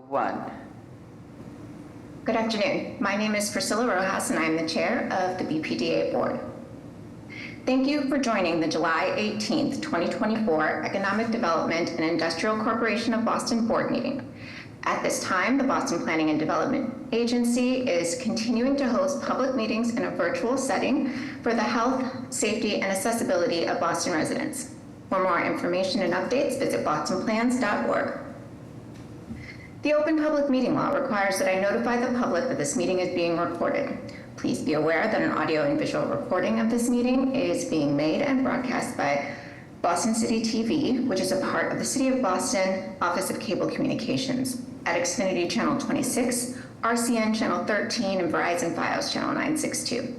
One. Good afternoon. My name is Priscilla Rojas, and I'm the chair of the BPDA board. Thank you for joining the July 18th, 2024 Economic Development and Industrial Corporation of Boston board meeting. At this time, the Boston Planning and Development Agency is continuing to host public meetings in a virtual setting for the health, safety, and accessibility of Boston residents. For more information and updates, visit bostonplans.org. The Open Public Meeting Law requires that I notify the public that this meeting is being recorded. Please be aware that an audio and visual recording of this meeting is being made and broadcast by Boston City TV, which is a part of the City of Boston Office of Cable Communications, at Xfinity Channel 26, RCN Channel 13, and Verizon Fios Channel 962.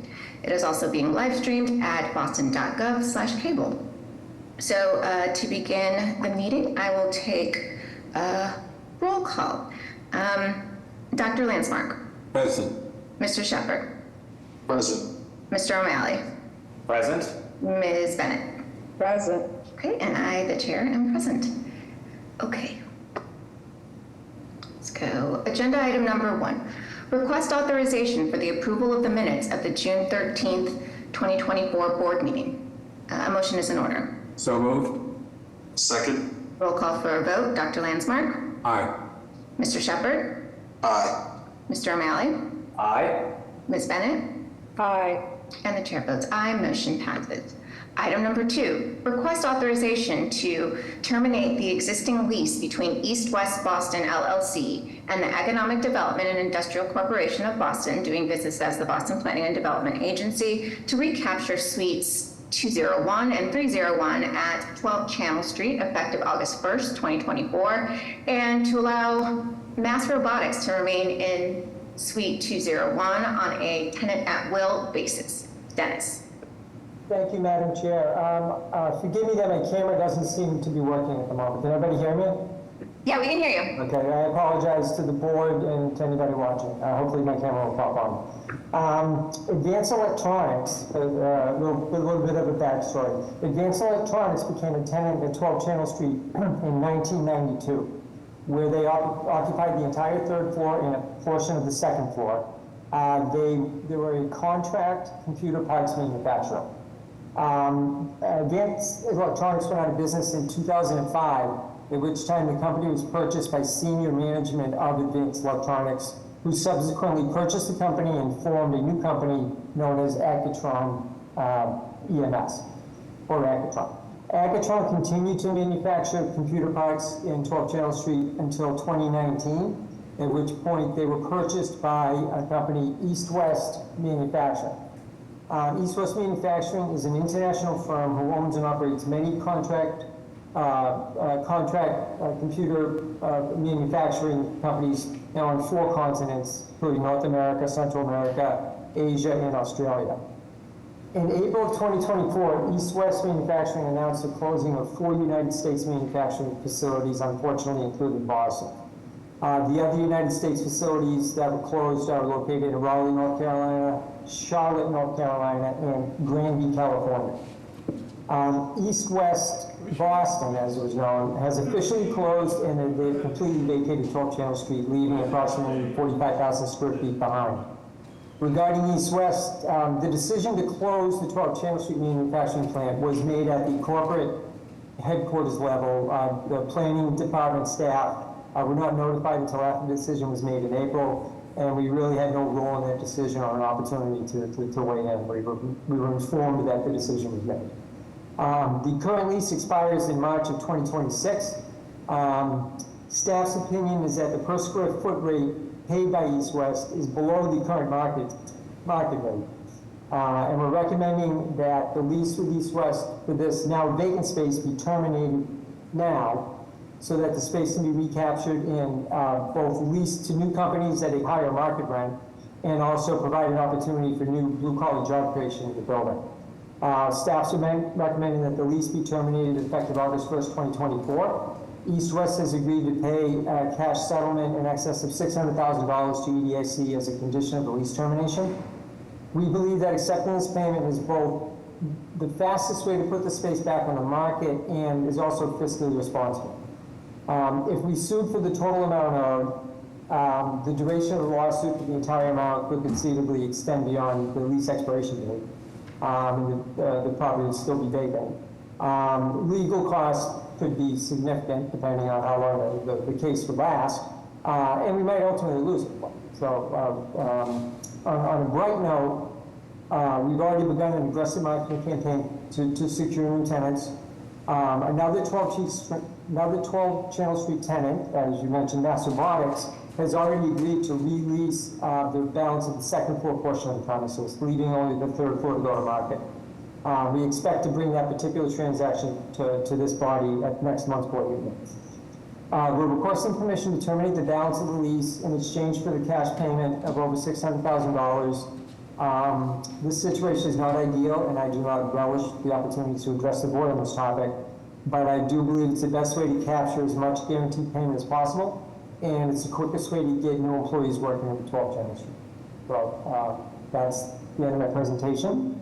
It is also being live streamed at boston.gov/cable. So to begin the meeting, I will take roll call. Dr. Landsmark. Present. Mr. Shepherd. Present. Mr. O'Malley. Present. Ms. Bennett. Present. Okay, and I, the chair, am present. Okay. Let's go. Agenda item number 1. Request authorization for the approval of the minutes of the June 13th, 2024 board meeting. A motion is in order. So moved. Second. Roll call for a vote. Dr. Landsmark. Aye. Mr. Shepherd. Aye. Mr. O'Malley. Aye. Ms. Bennett. Aye. And the chair votes aye. Motion passes. Item number 2, request authorization to terminate the existing lease between East West Boston LLC and the Economic Development and Industrial Corporation of Boston, doing business as the Boston Planning and Development Agency, to recapture suites 201 and 301 at 12 Channel Street, effective August 1st, 2024, and to allow Mass Robotics to remain in suite 201 on a tenant at will basis. Dennis. Thank you, Madam Chair. Forgive me that my camera doesn't seem to be working at the moment. Can everybody hear me? Yeah, we can hear you. Okay, I apologize to the board and to anybody watching. Hopefully my camera will pop on. Advanced Electronics, a little bit of a backstory. Advanced Electronics became a tenant at 12 Channel Street in 1992, where they occupied the entire third floor and a portion of the second floor. They were a contract computer parts manufacturer. Advanced Electronics went out of business in 2005, at which time the company was purchased by senior management of Advanced Electronics, who subsequently purchased the company and formed a new company known as Accutron EMS, or Accutron. Accutron continued to manufacture computer parts in 12 Channel Street until 2019, at which point they were purchased by a company, East West Manufacturing. East West Manufacturing is an international firm who owns and operates many contract computer manufacturing companies now on 4 continents, including North America, Central America, Asia, and Australia. In April of 2024, East West Manufacturing announced the closing of 4 United States manufacturing facilities, unfortunately including Boston. The other United States facilities that were closed are located in Raleigh, North Carolina, Charlotte, North Carolina, and Granby, California. East West Boston, as it was known, has officially closed, and they've completely vacated 12 Channel Street, leaving approximately 45,000 square feet behind. Regarding East West, the decision to close the 12 Channel Street manufacturing plant was made at the corporate headquarters level. The planning department staff were not notified until after the decision was made in April, and we really had no role in that decision or an opportunity to weigh in. We were informed that the decision was made. The current lease expires in March of 2026. Staff's opinion is that the per square foot rate paid by East West is below the current market rate. And we're recommending that the lease with East West for this now vacant space be terminated now, so that the space can be recaptured and both leased to new companies at a higher market rent, and also provide an opportunity for new blue-collar job creation in the building. Staff's recommending that the lease be terminated effective August 1st, 2024. East West has agreed to pay a cash settlement in excess of $600,000 to EDIC as a condition of the lease termination. We believe that accepting this payment is both the fastest way to put the space back on the market and is also fiscally responsible. If we sued for the total amount owed, The duration of the lawsuit for the entire amount could conceivably extend beyond the lease expiration date. The property would still be vacant. Legal costs could be significant depending on how long the case would last, and we might ultimately lose it. So on a bright note, we've already begun an aggressive marketing campaign to secure new tenants. Another 12 Channel Street tenant, as you mentioned, Mass Robotics, has already agreed to release the balance of the second floor portion of the premises, leaving only the third floor to go to market. We expect to bring that particular transaction to this body at next month's board meeting. We're requesting permission to terminate the balance of the lease in exchange for the cash payment of over $600,000. This situation is not ideal, and I do not relish the opportunity to address the board on this topic, but I do believe it's the best way to capture as much guaranteed payment as possible, and it's the quickest way to get new employees working at 12 Channel Street. So that's the end of my presentation.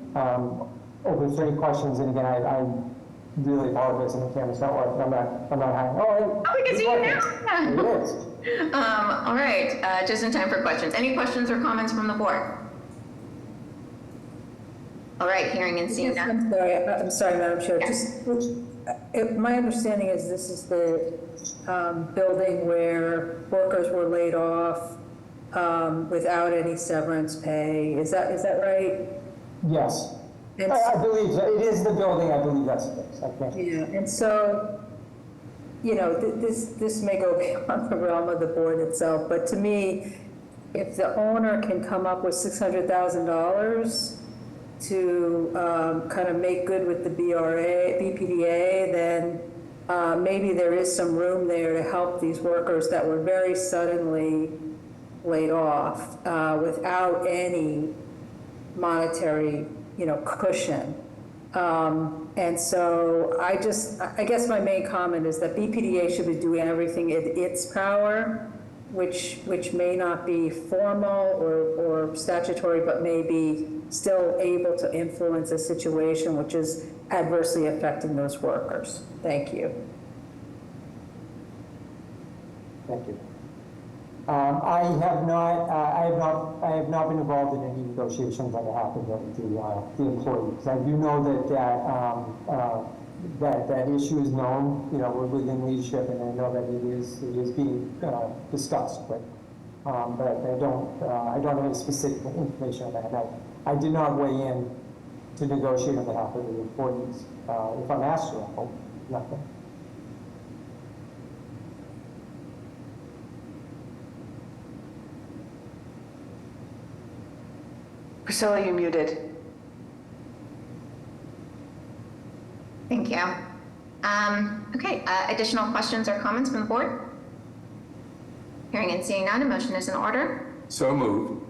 Open for any questions, and again, I really apologize, and the camera's not working. I'm not high. Oh, we can see you now. It is. All right, just in time for questions. Any questions or comments from the board? All right, hearing and seeing none. I'm sorry, Madam Chair. My understanding is this is the building where workers were laid off without any severance pay. Is that right? Yes. I believe so. It is the building. I believe that's the case. Yeah, and so, this may go beyond the realm of the board itself, but to me, if the owner can come up with $600,000 to kind of make good with the BPDA, then maybe there is some room there to help these workers that were very suddenly laid off without any monetary cushion. And so I guess my main comment is that BPDA should be doing everything in its power, which may not be formal or statutory, but may be still able to influence a situation which is adversely affecting those workers. Thank you. Thank you. I have not been involved in any negotiations on behalf of the employees. I do know that issue is known, within leadership, and I know that it is being discussed. But I don't have any specific information on that. I did not weigh in to negotiate on behalf of the employees. If I'm asked to, I hope nothing. Priscilla, you're muted. Thank you. Okay, additional questions or comments from the board? Hearing and seeing none, a motion is in order. So moved.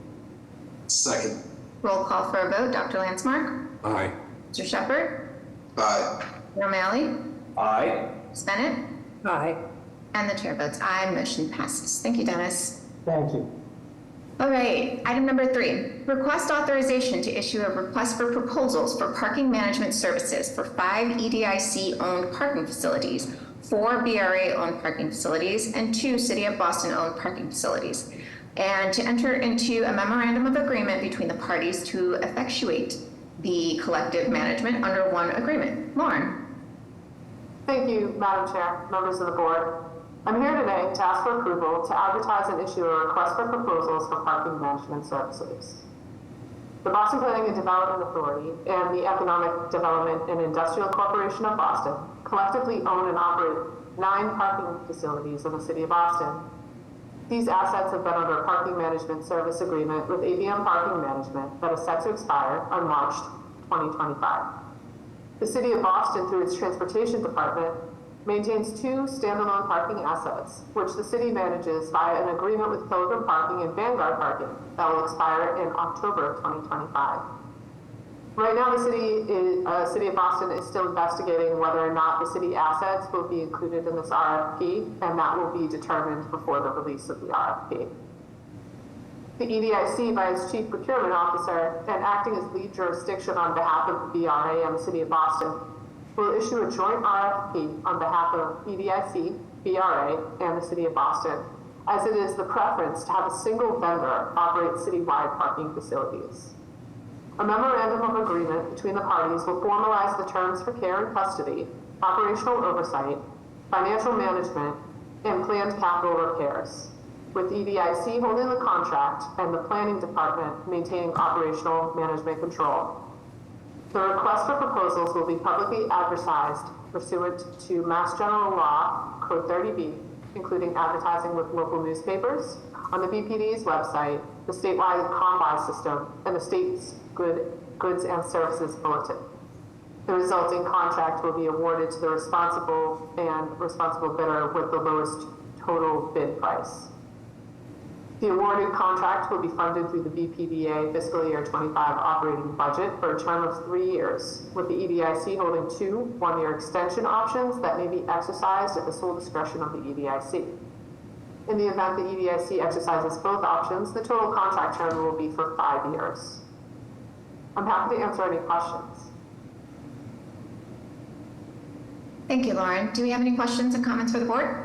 Second. Roll call for a vote. Dr. Landsmark? Aye. Mr. Shepherd? Aye. O'Malley? Aye. Ms. Bennett? Aye. And the chair votes aye. Motion passes. Thank you, Dennis. Thank you. All right, item number 3, request authorization to issue a request for proposals for parking management services for 5 EDIC-owned parking facilities, 4 BRA-owned parking facilities, and 2 City of Boston-owned parking facilities, and to enter into a memorandum of agreement between the parties to effectuate the collective management under one agreement. Lauren. Thank you, Madam Chair, members of the board. I'm here today to ask for approval to advertise and issue a request for proposals for parking management services. The Boston Planning and Development Authority and the Economic Development and Industrial Corporation of Boston collectively own and operate 9 parking facilities in the city of Boston. These assets have been under a parking management service agreement with ABM Parking Management that is set to expire on March 2025. The city of Boston, through its transportation department, maintains 2 standalone parking assets, which the city manages via an agreement with Pilgrim Parking and Vanguard Parking that will expire in October of 2025. Right now, the city of Boston is still investigating whether or not the city assets will be included in this RFP, and that will be determined before the release of the RFP. The EDIC, by its chief procurement officer and acting as lead jurisdiction on behalf of the BRA and the city of Boston, will issue a joint RFP on behalf of EDIC, BRA, and the City of Boston as it is the preference to have a single vendor operate citywide parking facilities. A memorandum of agreement between the parties will formalize the terms for care and custody, operational oversight, financial management, and planned capital repairs, with EDIC holding the contract and the planning department maintaining operational management control. The request for proposals will be publicly advertised pursuant to Mass General Law, Code 30B, including advertising with local newspapers, on the BPDA's website, the statewide Combi system, and the state's Goods and Services Bulletin. The resulting contract will be awarded to the responsible bidder with the lowest total bid price. The awarded contract will be funded through the BPDA fiscal year 25 operating budget for a term of 3 years, with the EDIC holding 2 one-year extension options that may be exercised at the sole discretion of the EDIC. In the event the EDIC exercises both options, the total contract term will be for 5 years. I'm happy to answer any questions. Thank you, Lauren. Do we have any questions and comments for the board?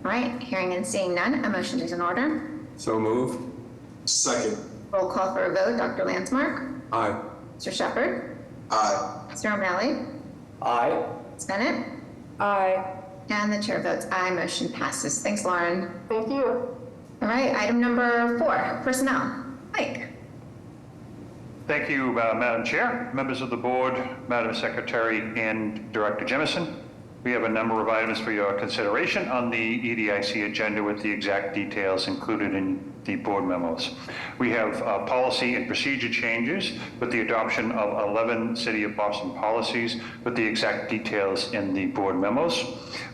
All right, hearing and seeing none, a motion is in order. So moved. Second. Roll call for a vote. Dr. Landsmark? Aye. Mr. Shepherd? Aye. Mr. O'Malley? Aye. Ms. Bennett? Aye. And the chair votes aye, motion passes. Thanks, Lauren. Thank you. All right, item number 4, personnel. Mike? Thank you, Madam Chair, members of the board, Madam Secretary, and Director Jemison. We have a number of items for your consideration on the EDIC agenda with the exact details included in the board memos. We have policy and procedure changes with the adoption of 11 City of Boston policies with the exact details in the board memos.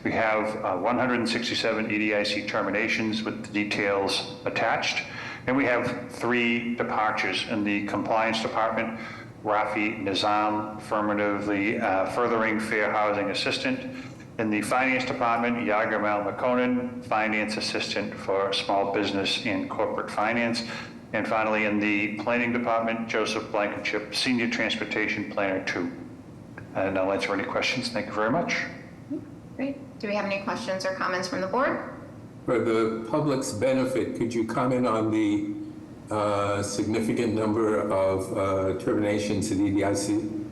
We have 167 EDIC terminations with the details attached. And we have 3 departures in the compliance department. Rafi Nizam, affirmatively furthering fair housing assistant. In the finance department, Yagamal McConan, finance assistant for small business and corporate finance. And finally, in the planning department, Joseph Blankenship, senior transportation planner 2. And I'll answer any questions. Thank you very much. Great. Do we have any questions or comments from the board? For the public's benefit, could you comment on the significant number of terminations at EDIC?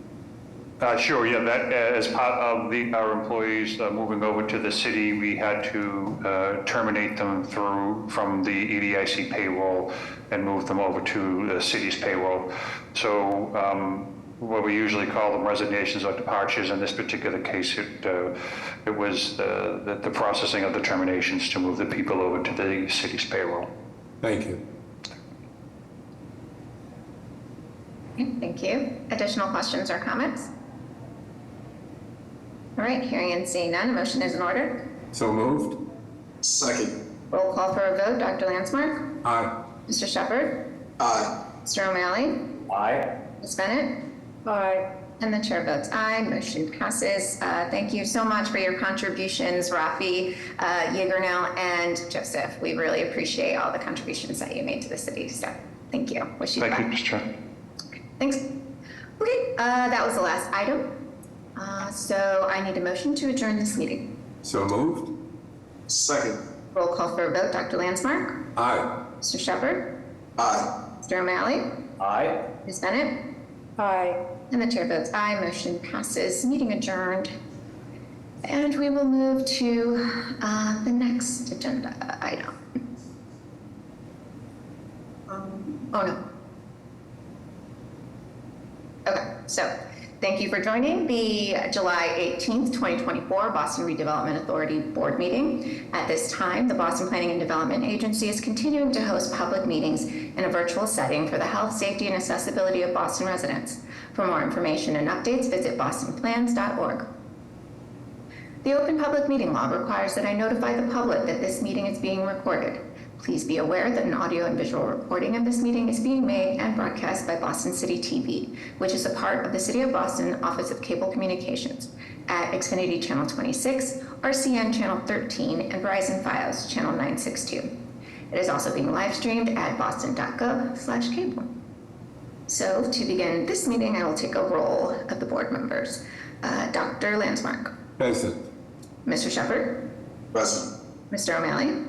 Sure, yeah, that as part of our employees moving over to the city, we had to terminate them from the EDIC payroll and move them over to the city's payroll. So what we usually call them resignations or departures, in this particular case, it was the processing of the terminations to move the people over to the city's payroll. Thank you. Thank you. Additional questions or comments? All right, hearing and seeing none, a motion is in order. So moved. Second. Roll call for a vote. Dr. Landsmark? Aye. Mr. Shepherd? Aye. Mr. O'Malley? Aye. Ms. Bennett? Aye. And the chair votes aye, motion passes. Thank you so much for your contributions, Rafi, Yegernel, and Joseph. We really appreciate all the contributions that you made to the city, so thank you. Wish you Thank you, luck. Mr. Chair. Thanks. Okay, that was the last item. So I need a motion to adjourn this meeting. So moved. Second. Roll call for a vote. Dr. Landsmark? Aye. Mr. Shepherd? Aye. Mr. O'Malley? Aye. Ms. Bennett? Aye. And the chair votes aye, motion passes, meeting adjourned. And we will move to the next agenda item. Oh no. Okay, so thank you for joining the July 18th, 2024 Boston Redevelopment Authority Board meeting. At this time, the Boston Planning and Development Agency is continuing to host public meetings in a virtual setting for the health, safety, and accessibility of Boston residents. For more information and updates, visit bostonplans.org. The Open Public Meeting Law requires that I notify the public that this meeting is being recorded. Please be aware that an audio and visual recording of this meeting is being made and broadcast by Boston City TV, which is a part of the City of Boston Office of Cable Communications, at Xfinity Channel 26, RCN Channel 13, and Verizon Fios Channel 962. It is also being live streamed at boston.gov/cable. So to begin this meeting, I will take a roll of the board members. Dr. Landsmark. Present. Mr. Shepherd. Present. Mr. O'Malley?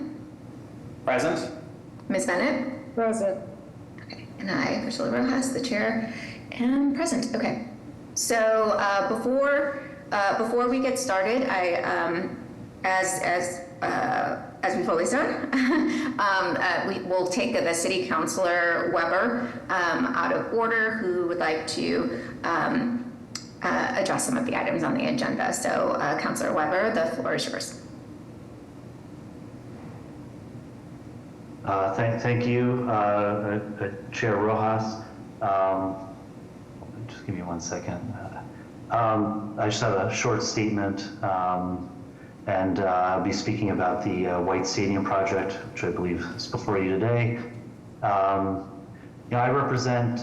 Present. Ms. Bennett? Present. Okay, and I, Priscilla Rojas, the chair, am present. Okay. So before we get started, as we've always done, we will take the city councilor Weber out of order, who would like to address some of the items on the agenda. So Councilor Weber, the floor is yours. Thank you, Chair Rojas. Just give me 1 second. I just have a short statement, and I'll be speaking about the White Stadium project, which I believe is before you today. I represent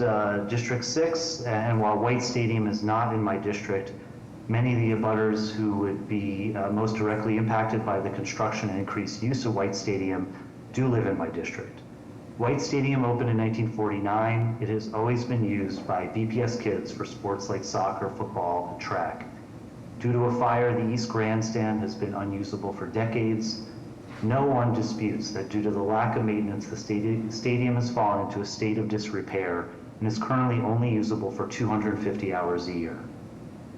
District 6, and while White Stadium is not in my district, many of the abutters who would be most directly impacted by the construction and increased use of White Stadium do live in my district. White Stadium opened in 1949. It has always been used by BPS kids for sports like soccer, football, and track. Due to a fire, the East Grandstand has been unusable for decades. No one disputes that due to the lack of maintenance, the stadium has fallen into a state of disrepair and is currently only usable for 250 hours a year.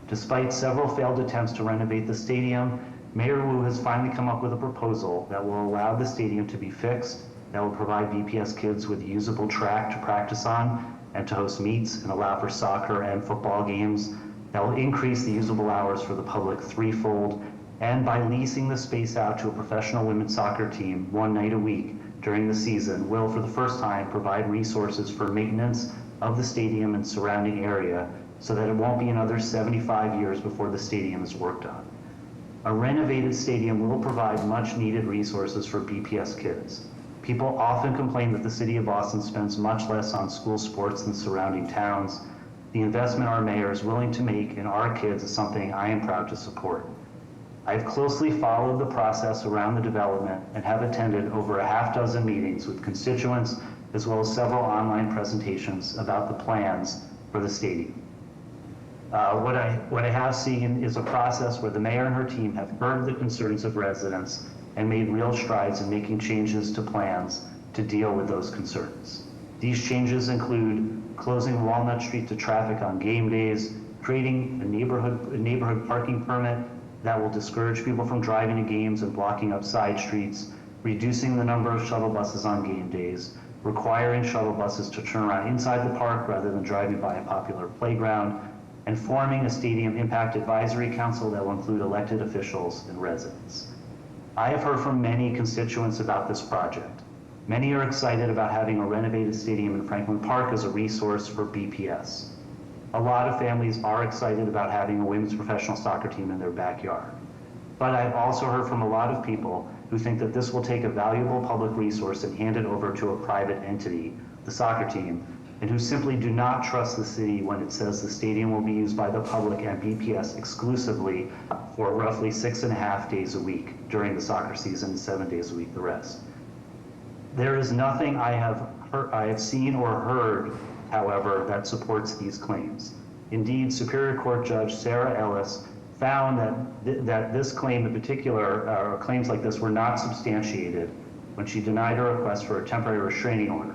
Despite several failed attempts to renovate the stadium, Mayor Wu has finally come up with a proposal that will allow the stadium to be fixed, that will provide BPS kids with a usable track to practice on and to host meets and allow for soccer and football games, that will increase the usable hours for the public threefold, and by leasing the space out to a professional women's soccer team 1 night a week during the season, will for the first time provide resources for maintenance of the stadium and surrounding area so that it won't be another 75 years before the stadium is worked on. A renovated stadium will provide much needed resources for BPS kids. People often complain that the city of Boston spends much less on school sports than surrounding towns. The investment our mayor is willing to make in our kids is something I am proud to support. I've closely followed the process around the development and have attended over a half-dozen meetings with constituents, as well as several online presentations about the plans for the stadium. What I have seen is a process where the mayor and her team have heard the concerns of residents and made real strides in making changes to plans to deal with those concerns. These changes include closing Walnut Street to traffic on game days, creating a neighborhood parking permit that will discourage people from driving to games and blocking up side streets, reducing the number of shuttle buses on game days, requiring shuttle buses to turn around inside the park rather than driving by a popular playground, and forming a stadium impact advisory council that will include elected officials and residents. I have heard from many constituents about this project. Many are excited about having a renovated stadium in Franklin Park as a resource for BPS. A lot of families are excited about having a women's professional soccer team in their backyard. But I've also heard from a lot of people who think that this will take a valuable public resource and hand it over to a private entity, the soccer team, and who simply do not trust the city when it says the stadium will be used by the public and BPS exclusively for roughly 6.5 days a week during the soccer season, 7 days a week the rest. There is nothing I have seen or heard, however, that supports these claims. Indeed, Superior Court Judge Sarah Ellis found that this claim in particular, or claims like this, were not substantiated when she denied a request for a temporary restraining order.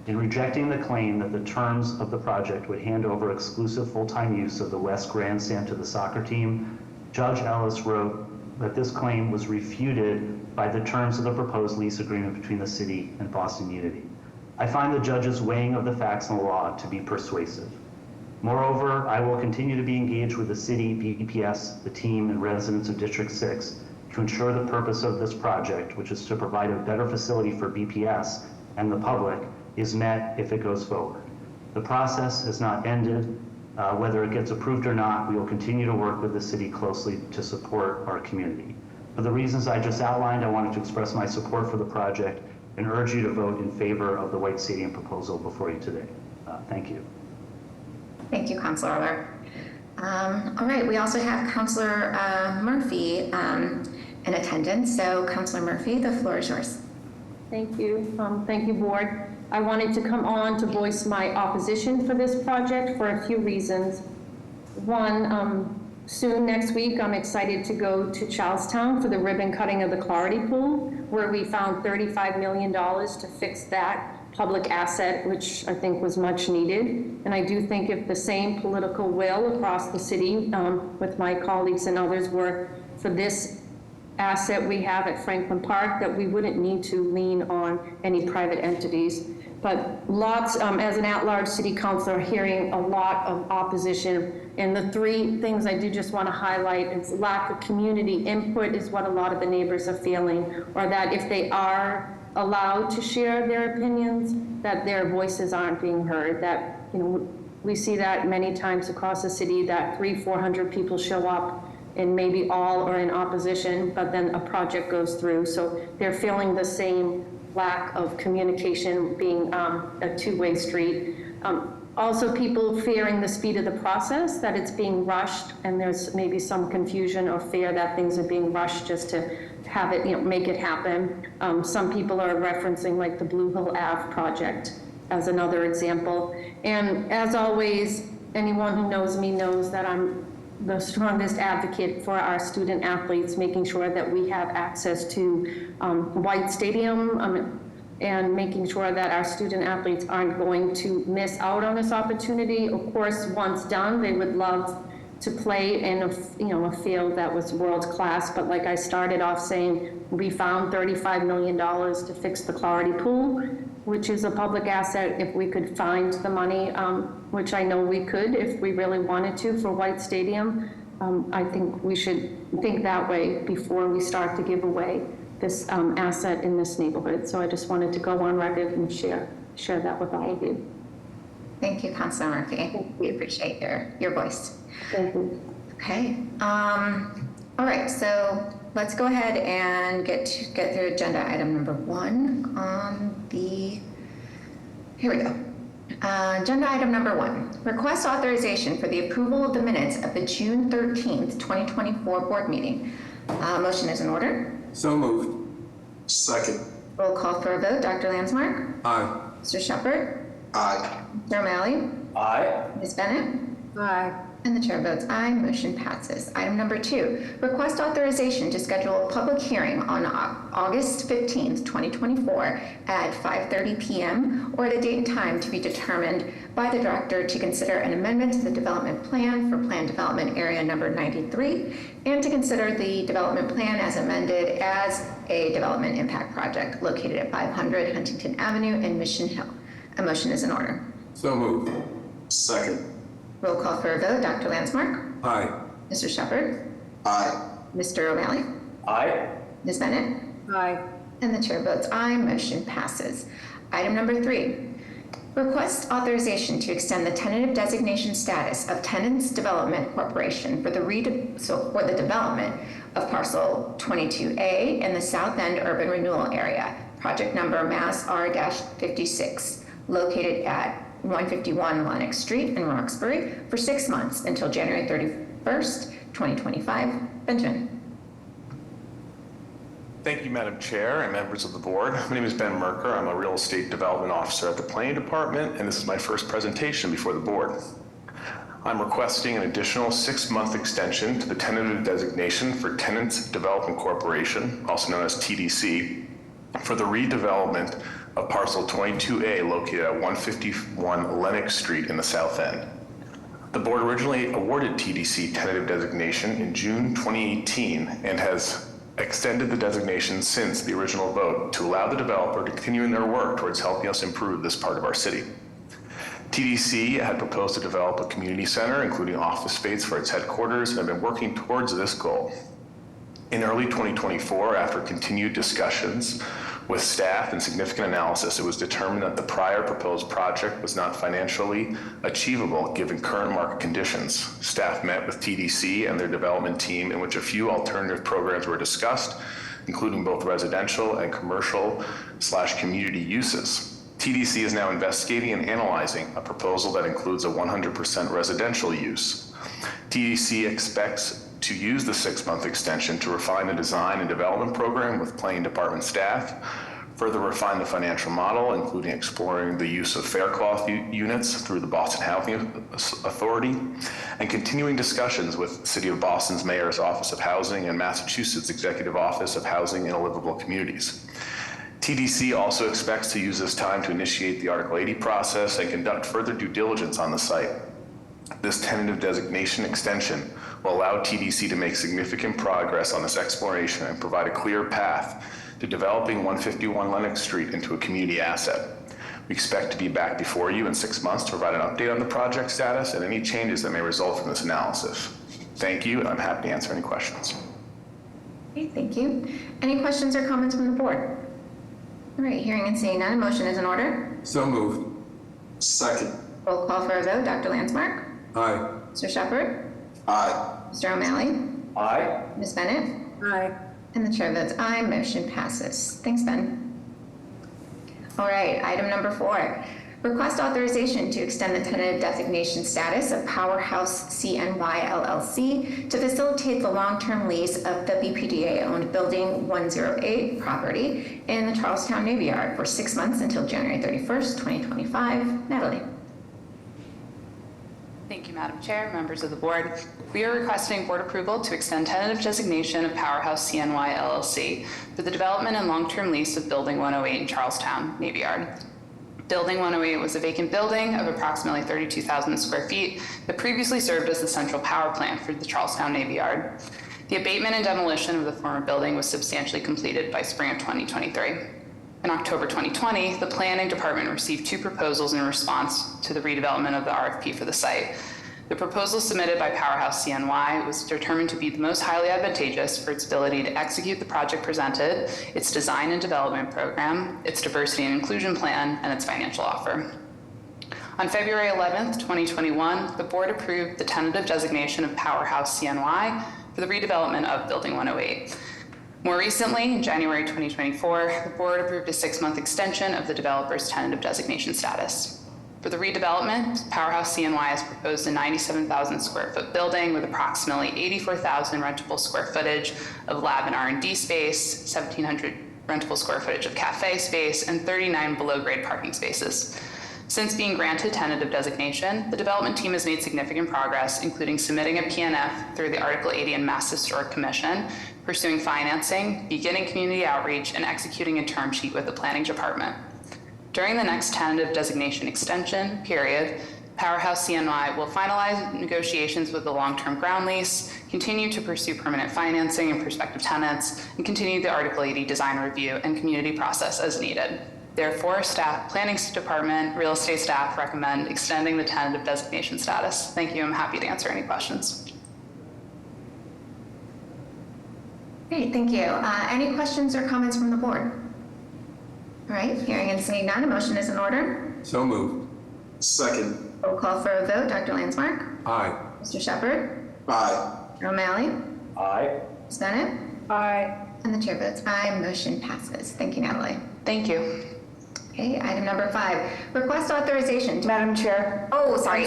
In rejecting the claim that the terms of the project would hand over exclusive full-time use of the West Grandstand to the soccer team, Judge Ellis wrote that this claim was refuted by the terms of the proposed lease agreement between the city and Boston Unity. I find the judge's weighing of the facts and law to be persuasive. Moreover, I will continue to be engaged with the city, BPS, the team, and residents of District 6 to ensure the purpose of this project, which is to provide a better facility for BPS and the public, is met if it goes forward. The process has not ended. Whether it gets approved or not, we will continue to work with the city closely to support our community. For the reasons I just outlined, I wanted to express my support for the project and urge you to vote in favor of the White Stadium proposal before you today. Thank you. Thank you, Councilor Weber. All right, we also have Councilor Murphy in attendance. So Councilor Murphy, the floor is yours. Thank you. Thank you, Board. I wanted to come on to voice my opposition for this project for a few reasons. One, soon next week, I'm excited to go to Charlestown for the ribbon cutting of the Clarity Pool, where we found $35 million to fix that public asset, which I think was much needed. And I do think if the same political will across the city with my colleagues and others were for this asset we have at Franklin Park, that we wouldn't need to lean on any private entities. But lots, as an at-large city councilor, hearing a lot of opposition. And the three things I do just want to highlight is lack of community input is what a lot of the neighbors are feeling, or that if they are allowed to share their opinions, that their voices aren't being heard. That, you know, we see that many times across the city, that 300-400 people show up and maybe all are in opposition, but then a project goes through. So they're feeling the same lack of communication, being a two-way street. Also, people fearing the speed of the process, that it's being rushed, and there's maybe some confusion or fear that things are being rushed just to have it, you know, make it happen. Some people are referencing like the Blue Hill Ave project as another example. And as always, anyone who knows me knows that I'm the strongest advocate for our student athletes, making sure that we have access to White Stadium and making sure that our student athletes aren't going to miss out on this opportunity. Of course, once done, they would love to play in a field that was world class. But like I started off saying, we found $35 million to fix the Clarity Pool, which is a public asset. If we could find the money, which I know we could if we really wanted to for White Stadium, I think we should think that way before we start to give away this asset in this neighborhood. So I just wanted to go on record and share that with all of you. Thank you, Councilor Murphy. We appreciate your voice. Thank you. Okay. All right, so let's go ahead and get through agenda item number 1 on the, here we go. Agenda item number 1, request authorization for the approval of the minutes of the June 13th, 2024 board meeting. Motion is in order. So moved. Second. Roll call for a vote. Dr. Landsmark? Aye. Mr. Shepherd? Aye. Mr. O'Malley? Aye. Ms. Bennett? Aye. And the chair votes aye, motion passes. Item number 2, request authorization to schedule a public hearing on August 15th, 2024 at 5:30 p.m. or at a date and time to be determined by the director to consider an amendment to the development plan for Plan Development Area Number 93 and to consider the development plan as amended as a development impact project located at 500 Huntington Avenue in Mission Hill. A motion is in order. So moved. Second. Roll call for a vote. Dr. Landsmark? Aye. Mr. Shepherd? Aye. Mr. O'Malley? Aye. Ms. Bennett? Aye. And the chair votes aye, motion passes. Item number 3, request authorization to extend the tentative designation status of Tenants Development Corporation for the development of parcel 22A in the South End Urban Renewal Area, project number Mass R-56, located at 151 Lenox Street in Roxbury for 6 months until January 31st, 2025. Benjamin. Thank you, Madam Chair and members of the board. My name is Ben Merker. I'm a real estate development officer at the Planning Department, and this is my first presentation before the board. I'm requesting an additional 6-month extension to the tentative designation for Tenants Development Corporation, also known as TDC, for the redevelopment of parcel 22A located at 151 Lenox Street in the South End. The board originally awarded TDC tentative designation in June 2018 and has extended the designation since the original vote to allow the developer to continue in their work towards helping us improve this part of our city. TDC had proposed to develop a community center, including office space for its headquarters, and have been working towards this goal. In early 2024, after continued discussions with staff and significant analysis, it was determined that the prior proposed project was not financially achievable given current market conditions. Staff met with TDC and their development team, in which a few alternative programs were discussed, including both residential and commercial/community uses. TDC is now investigating and analyzing a proposal that includes a 100% residential use. TDC expects to use the 6-month extension to refine the design and development program with planning department staff, further refine the financial model, including exploring the use of fair cloth units through the Boston Housing Authority, and continuing discussions with the City of Boston's Mayor's Office of Housing and Massachusetts Executive Office of Housing and Livable Communities. TDC also expects to use this time to initiate the Article 80 process and conduct further due diligence on the site. This tentative designation extension will allow TDC to make significant progress on this exploration and provide a clear path to developing 151 Lenox Street into a community asset. We expect to be back before you in 6 months to provide an update on the project status and any changes that may result from this analysis. Thank you, and I'm happy to answer any questions. Okay, thank you. Any questions or comments from the board? All right, hearing and seeing none, motion is in order. So moved. Second. Roll call for a vote. Dr. Landsmark? Aye. Mr. Shepherd? Aye. Mr. O'Malley? Aye. Ms. Bennett? Aye. And the chair votes aye, motion passes. Thanks, Ben. All right, item number 4. Request authorization to extend the tentative designation status of Powerhouse CNY LLC to facilitate the long-term lease of the BPDA-owned Building 108 property in the Charlestown Navy Yard for 6 months until January 31st, 2025. Natalie. Thank you, Madam Chair, members of the board. We are requesting board approval to extend tentative designation of Powerhouse CNY LLC for the development and long-term lease of Building 108 in Charlestown Navy Yard. Building 108 was a vacant building of approximately 32,000 square feet that previously served as the central power plant for the Charlestown Navy Yard. The abatement and demolition of the former building was substantially completed by spring of 2023. In October 2020, the planning department received 2 proposals in response to the redevelopment of the RFP for the site. The proposal submitted by Powerhouse CNY was determined to be the most highly advantageous for its ability to execute the project presented, its design and development program, its diversity and inclusion plan, and its financial offer. On February 11th, 2021, the board approved the tentative designation of Powerhouse CNY for the redevelopment of Building 108. More recently, in January 2024, the board approved a 6-month extension of the developer's tentative designation status. For the redevelopment, Powerhouse CNY has proposed a 97,000 square foot building with approximately 84,000 rentable square footage of lab and R&D space, 1,700 rentable square footage of cafe space, and 39 below-grade parking spaces. Since being granted tentative designation, the development team has made significant progress, including submitting a PNF through the Article 80 and Mass Historic Commission, pursuing financing, beginning community outreach, and executing a term sheet with the planning department. During the next tentative designation extension period, Powerhouse CNY will finalize negotiations with the long-term ground lease, continue to pursue permanent financing and prospective tenants, and continue the Article 80 design review and community process as needed. Therefore, planning department, real estate staff recommend extending the tentative designation status. Thank you. I'm happy to answer any questions. Great, thank you. Any questions or comments from the board? All right, hearing and seeing none, a motion is in order. So moved. Second. Roll call for a vote. Dr. Landsmark? Aye. Mr. Shepherd? Aye. O'Malley? Aye. Ms. Bennett? Aye. And the chair votes aye, motion passes. Thank you, Natalie. Thank you. Okay, item number 5, request authorization to... Madam Chair. Oh, sorry.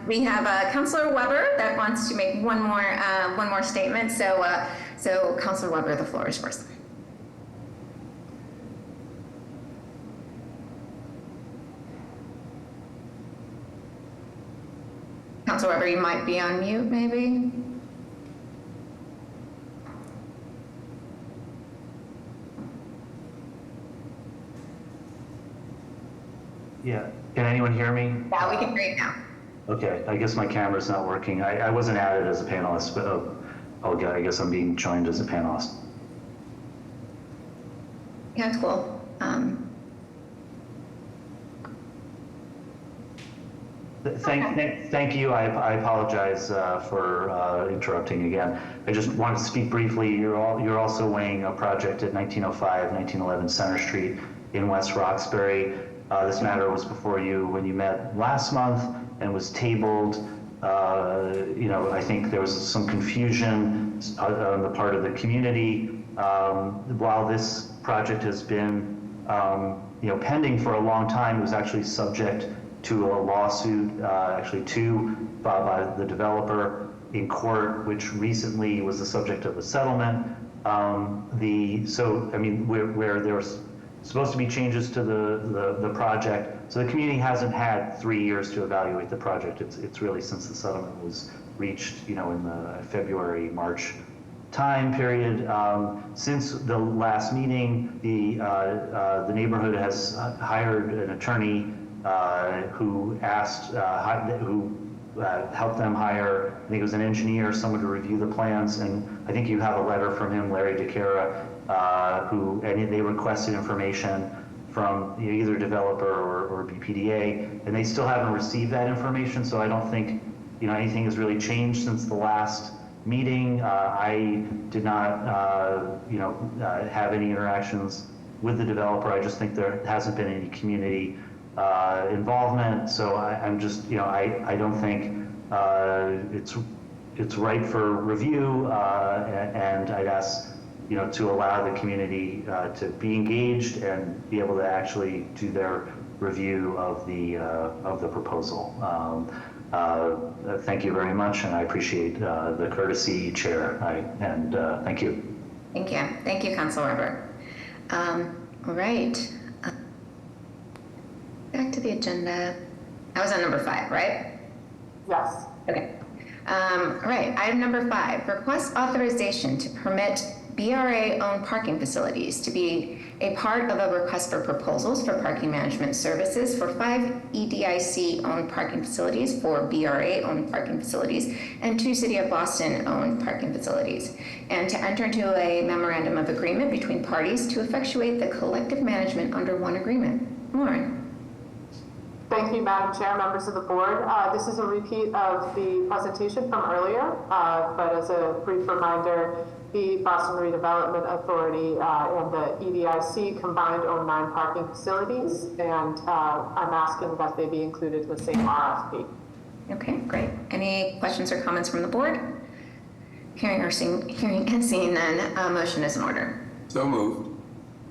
We have Councilor Weber that wants to make one more statement. So Councilor Weber, the floor is first. Councilor Weber, you might be on mute, maybe. Yeah, can anyone hear me? Yeah, we can hear you now. Okay, I guess my camera's not working. I wasn't added as a panelist, but okay, I guess I'm being joined as a panelist. Yeah, it's cool. Thank you. I apologize for interrupting again. I just wanted to speak briefly. You're also weighing a project at 1905, 1911 Center Street in West Roxbury. This matter was before you when you met last month and was tabled. I think there was some confusion on the part of the community. While this project has been, pending for a long time, it was actually subject to a lawsuit, by the developer in court, which recently was the subject of a settlement. Where there was supposed to be changes to the project. So the community hasn't had 3 years to evaluate the project. It's really since the settlement was reached, in the February, March time period. Since the last meeting, the neighborhood has hired an attorney who helped them hire, I think it was an engineer, someone to review the plans, and I think you have a letter from him, Larry DeCara, and they requested information from either developer or BPDA, and they still haven't received that information, so I don't think anything has really changed since the last meeting. I did not have any interactions with the developer. I just think there hasn't been any community involvement, so I'm just, I don't think it's right for review, and I'd ask to allow the community to be engaged and be able to actually do their review of the proposal. Thank you very much, and I appreciate the courtesy, Chair, and thank you. Thank you. Thank you, Council Member. All right. Back to the agenda. I was on number 5, right? Yes. Okay. All right, item number 5, request authorization to permit BRA-owned parking facilities to be a part of a request for proposals for parking management services for 5 EDIC-owned parking facilities, 4 BRA-owned parking facilities, and 2 City of Boston-owned parking facilities, and to enter into a memorandum of agreement between parties to effectuate the collective management under one agreement. Lauren. Thank you, Madam Chair, members of the board. This is a repeat of the presentation from earlier, but as a brief reminder, the Boston Redevelopment Authority and the EDIC combined own 9 parking facilities, and I'm asking that they be included in the same RFP. Okay, great. Any questions or comments from the board? Hearing and seeing none, a motion is in order. So moved.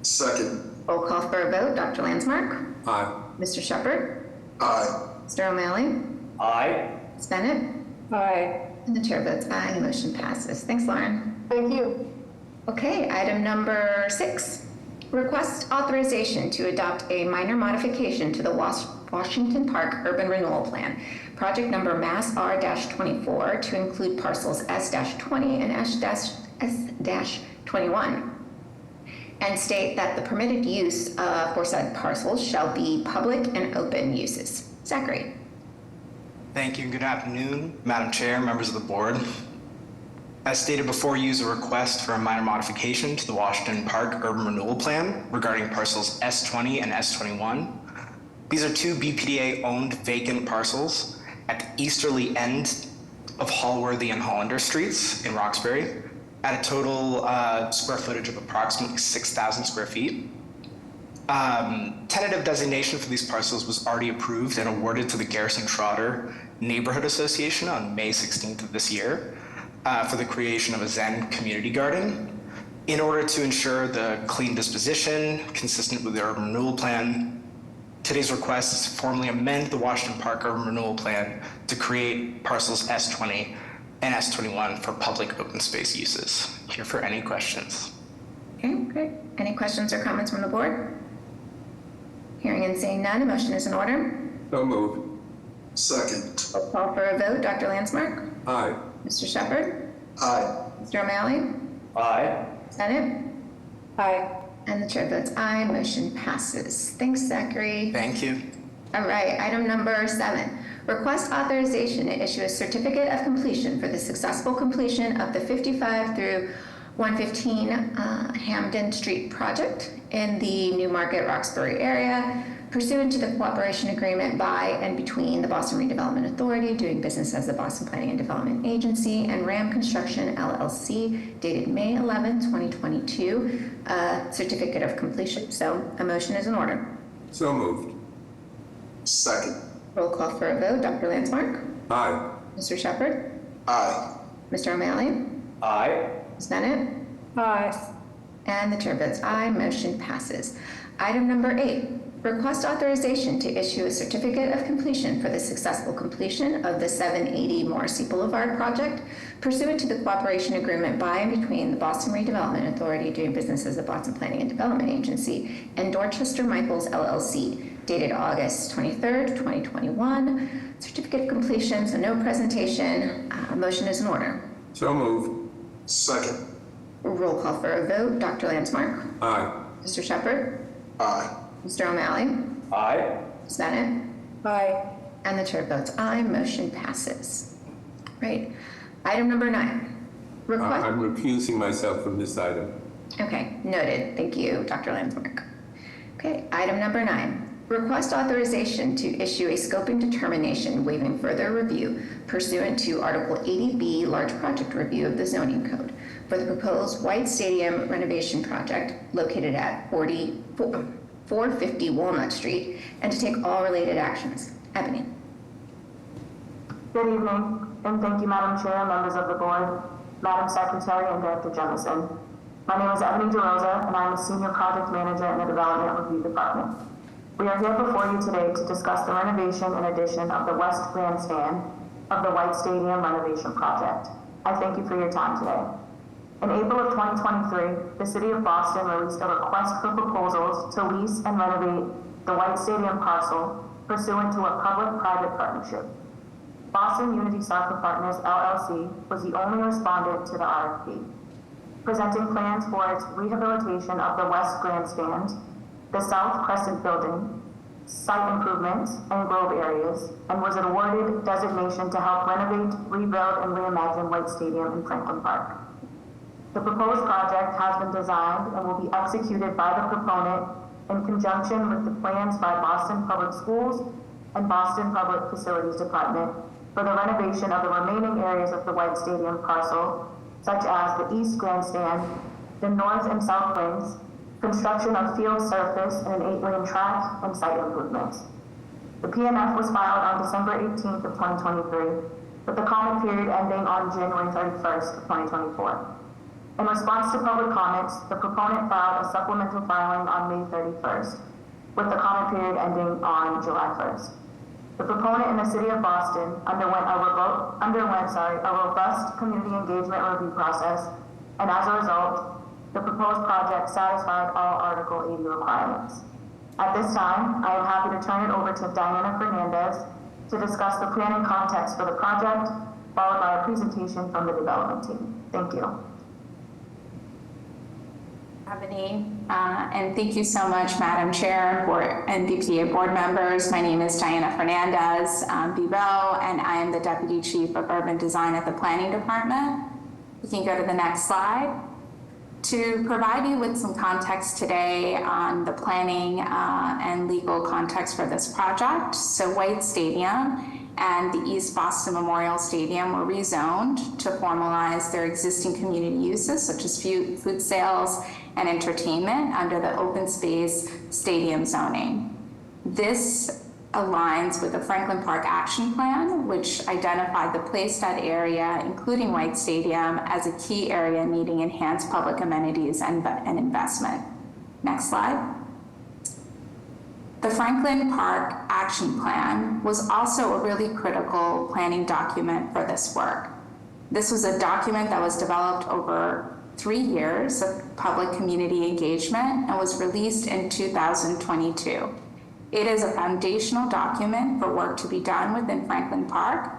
Second. Roll call for a vote. Dr. Landsmark? Aye. Mr. Shepherd? Aye. Mr. O'Malley? Aye. Ms. Bennett? Aye. And the chair votes aye. The motion passes. Thanks, Lauren. Thank you. Okay, item number 6. Request authorization to adopt a minor modification to the Washington Park Urban Renewal Plan, project number Mass R-24, to include parcels S-20 and S-21, and state that the permitted use for said parcels shall be public and open uses. Zachary. Thank you and good afternoon, Madam Chair, members of the board. As stated before, you is a request for a minor modification to the Washington Park Urban Renewal Plan regarding parcels S-20 and S-21. These are 2 BPDA-owned vacant parcels at the easterly end of Hallworthy and Hollander Streets in Roxbury, at a total square footage of approximately 6,000 square feet. Tentative designation for these parcels was already approved and awarded to the Garrison Trotter Neighborhood Association on May 16th of this year for the creation of a Zen community garden. In order to ensure the clean disposition consistent with the urban renewal plan, today's request is to formally amend the Washington Park Urban Renewal Plan to create parcels S-20 and S-21 for public open space uses. Here for any questions. Okay, great. Any questions or comments from the board? Hearing and seeing none, a motion is in order. So moved. Second. Roll call for a vote. Dr. Landsmark? Aye. Mr. Shepherd? Aye. Mr. O'Malley? Aye. Bennett? Aye. And the chair votes aye. Motion passes. Thanks, Zachary. Thank you. All right, item number 7. Request authorization to issue a certificate of completion for the successful completion of the 55 through 115 Hamden Street project in the New Market Roxbury area, pursuant to the cooperation agreement by and between the Boston Redevelopment Authority, doing business as the Boston Planning and Development Agency, and RAM Construction LLC, dated May 11, 2022, certificate of completion. So a motion is in order. So moved. Second. Roll call for a vote. Dr. Landsmark? Aye. Mr. Shepherd? Aye. Mr. O'Malley? Aye. Ms. Bennett? Aye. And the chair votes aye. Motion passes. Item number 8. Request authorization to issue a certificate of completion for the successful completion of the 780 Morrissey Boulevard project pursuant to the cooperation agreement by and between the Boston Redevelopment Authority doing business as the Boston Planning and Development Agency and Dorchester Michaels LLC, dated August 23rd, 2021. Certificate of completion, so no presentation. Motion is in order. So moved. Second. Roll call for a vote. Dr. Landsmark. Aye. Mr. Shepherd. Aye. Mr. O'Malley. Aye. Ms. Bennett. Aye. And the chair votes aye. Motion passes. Right. Item number 9. Request. I'm recusing myself from this item. Okay, noted. Thank you, Dr. Landsmark. Okay, item number 9. Request authorization to issue a scoping determination waiving further review pursuant to Article 80B Large Project Review of the Zoning Code for the proposed White Stadium renovation project located at 450 Walnut Street and to take all related actions. Ebony. Good evening, and thank you, Madam Chair, members of the board, Madam Secretary, and Director Jemison. My name is Ebony DeRosa, and I'm a Senior Project Manager in the Development Review Department. We are here before you today to discuss the renovation and addition of the West Grandstand of the White Stadium renovation project. I thank you for your time today. In April of 2023, the City of Boston released a request for proposals to lease and renovate the White Stadium parcel pursuant to a public-private partnership. Boston Unity Soccer Partners, LLC, was the only respondent to the RFP, presenting plans for its rehabilitation of the West Grandstand, the South Crescent Building, site improvements, and grove areas, and was awarded designation to help renovate, rebuild, and reimagine White Stadium in Franklin Park. The proposed project has been designed and will be executed by the proponent in conjunction with the plans by Boston Public Schools and Boston Public Facilities Department for the renovation of the remaining areas of the White Stadium parcel, such as the East Grandstand, the North and South Wings, construction of field surface and an 8-lane track, and site improvements. The PNF was filed on December 18th of 2023, with the comment period ending on January 31st of 2024. In response to public comments, the proponent filed a supplemental filing on May 31st, with the comment period ending on July 1st. The proponent in the City of Boston underwent a robust community engagement review process, and as a result, the proposed project satisfied all Article 80 requirements. At this time, I am happy to turn it over to Diana Fernandez to discuss the planning context for the project, followed by a presentation from the development team. Thank you. Ebony, and thank you so much, Madam Chair and BPDA board members. My name is Diana Fernandez Bibo, and I am the Deputy Chief of Urban Design at the Planning Department. We can go to the next slide. To provide you with some context today on the planning and legal context for this project, so White Stadium and the East Boston Memorial Stadium were rezoned to formalize their existing community uses such as food sales and entertainment under the open space stadium zoning. This aligns with the Franklin Park Action Plan, which identified the Playsted area, including White Stadium, as a key area needing enhanced public amenities and investment. Next slide. The Franklin Park Action Plan was also a really critical planning document for this work. This was a document that was developed over 3 years of public community engagement and was released in 2022. It is a foundational document for work to be done within Franklin Park,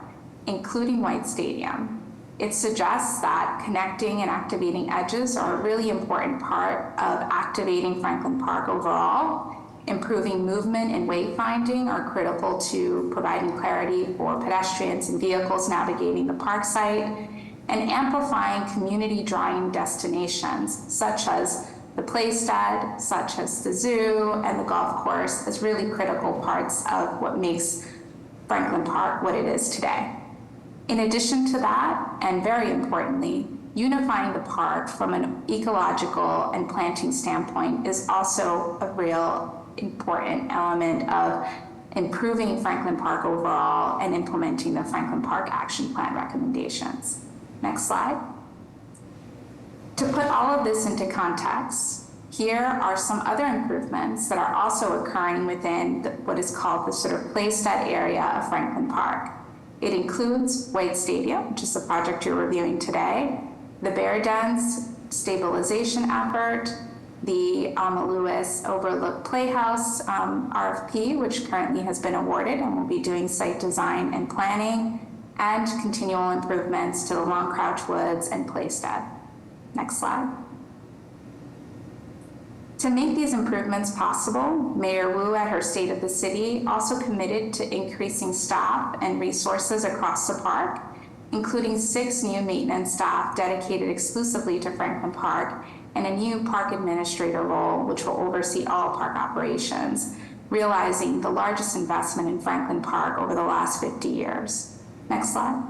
including White Stadium. It suggests that connecting and activating edges are a really important part of activating Franklin Park overall. Improving movement and wayfinding are critical to providing clarity for pedestrians and vehicles navigating the park site, and amplifying community drawing destinations such as the Playsted, such as the zoo and the golf course as really critical parts of what makes Franklin Park what it is today. In addition to that, and very importantly, unifying the park from an ecological and planting standpoint is also a real important element of improving Franklin Park overall and implementing the Franklin Park Action Plan recommendations. Next slide. To put all of this into context, Here are some other improvements that are also occurring within what is called the sort of Playstead area of Franklin Park. It includes White Stadium, which is the project you're reviewing today, the Bear Dens stabilization effort, the Alma Lewis Overlook Playhouse RFP, which currently has been awarded and will be doing site design and planning, and continual improvements to the Long Crouch Woods and Playstead. Next slide. To make these improvements possible, Mayor Wu at her State of the City also committed to increasing staff and resources across the park, including 6 new maintenance staff dedicated exclusively to Franklin Park and a new park administrator role, which will oversee all park operations, realizing the largest investment in Franklin Park over the last 50 years. Next slide.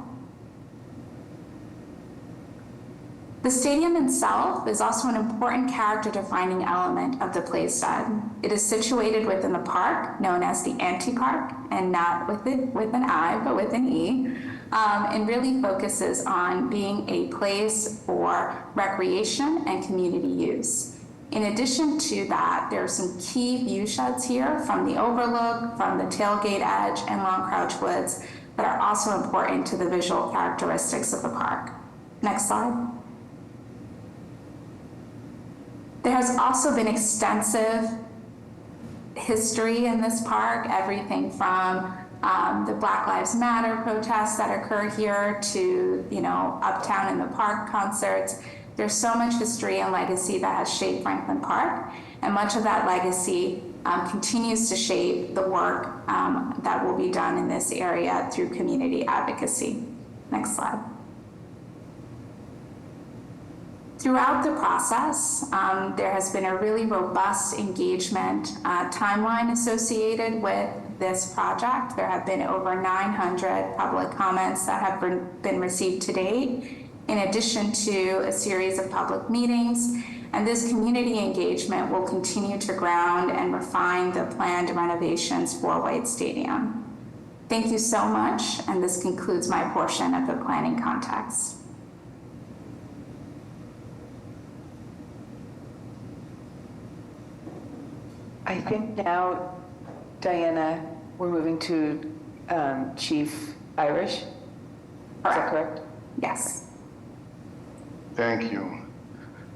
The stadium itself is also an important character-defining element of the Playstead. It is situated within the park, known as the Anti-Park, and not with an I, but with an E, and really focuses on being a place for recreation and community use. In addition to that, there are some key view sheds here from the overlook, from the tailgate edge, and Long Crouch Woods that are also important to the visual characteristics of the park. Next slide. There has also been extensive history in this park, everything from the Black Lives Matter protests that occur here to, Uptown in the Park concerts. There's so much history and legacy that has shaped Franklin Park, and much of that legacy continues to shape the work that will be done in this area through community advocacy. Next slide. Throughout the process, there has been a really robust engagement timeline associated with this project. There have been over 900 public comments that have been received to date, in addition to a series of public meetings. And this community engagement will continue to ground and refine the planned renovations for White Stadium. Thank you so much, and this concludes my portion of the planning context. I think now, Diana, we're moving to Chief Irish. Is that correct? Yes. Thank you.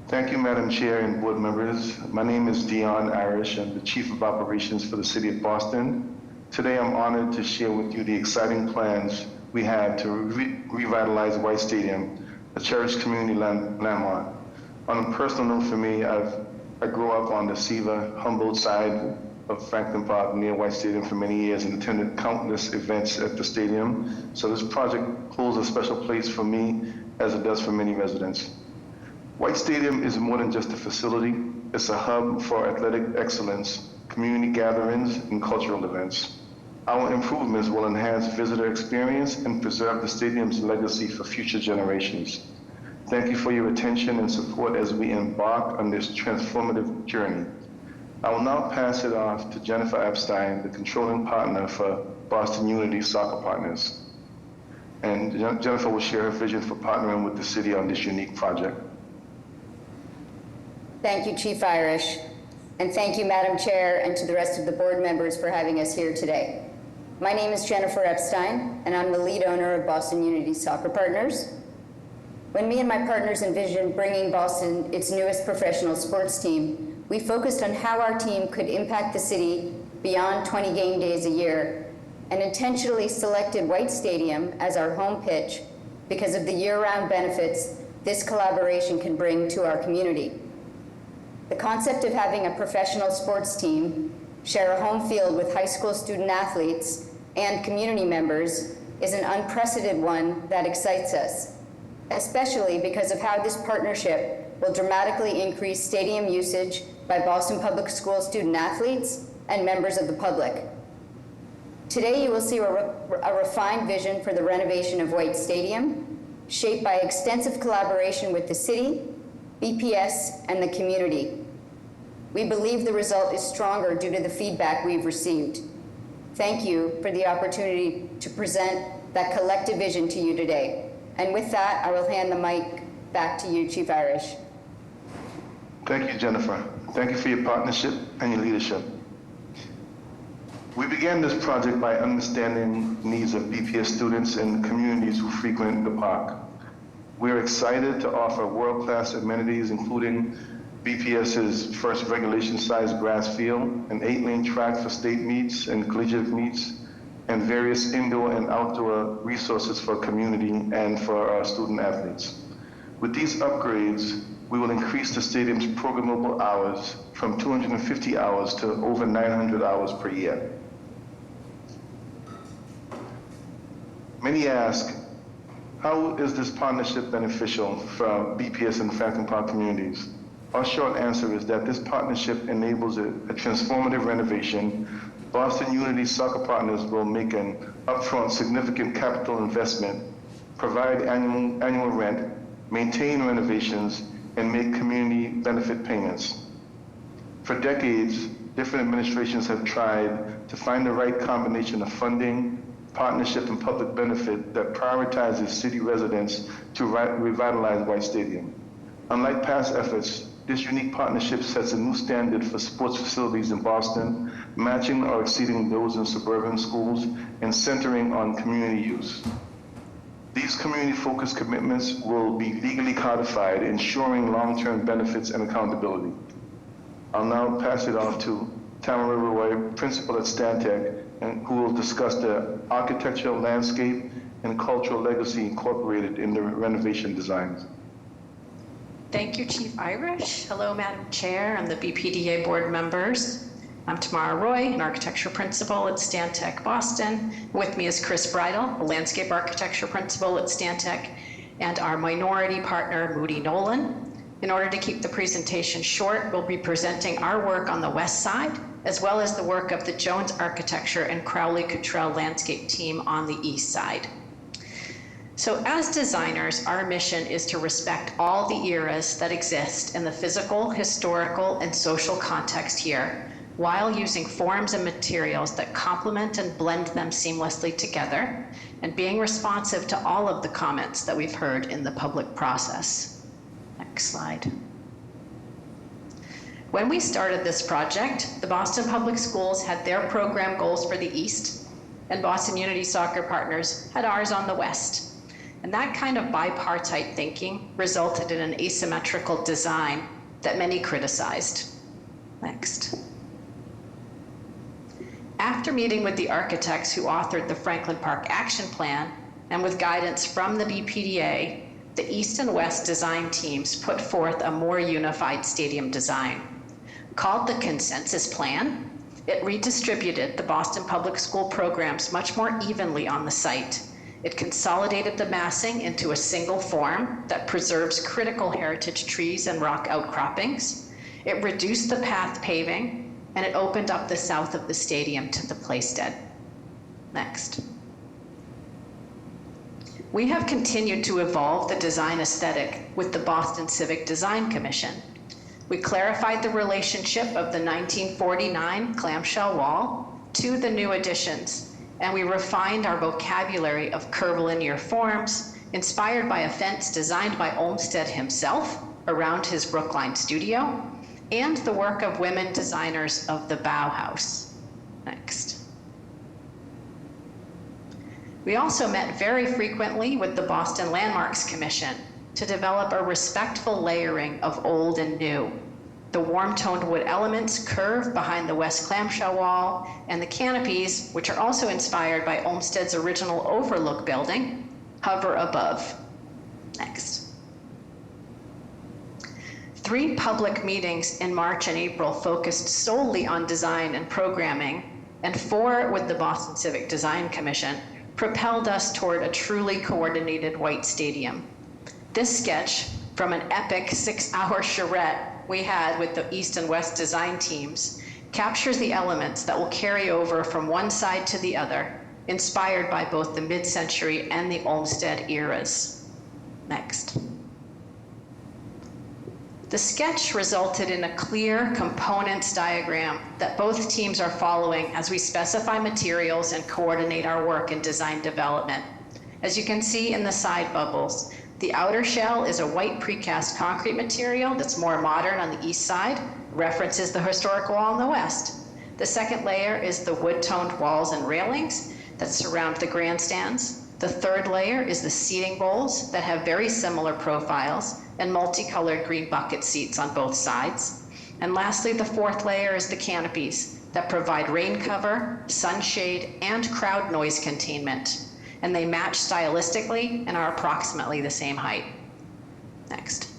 Thank you, Madam Chair and board members. My name is Dion Irish. I'm the Chief of Operations for the City of Boston. Today, I'm honored to share with you the exciting plans we have to revitalize White Stadium, a cherished community landmark. On a personal note for me, I grew up on the Seva Humboldt side of Franklin Park near White Stadium for many years and attended countless events at the stadium. So this project holds a special place for me as it does for many residents. White Stadium is more than just a facility. It's a hub for athletic excellence, community gatherings, and cultural events. Our improvements will enhance visitor experience and preserve the stadium's legacy for future generations. Thank you for your attention and support as we embark on this transformative journey. I will now pass it off to Jennifer Epstein, the controlling partner for Boston Unity Soccer Partners. And Jennifer will share her vision for partnering with the city on this unique project. Thank you, Chief Irish. And thank you, Madam Chair, and to the rest of the board members for having us here today. My name is Jennifer Epstein, and I'm the lead owner of Boston Unity Soccer Partners. When me and my partners envisioned bringing Boston its newest professional sports team, we focused on how our team could impact the city beyond 20 game days a year, and intentionally selected White Stadium as our home pitch because of the year-round benefits this collaboration can bring to our community. The concept of having a professional sports team share a home field with high school student athletes and community members is an unprecedented one that excites us, especially because of how this partnership will dramatically increase stadium usage by Boston Public Schools student athletes and members of the public. Today, you will see a refined vision for the renovation of White Stadium, shaped by extensive collaboration with the city, BPS, and the community. We believe the result is stronger due to the feedback we've received. Thank you for the opportunity to present that collective vision to you today. And with that, I will hand the mic back to you, Chief Irish. Thank you, Jennifer. Thank you for your partnership and your leadership. We began this project by understanding needs of BPS students and communities who frequent the park. We are excited to offer world-class amenities, including BPS's first regulation-sized grass field, an 8-lane track for state meets and collegiate meets, and various indoor and outdoor resources for community and for our student athletes. With these upgrades, we will increase the stadium's programmable hours from 250 hours to over 900 hours per year. Many ask, how is this partnership beneficial for BPS and Franklin Park communities? Our short answer is that this partnership enables a transformative renovation. Boston Unity Soccer Partners will make an upfront significant capital investment, provide annual rent, maintain renovations, and make community benefit payments. For decades, different administrations have tried to find the right combination of funding, partnership, and public benefit that prioritizes city residents to revitalize White Stadium. Unlike past efforts, this unique partnership sets a new standard for sports facilities in Boston, matching or exceeding those in suburban schools and centering on community use. These community-focused commitments will be legally codified, ensuring long-term benefits and accountability. I'll now pass it on to Tamara Roy, principal at Stantec, and who will discuss the architectural landscape and cultural legacy incorporated in the renovation designs. Thank you, Chief Irish. Hello, Madam Chair and the BPDA board members. I'm Tamara Roy, an architecture principal at Stantec Boston. With me is Chris Bridle, a landscape architecture principal at Stantec, and our minority partner, Moody Nolan. In order to keep the presentation short, we'll be presenting our work on the west side, as well as the work of the Jones Architecture and Crowley Cottrell landscape team on the east side. So as designers, our mission is to respect all the eras that exist in the physical, historical, and social context here, while using forms and materials that complement and blend them seamlessly together, and being responsive to all of the comments that we've heard in the public process. Next slide. When we started this project, the Boston Public Schools had their program goals for the East, and Boston Unity Soccer Partners had ours on the West. And that kind of bipartite thinking resulted in an asymmetrical design that many criticized. Next. After meeting with the architects who authored the Franklin Park Action Plan, and with guidance from the BPDA, the East and West design teams put forth a more unified stadium design. Called the Consensus Plan, it redistributed the Boston Public School programs much more evenly on the site. It consolidated the massing into a single form that preserves critical heritage trees and rock outcroppings. It reduced the path paving, and it opened up the south of the stadium to the playstead. Next. We have continued to evolve the design aesthetic with the Boston Civic Design Commission. We clarified the relationship of the 1949 clamshell wall to the new additions, and we refined our vocabulary of curvilinear forms, inspired by a fence designed by Olmsted himself around his Brookline studio, and the work of women designers of the Bauhaus. Next. We also met very frequently with the Boston Landmarks Commission to develop a respectful layering of old and new. The warm-toned wood elements curve behind the west clamshell wall, and the canopies, which are also inspired by Olmsted's original overlook building, hover above. Next. 3 public meetings in March and April focused solely on design and programming, and 4 with the Boston Civic Design Commission propelled us toward a truly coordinated White Stadium. This sketch from an epic 6-hour charrette we had with the East and West design teams captures the elements that will carry over from one side to the other, inspired by both the mid-century and the Olmsted eras. Next. The sketch resulted in a clear components diagram that both teams are following as we specify materials and coordinate our work in design development. As you can see in the side bubbles, The outer shell is a white precast concrete material that's more modern on the east side, references the historic wall on the west. The second layer is the wood-toned walls and railings that surround the grandstands. The third layer is the seating bowls that have very similar profiles and multicolored green bucket seats on both sides. And lastly, the fourth layer is the canopies that provide rain cover, sunshade, and crowd noise containment. And they match stylistically and are approximately the same height. Next.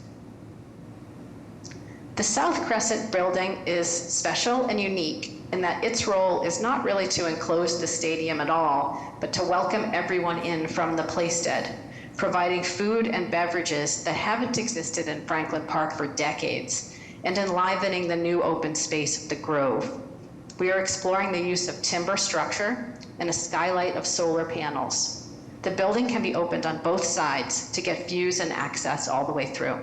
The South Crescent building is special and unique in that its role is not really to enclose the stadium at all, but to welcome everyone in from the Playstead, providing food and beverages that haven't existed in Franklin Park for decades, and enlivening the new open space of the Grove. We are exploring the use of timber structure and a skylight of solar panels. The building can be opened on both sides to get views and access all the way through.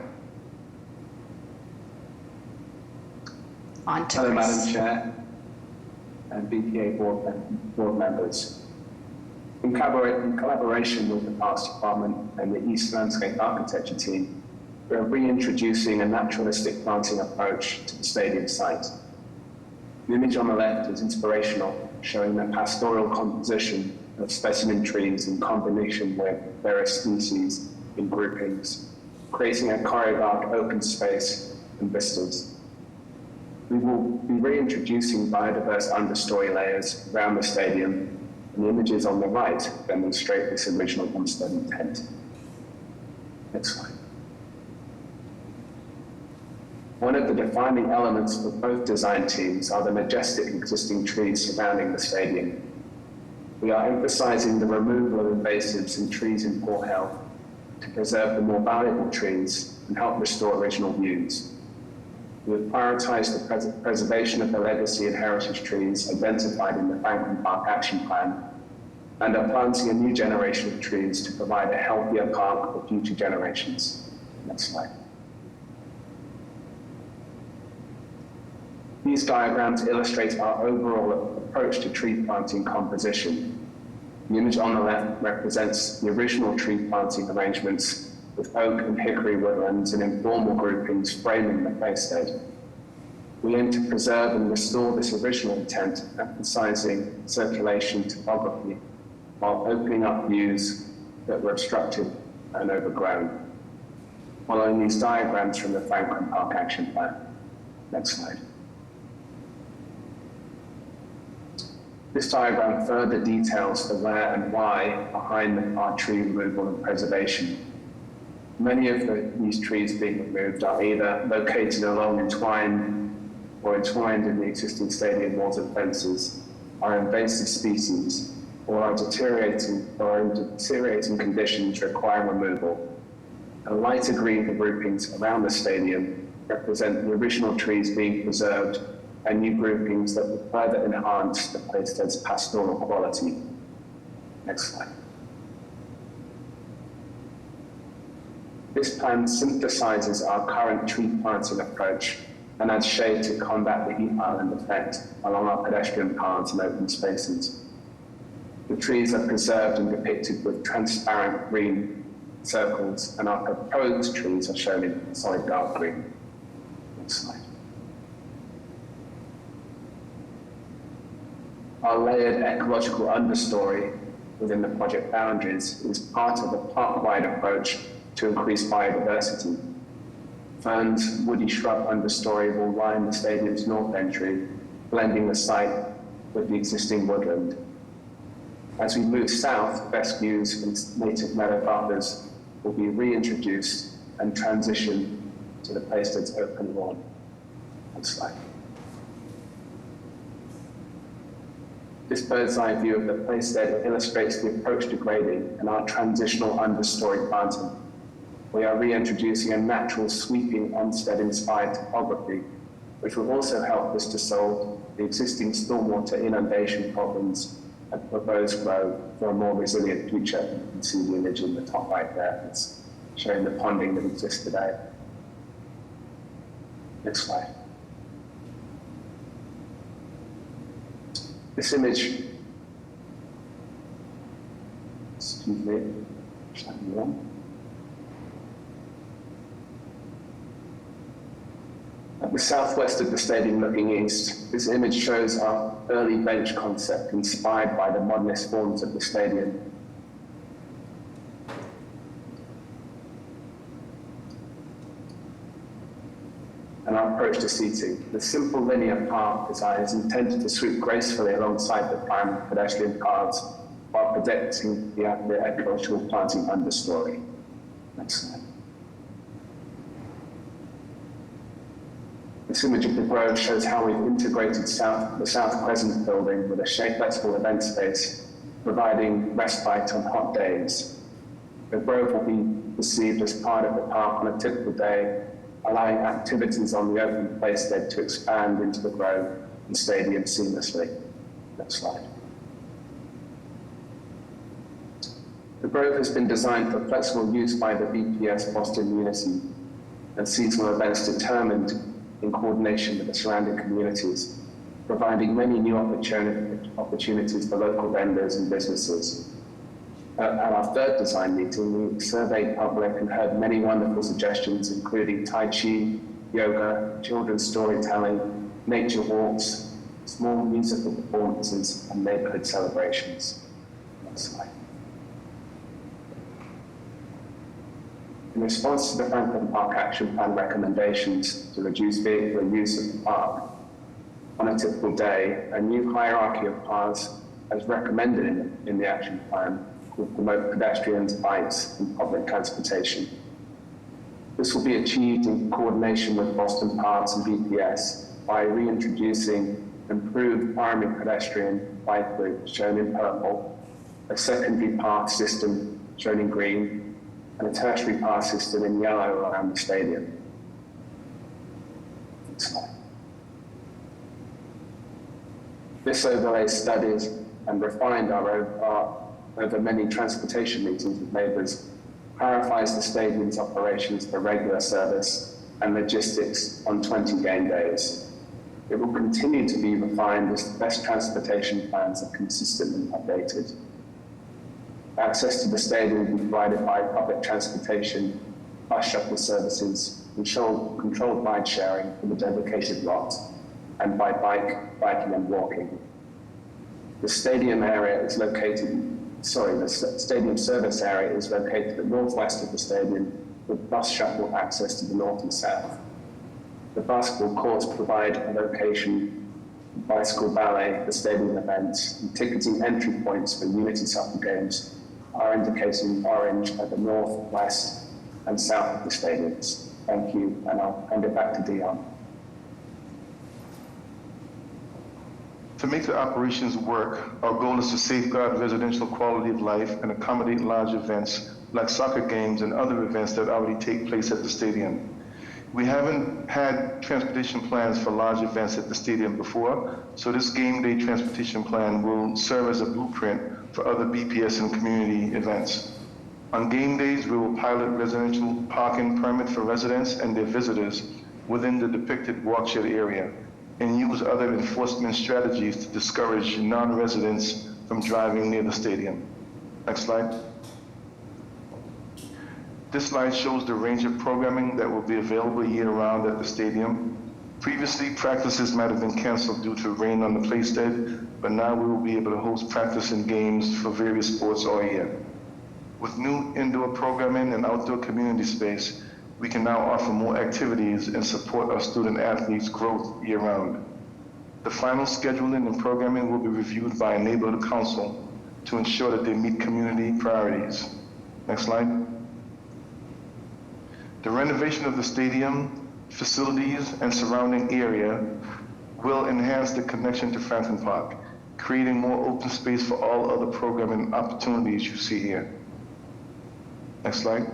On to Hello, Chris. Madam Chair and BPA board members. In collaboration with the Parks Department and the East Landscape Architecture team, we are reintroducing a naturalistic planting approach to the stadium site. The image on the left is inspirational, showing the pastoral composition of specimen trees in combination with various species in groupings, creating a choreographed open space and vistas. We will be reintroducing biodiverse understory layers around the stadium, and the images on the right demonstrate this original homestead intent. Next slide. One of the defining elements for both design teams are the majestic existing trees surrounding the stadium. We are emphasizing the removal of invasives and trees in poor health to preserve the more valuable trees and help restore original views. We have prioritized the preservation of the legacy and heritage trees identified in the Franklin Park Action Plan and are planting a new generation of trees to provide a healthier park for future generations. Next slide. These diagrams illustrate our overall approach to tree planting composition. The image on the left represents the original tree planting arrangements with oak and hickory woodlands and informal groupings framing the Playstead. We aim to preserve and restore this original intent, emphasizing circulation topography while opening up views that were obstructed and overgrown. Following these diagrams from the Franklin Park Action Plan. Next slide. This diagram further details the where and why behind our tree removal and preservation. Many of these trees being removed are either located along entwined in the existing stadium walls and fences, are invasive species, or are in deteriorating conditions requiring removal. The lighter green groupings around the stadium represent the original trees being preserved and new groupings that will further enhance the Playstead's pastoral quality. Next slide. This plan synthesizes our current tree planting approach and adds shade to combat the heat island effect along our pedestrian paths and open spaces. The trees are preserved and depicted with transparent green circles, and our proposed trees are shown in solid dark green. Next slide. Our layered ecological understory within the project boundaries is part of a park-wide approach to increase biodiversity. Ferns, woody shrub understory will line the stadium's north entry, blending the site with the existing woodland. As we move south, fescues and native meadow buffers will be reintroduced and transition to the Playstead's open lawn. Next slide. This bird's eye view of the Playstead illustrates the approach to grading and our transitional understory planting. We are reintroducing a natural sweeping Olmsted-inspired topography, which will also help us to solve the existing stormwater inundation problems and propose growth for a more resilient future. You can see the image in the top right there. It's showing the ponding that exists today. Next slide. This image, excuse me, the southwest of the stadium looking east, this image shows our early bench concept inspired by the modernist forms of the stadium. And our approach to seating. The simple linear path design is intended to sweep gracefully alongside the prime pedestrian paths while protecting the agricultural planting understory. Next slide. This image of the Grove shows how we've integrated the South Crescent building with a flexible event space, providing respite on hot days. The Grove will be perceived as part of the park on a typical day, allowing activities on the open playstead to expand into the Grove and stadium seamlessly. Next slide. The Grove has been designed for flexible use by the BPS Boston Unity and seasonal events determined in coordination with the surrounding communities, providing many new opportunities for local vendors and businesses. At our third design meeting, we surveyed public and heard many wonderful suggestions, including Tai Chi, yoga, children's storytelling, nature walks, small musical performances, and neighborhood celebrations. Next slide. In response to the Franklin Park Action Plan recommendations to reduce vehicular use of the park, on a typical day, a new hierarchy of paths, as recommended in the action plan, will promote pedestrians, bikes, and public transportation. This will be achieved in coordination with Boston Parks and BPS by reintroducing improved primary pedestrian bike routes shown in purple, a secondary path system shown in green, and a tertiary path system in yellow around the stadium. Next slide. This overlay studies and refined over many transportation meetings with neighbours, clarifies the stadium's operations for regular service and logistics on 20 game days. It will continue to be refined as the best transportation plans are consistently updated. Access to the stadium will be provided by public transportation, bus shuttle services, controlled ride sharing from the dedicated lot, and by biking and walking. The stadium stadium service area is located at the northwest of the stadium with bus shuttle access to the north and south. The basketball courts provide a location, bicycle ballet for stadium events, and ticketing entry points for Unity soccer games are indicated in orange at the north, west, and south of the stadiums. Thank you, and I'll hand it back to Dion. To make the operations work, our goal is to safeguard residential quality of life and accommodate large events like soccer games and other events that already take place at the stadium. We haven't had transportation plans for large events at the stadium before, so this game day transportation plan will serve as a blueprint for other BPS and community events. On game days, we will pilot residential parking permit for residents and their visitors within the depicted walk-shed area, and use other enforcement strategies to discourage non-residents from driving near the stadium. Next slide. This slide shows the range of programming that will be available year-round at the stadium. Previously, practices might have been canceled due to rain on the playstead, but now we will be able to host practice and games for various sports all year. With new indoor programming and outdoor community space, we can now offer more activities and support our student athletes' growth year-round. The final scheduling and programming will be reviewed by a neighborhood council to ensure that they meet community priorities. Next slide. The renovation of the stadium, facilities, and surrounding area will enhance the connection to Franklin Park, creating more open space for all other programming opportunities you see here. Next slide.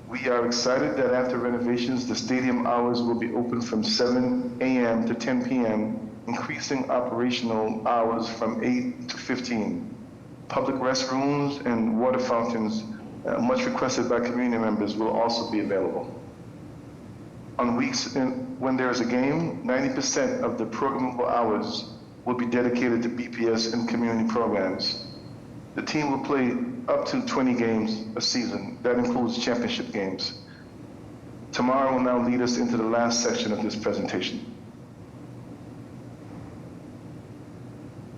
We are excited that after renovations, the stadium hours will be open from 7 a.m. to 10 p.m., increasing operational hours from 8 to 15. Public restrooms and water fountains, much requested by community members, will also be available. On weeks when there is a game, 90% of the programmable hours will be dedicated to BPS and community programs. The team will play up to 20 games a season. That includes championship games. Tamara will now lead us into the last section of this presentation.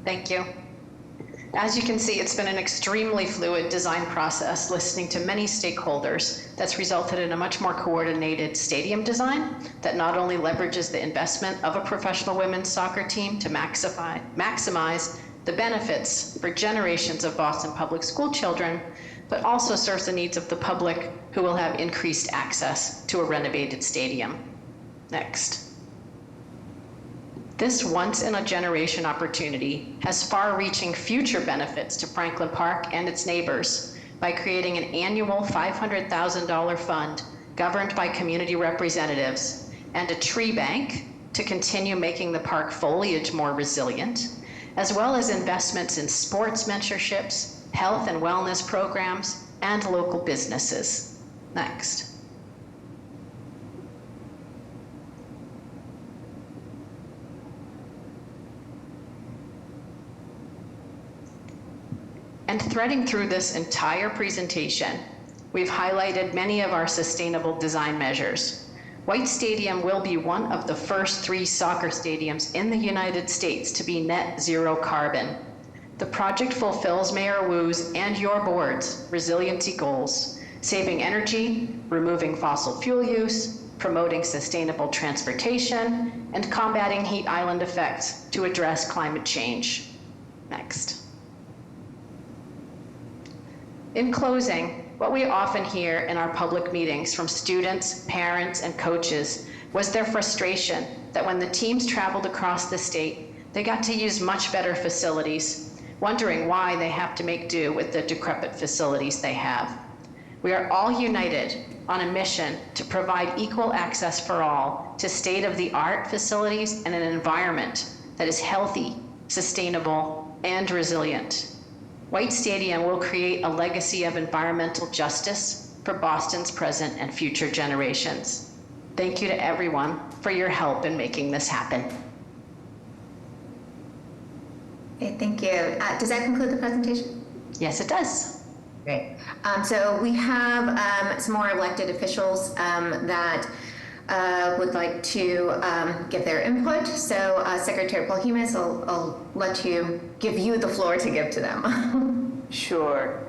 Thank you. As you can see, it's been an extremely fluid design process, listening to many stakeholders, that's resulted in a much more coordinated stadium design that not only leverages the investment of a professional women's soccer team to maximize the benefits for generations of Boston public school children, but also serves the needs of the public who will have increased access to a renovated stadium. Next. This once-in-a-generation opportunity has far-reaching future benefits to Franklin Park and its neighbors by creating an annual $500,000 fund governed by community representatives and a tree bank to continue making the park foliage more resilient, as well as investments in sports mentorships, health and wellness programs, and local businesses. Next. And threading through this entire presentation, we've highlighted many of our sustainable design measures. White Stadium will be one of the first 3 soccer stadiums in the United States to be net zero carbon. The project fulfills Mayor Wu's and your board's resiliency goals, saving energy, removing fossil fuel use, promoting sustainable transportation, and combating heat island effects to address climate change. Next. In closing, what we often hear in our public meetings from students, parents, and coaches was their frustration that when the teams traveled across the state, they got to use much better facilities, wondering why they have to make do with the decrepit facilities they have. We are all united on a mission to provide equal access for all to state-of-the-art facilities and an environment that is healthy, sustainable, and resilient. White Stadium will create a legacy of environmental justice for Boston's present and future generations. Thank you to everyone for your help in making this happen. Okay, thank you. Does that conclude the presentation? Yes, it does. Great. So we have some more elected officials that would like to give their input. So Secretary Paul Humis, I'll give you the floor to give to them. Sure.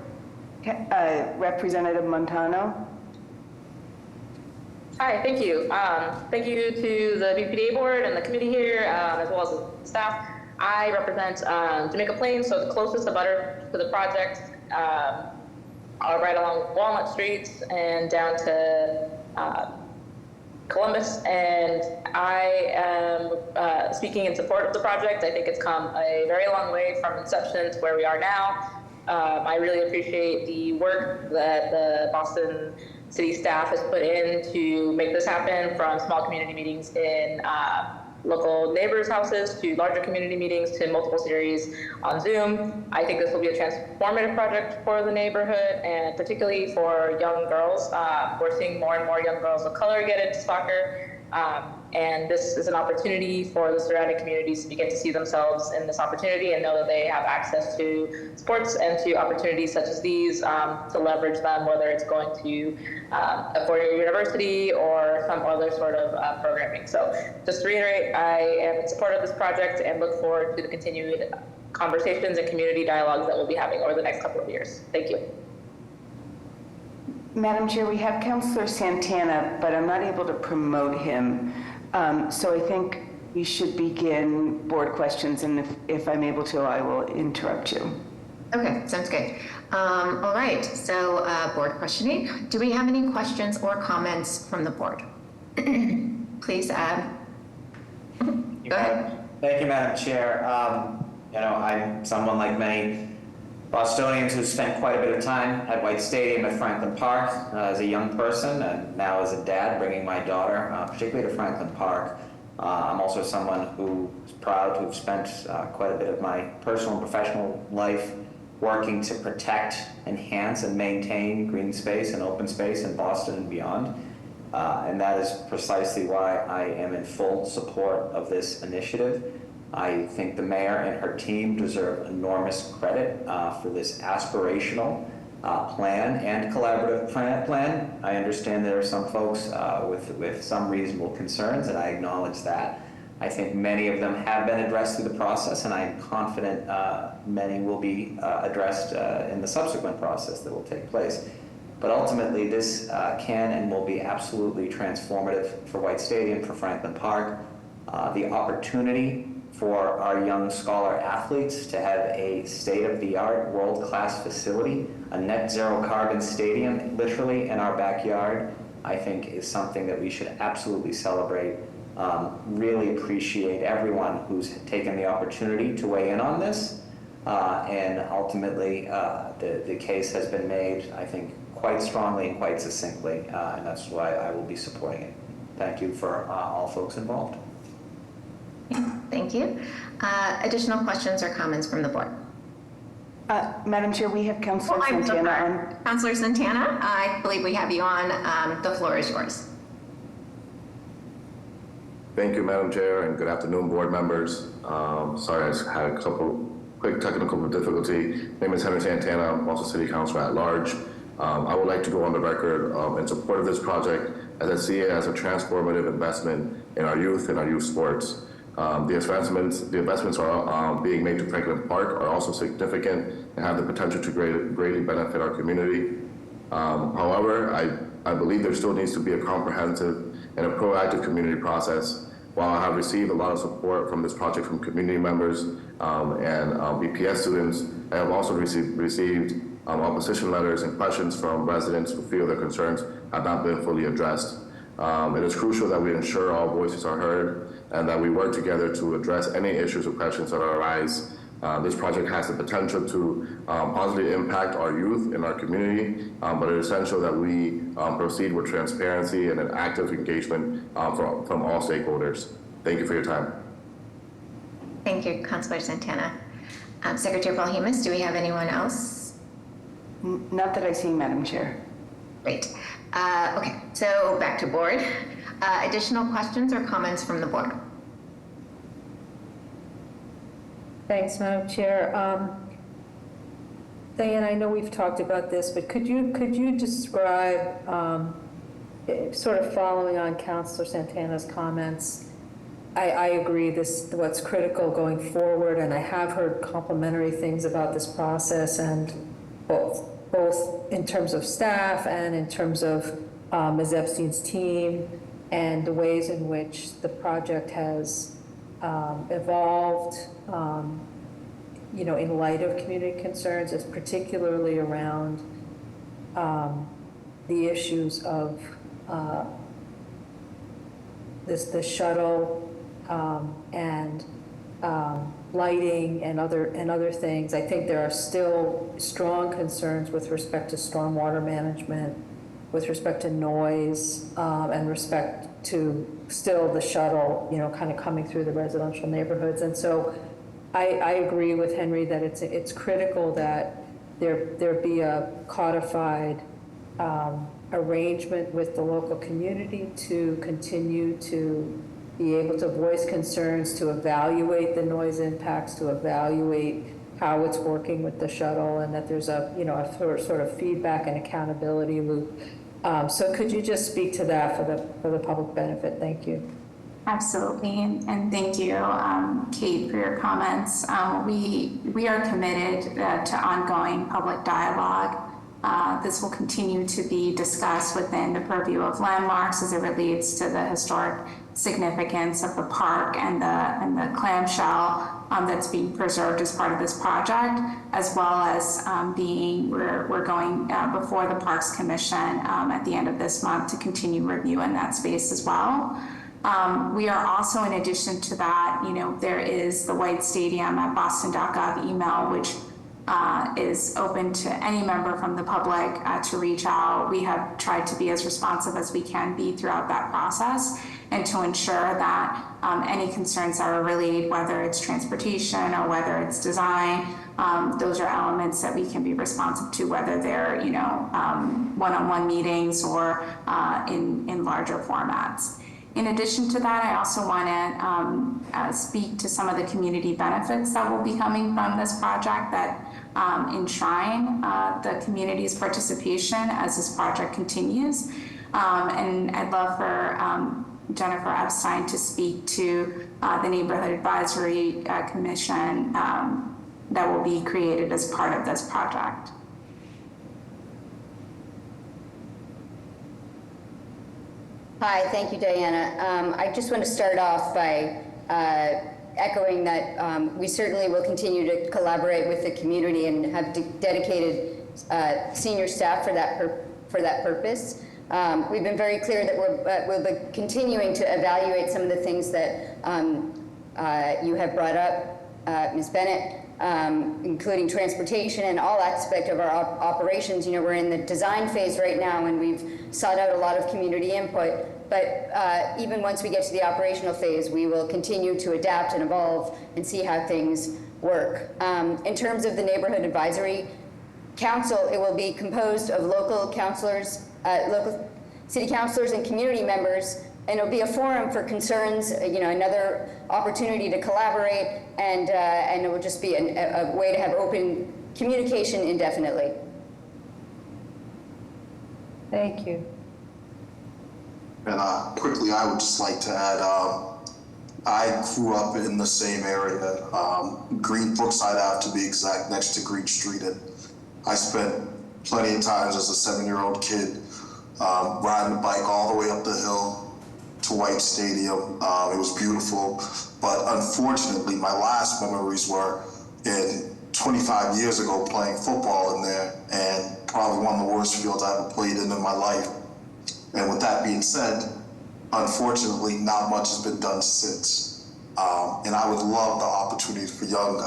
Representative Montano? Hi, thank you. Thank you to the BPDA board and the committee here, as well as the staff. I represent Jamaica Plains, so the closest abutter to the project, right along Walnut Street and down to Columbus, and I am speaking in support of the project. I think it's come a very long way from inception to where we are now. I really appreciate the work that the Boston City staff has put in to make this happen, from small community meetings in local neighbors' houses to larger community meetings to multiple series on Zoom. I think this will be a transformative project for the neighborhood, and particularly for young girls. We're seeing more and more young girls of color get into soccer, and this is an opportunity for the surrounding communities to begin to see themselves in this opportunity and know that they have access to sports and to opportunities such as these to leverage them, whether it's going to a four-year university or some other sort of programming. So just to reiterate, I am in support of this project and look forward to the continued conversations and community dialogues that we'll be having over the next couple of years. Thank you. Madam Chair, we have Councillor Santana, but I'm not able to promote him. So I think we should begin board questions, and if I'm able to, I will interrupt you. Okay, sounds good. All right, so board questioning. Do we have any questions or comments from the board? Please, go ahead. Thank you, Madam Chair. I'm someone like many Bostonians who spent quite a bit of time at White Stadium at Franklin Park as a young person, and now as a dad bringing my daughter, particularly to Franklin Park. I'm also someone who is proud to have spent quite a bit of my personal and professional life working to protect, enhance, and maintain green space and open space in Boston and beyond. And that is precisely why I am in full support of this initiative. I think the mayor and her team deserve enormous credit for this aspirational plan and collaborative plan. I understand there are some folks with some reasonable concerns, and I acknowledge that. I think many of them have been addressed through the process, and I'm confident many will be addressed in the subsequent process that will take place. But ultimately, this can and will be absolutely transformative for White Stadium, for Franklin Park. The opportunity for our young scholar athletes to have a state-of-the-art, world-class facility, a net zero carbon stadium, literally in our backyard, I think is something that we should absolutely celebrate. Really appreciate everyone who's taken the opportunity to weigh in on this. And ultimately, the case has been made, I think, quite strongly and quite succinctly, and that's why I will be supporting it. Thank you for all folks involved. Thank you. Additional questions or comments from the board? Madam Chair, we have Councilor Santana on. Councilor Santana, I believe we have you on. The floor is yours. Thank you, Madam Chair, and good afternoon, board members. Sorry, I just had a couple quick technical difficulty. My name is Henry Santana. I'm also City Councilor at large. I would like to go on the record in support of this project, as I see it as a transformative investment in our youth and our youth sports. The investments are being made to Franklin Park are also significant and have the potential to greatly benefit our community. However, I believe there still needs to be a comprehensive and a proactive community process. While I have received a lot of support from this project from community members and BPS students, I have also received opposition letters and questions from residents who feel their concerns have not been fully addressed. It is crucial that we ensure all voices are heard and that we work together to address any issues or questions that arise. This project has the potential to positively impact our youth and our community, but it is essential that we proceed with transparency and an active engagement from all stakeholders. Thank you for your time. Thank you, Councilor Santana. Secretary Balhimas, do we have anyone else? Not that I see, Madam Chair. Great. Okay, so back to board. Additional questions or comments from the board? Thanks, Madam Chair. Diane, I know we've talked about this, but could you describe, sort of following on Councilor Santana's comments, I agree what's critical going forward, and I have heard complimentary things about this process, and both in terms of staff and in terms of Ms. Epstein's team and the ways in which the project has evolved, in light of community concerns, is particularly around the issues of the shuttle and lighting and other things. I think there are still strong concerns with respect to stormwater management, with respect to noise, and respect to still the shuttle, kind of coming through the residential neighborhoods. And so I agree with Henry that it's critical that there be a codified arrangement with the local community to continue to be able to voice concerns, to evaluate the noise impacts, to evaluate how it's working with the shuttle, and that there's a sort of feedback and accountability loop. So could you just speak to that for the public benefit? Thank you. Absolutely, and thank you, Kate, for your comments. We are committed to ongoing public dialogue. This will continue to be discussed within the purview of landmarks as it relates to the historic significance of the park and the clamshell that's being preserved as part of this project, as well as we're going before the Parks Commission at the end of this month to continue review in that space as well. We are also, in addition to that, there is the White Stadium at boston.gov email, which is open to any member from the public to reach out. We have tried to be as responsive as we can be throughout that process, and to ensure that any concerns that are relayed, whether it's transportation or whether it's design, those are elements that we can be responsive to, whether they're one-on-one meetings or in larger formats. In addition to that, I also want to speak to some of the community benefits that will be coming from this project that enshrine the community's participation as this project continues. And I'd love for Jennifer Epstein to speak to the Neighborhood Advisory Commission that will be created as part of this project. Hi, thank you, Diana. I just want to start off by echoing that we certainly will continue to collaborate with the community and have dedicated senior staff for that purpose. We've been very clear that we'll be continuing to evaluate some of the things that you have brought up, Ms. Bennett, including transportation and all aspect of our operations. You know, we're in the design phase right now, and we've sought out a lot of community input. But even once we get to the operational phase, we will continue to adapt and evolve and see how things work. In terms of the Neighborhood Advisory Council, it will be composed of local councilors, local city councilors and community members, and it'll be a forum for concerns, you know, another opportunity to collaborate, and it will just be a way to have open communication indefinitely. Thank you. And quickly, I would just like to add, I grew up in the same area, Brookside Ave to be exact, next to Green Street. And I spent plenty of times as a 7-year-old kid riding a bike all the way up the hill to White Stadium. It was beautiful. But unfortunately, my last memories were in 25 years ago playing football in there, and probably one of the worst fields I ever played in my life. And with that being said, unfortunately, not much has been done since. And I would love the opportunity for young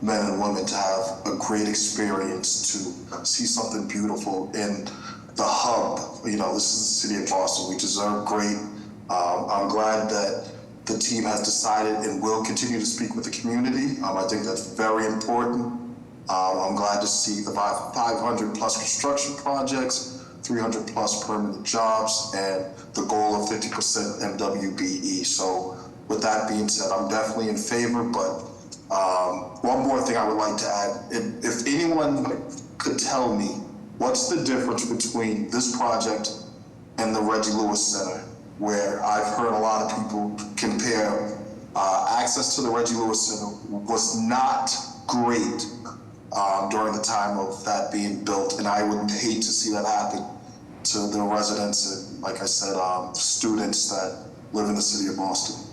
men and women to have a great experience, to see something beautiful in the hub. You know, this is the city of Boston. We deserve great. I'm glad that the team has decided and will continue to speak with the community. I think that's very important. I'm glad to see the 500 plus construction projects, 300 plus permanent jobs, and the goal of 50% MWBE. So with that being said, I'm definitely in favor, but one more thing I would like to add. If anyone could tell me what's the difference between this project and the Reggie Lewis Center, where I've heard a lot of people compare access to the Reggie Lewis Center was not great during the time of that being built, and I would hate to see that happen to the residents and, like I said, students that live in the city of Boston.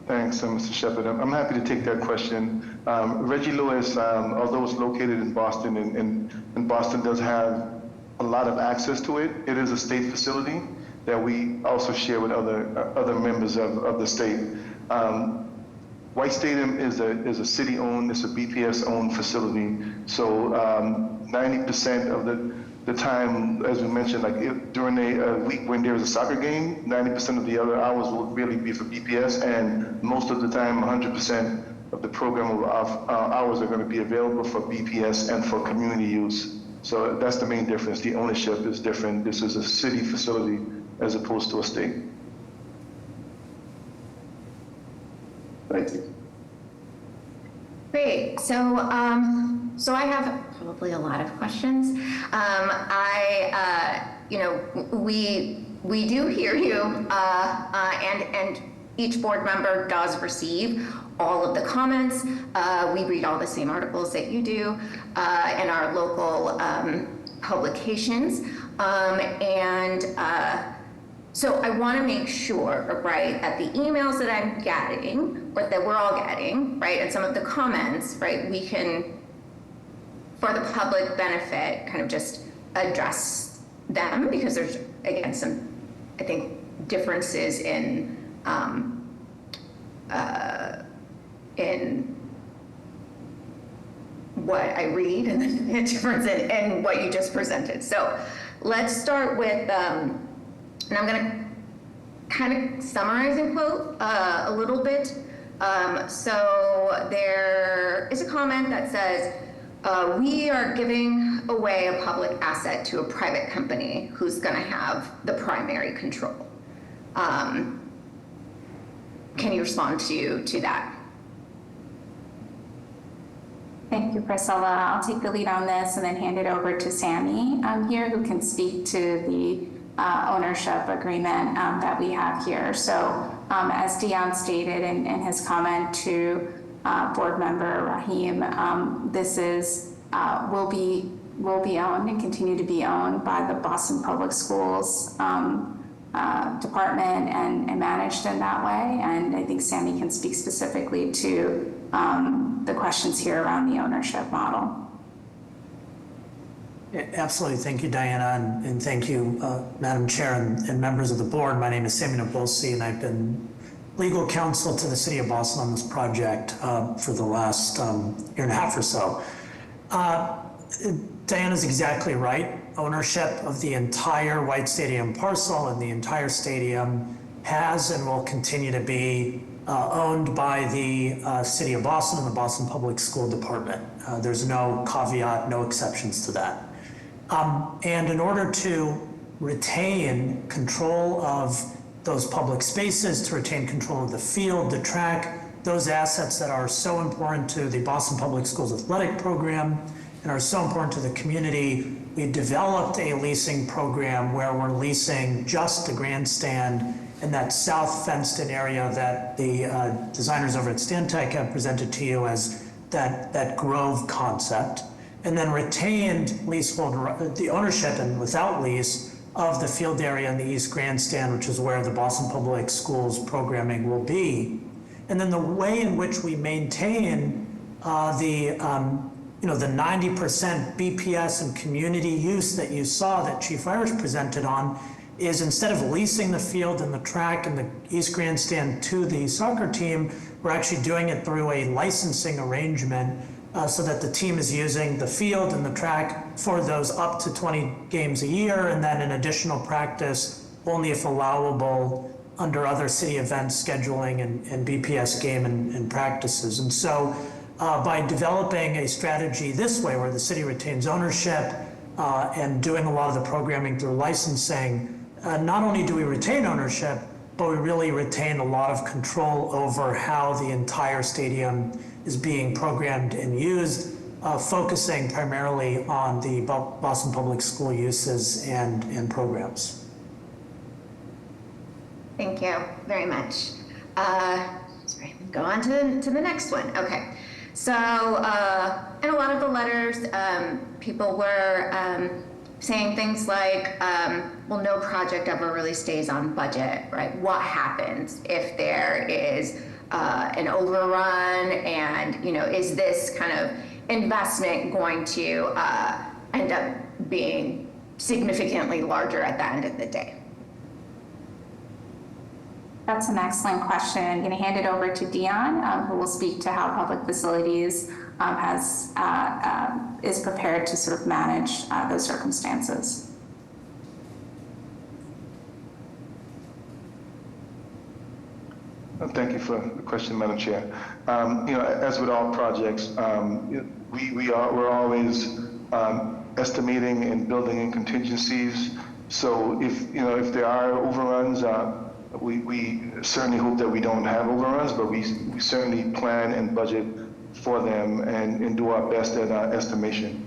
Thanks, Mr. Shepherd. I'm happy to take that question. Reggie Lewis, although it's located in Boston, and Boston does have a lot of access to it, it is a state facility that we also share with other members of the state. White Stadium is a city-owned, it's a BPS-owned facility. So 90% of the time, as we mentioned, like during a week when there's a soccer game, 90% of the other hours will really be for BPS, and most of the time, 100% of the program hours are going to be available for BPS and for community use. So that's the main difference. The ownership is different. This is a city facility as opposed to a state. Thank you. Great. So I have probably a lot of questions. We do hear you, and each board member does receive all of the comments. We read all the same articles that you do in our local publications, so I want to make sure, right, that the emails that I'm getting, or that we're all getting, right, and some of the comments, right, we can, for the public benefit, kind of just address them, because there's, again, some, I think, differences in what I read and the difference in what you just presented. So let's start with, and I'm going to kind of summarize and quote a little bit. So there is a comment that says, we are giving away a public asset to a private company who's going to have the primary control. Can you respond to that? Thank you, Priscilla. I'll take the lead on this and then hand it over to Sammy here, who can speak to the ownership agreement that we have here. So as Dion stated in his comment to board member Rahim, this is will be owned and continue to be owned by the Boston Public Schools department and managed in that way. And I think Sammy can speak specifically to the questions here around the ownership model. Absolutely. Thank you, Diana, and thank you, Madam Chair and members of the board. My name is Sammy Nabolsi, and I've been legal counsel to the City of Boston on this project for the last year and a half or so. Diana's exactly right. Ownership of the entire White Stadium parcel and the entire stadium has and will continue to be owned by the City of Boston and the Boston Public School Department. There's no caveat, no exceptions to that. And in order to retain control of those public spaces, to retain control of the field, the track, those assets that are so important to the Boston Public Schools athletic program and are so important to the community, we developed a leasing program where we're leasing just the grandstand in that south fenced-in area that the designers over at Stantec have presented to you as that grove concept, and then retained leasehold, the ownership and without lease of the field area in the East Grandstand, which is where the Boston Public Schools programming will be. And then the way in which we maintain the 90% BPS and community use that you saw that Chief Irish presented on is instead of leasing the field and the track and the East Grandstand to the soccer team, we're actually doing it through a licensing arrangement so that the team is using the field and the track for those up to 20 games a year, and then an additional practice only if allowable under other city events scheduling and BPS game and practices. And so by developing a strategy this way where the city retains ownership and doing a lot of the programming through licensing, not only do we retain ownership, but we really retain a lot of control over how the entire stadium is being programmed and used, focusing primarily on the Boston Public School uses and programs. Thank you very much. Sorry, go on to the next one. Okay. So in a lot of the letters, people were saying things like, well, no project ever really stays on budget, right? What happens if there is an overrun, and is this kind of investment going to end up being significantly larger at the end of the day? That's an excellent question. I'm going to hand it over to Dion, who will speak to how public facilities is prepared to sort of manage those circumstances. Thank you for the question, Madam Chair. As with all projects, we're always estimating and building in contingencies. So if there are overruns, we certainly hope that we don't have overruns, but we certainly plan and budget for them and do our best at estimation.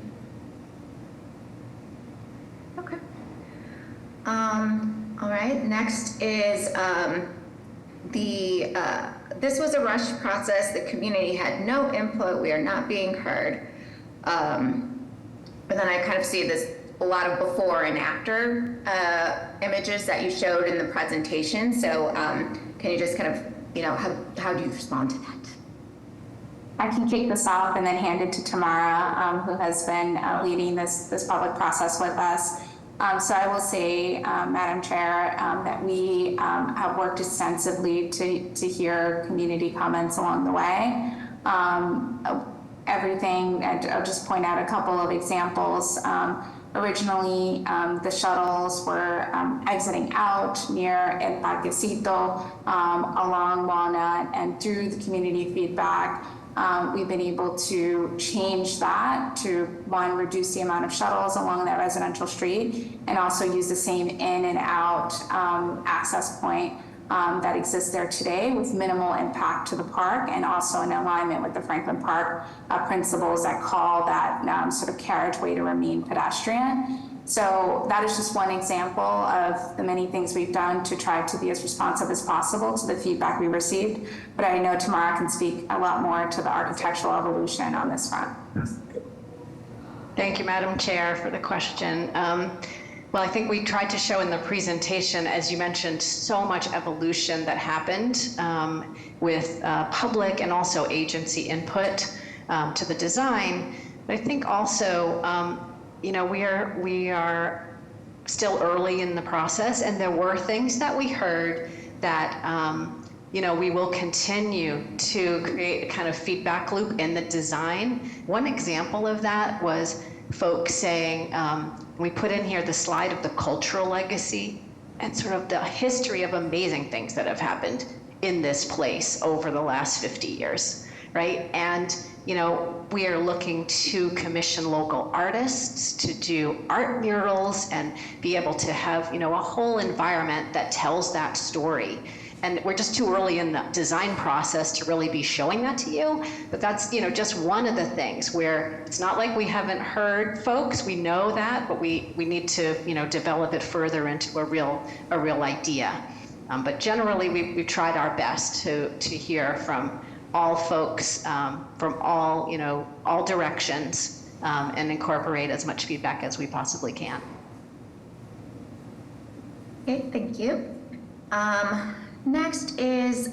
Okay. All right. Next is this was a rushed process. The community had no input. We are not being heard. But then I kind of see this a lot of before and after images that you showed in the presentation. So can you just kind of, how do you respond to that? I can kick this off and then hand it to Tamara, who has been leading this public process with us. So I will say, Madam Chair, that we have worked extensively to hear community comments along the way. Everything, I'll just point out a couple of examples. Originally, the shuttles were exiting out near El Parquecito along Walnut, and through the community feedback, we've been able to change that to, one, reduce the amount of shuttles along that residential street, and also use the same in and out access point that exists there today with minimal impact to the park, and also in alignment with the Franklin Park principles that call that sort of carriageway to remain pedestrian. So that is just one example of the many things we've done to try to be as responsive as possible to the feedback we received. But I know Tamara can speak a lot more to the architectural evolution on this front. Thank you, Madam Chair, for the question. Well, I think we tried to show in the presentation, as you mentioned, so much evolution that happened with public and also agency input to the design. But I think also, you know, we are still early in the process, and there were things that we heard that, you know, we will continue to create a kind of feedback loop in the design. One example of that was folks saying, we put in here the slide of the cultural legacy and sort of the history of amazing things that have happened in this place over the last 50 years, right? And, you know, we are looking to commission local artists to do art murals and be able to have, you know, a whole environment that tells that story. And we're just too early in the design process to really be showing that to you. But that's, you know, just one of the things where it's not like we haven't heard folks, we know that, but we need to, you know, develop it further into a real idea. But generally, we've tried our best to hear from all folks, from all, you know, all directions, and incorporate as much feedback as we possibly can. Okay, thank you. Next is,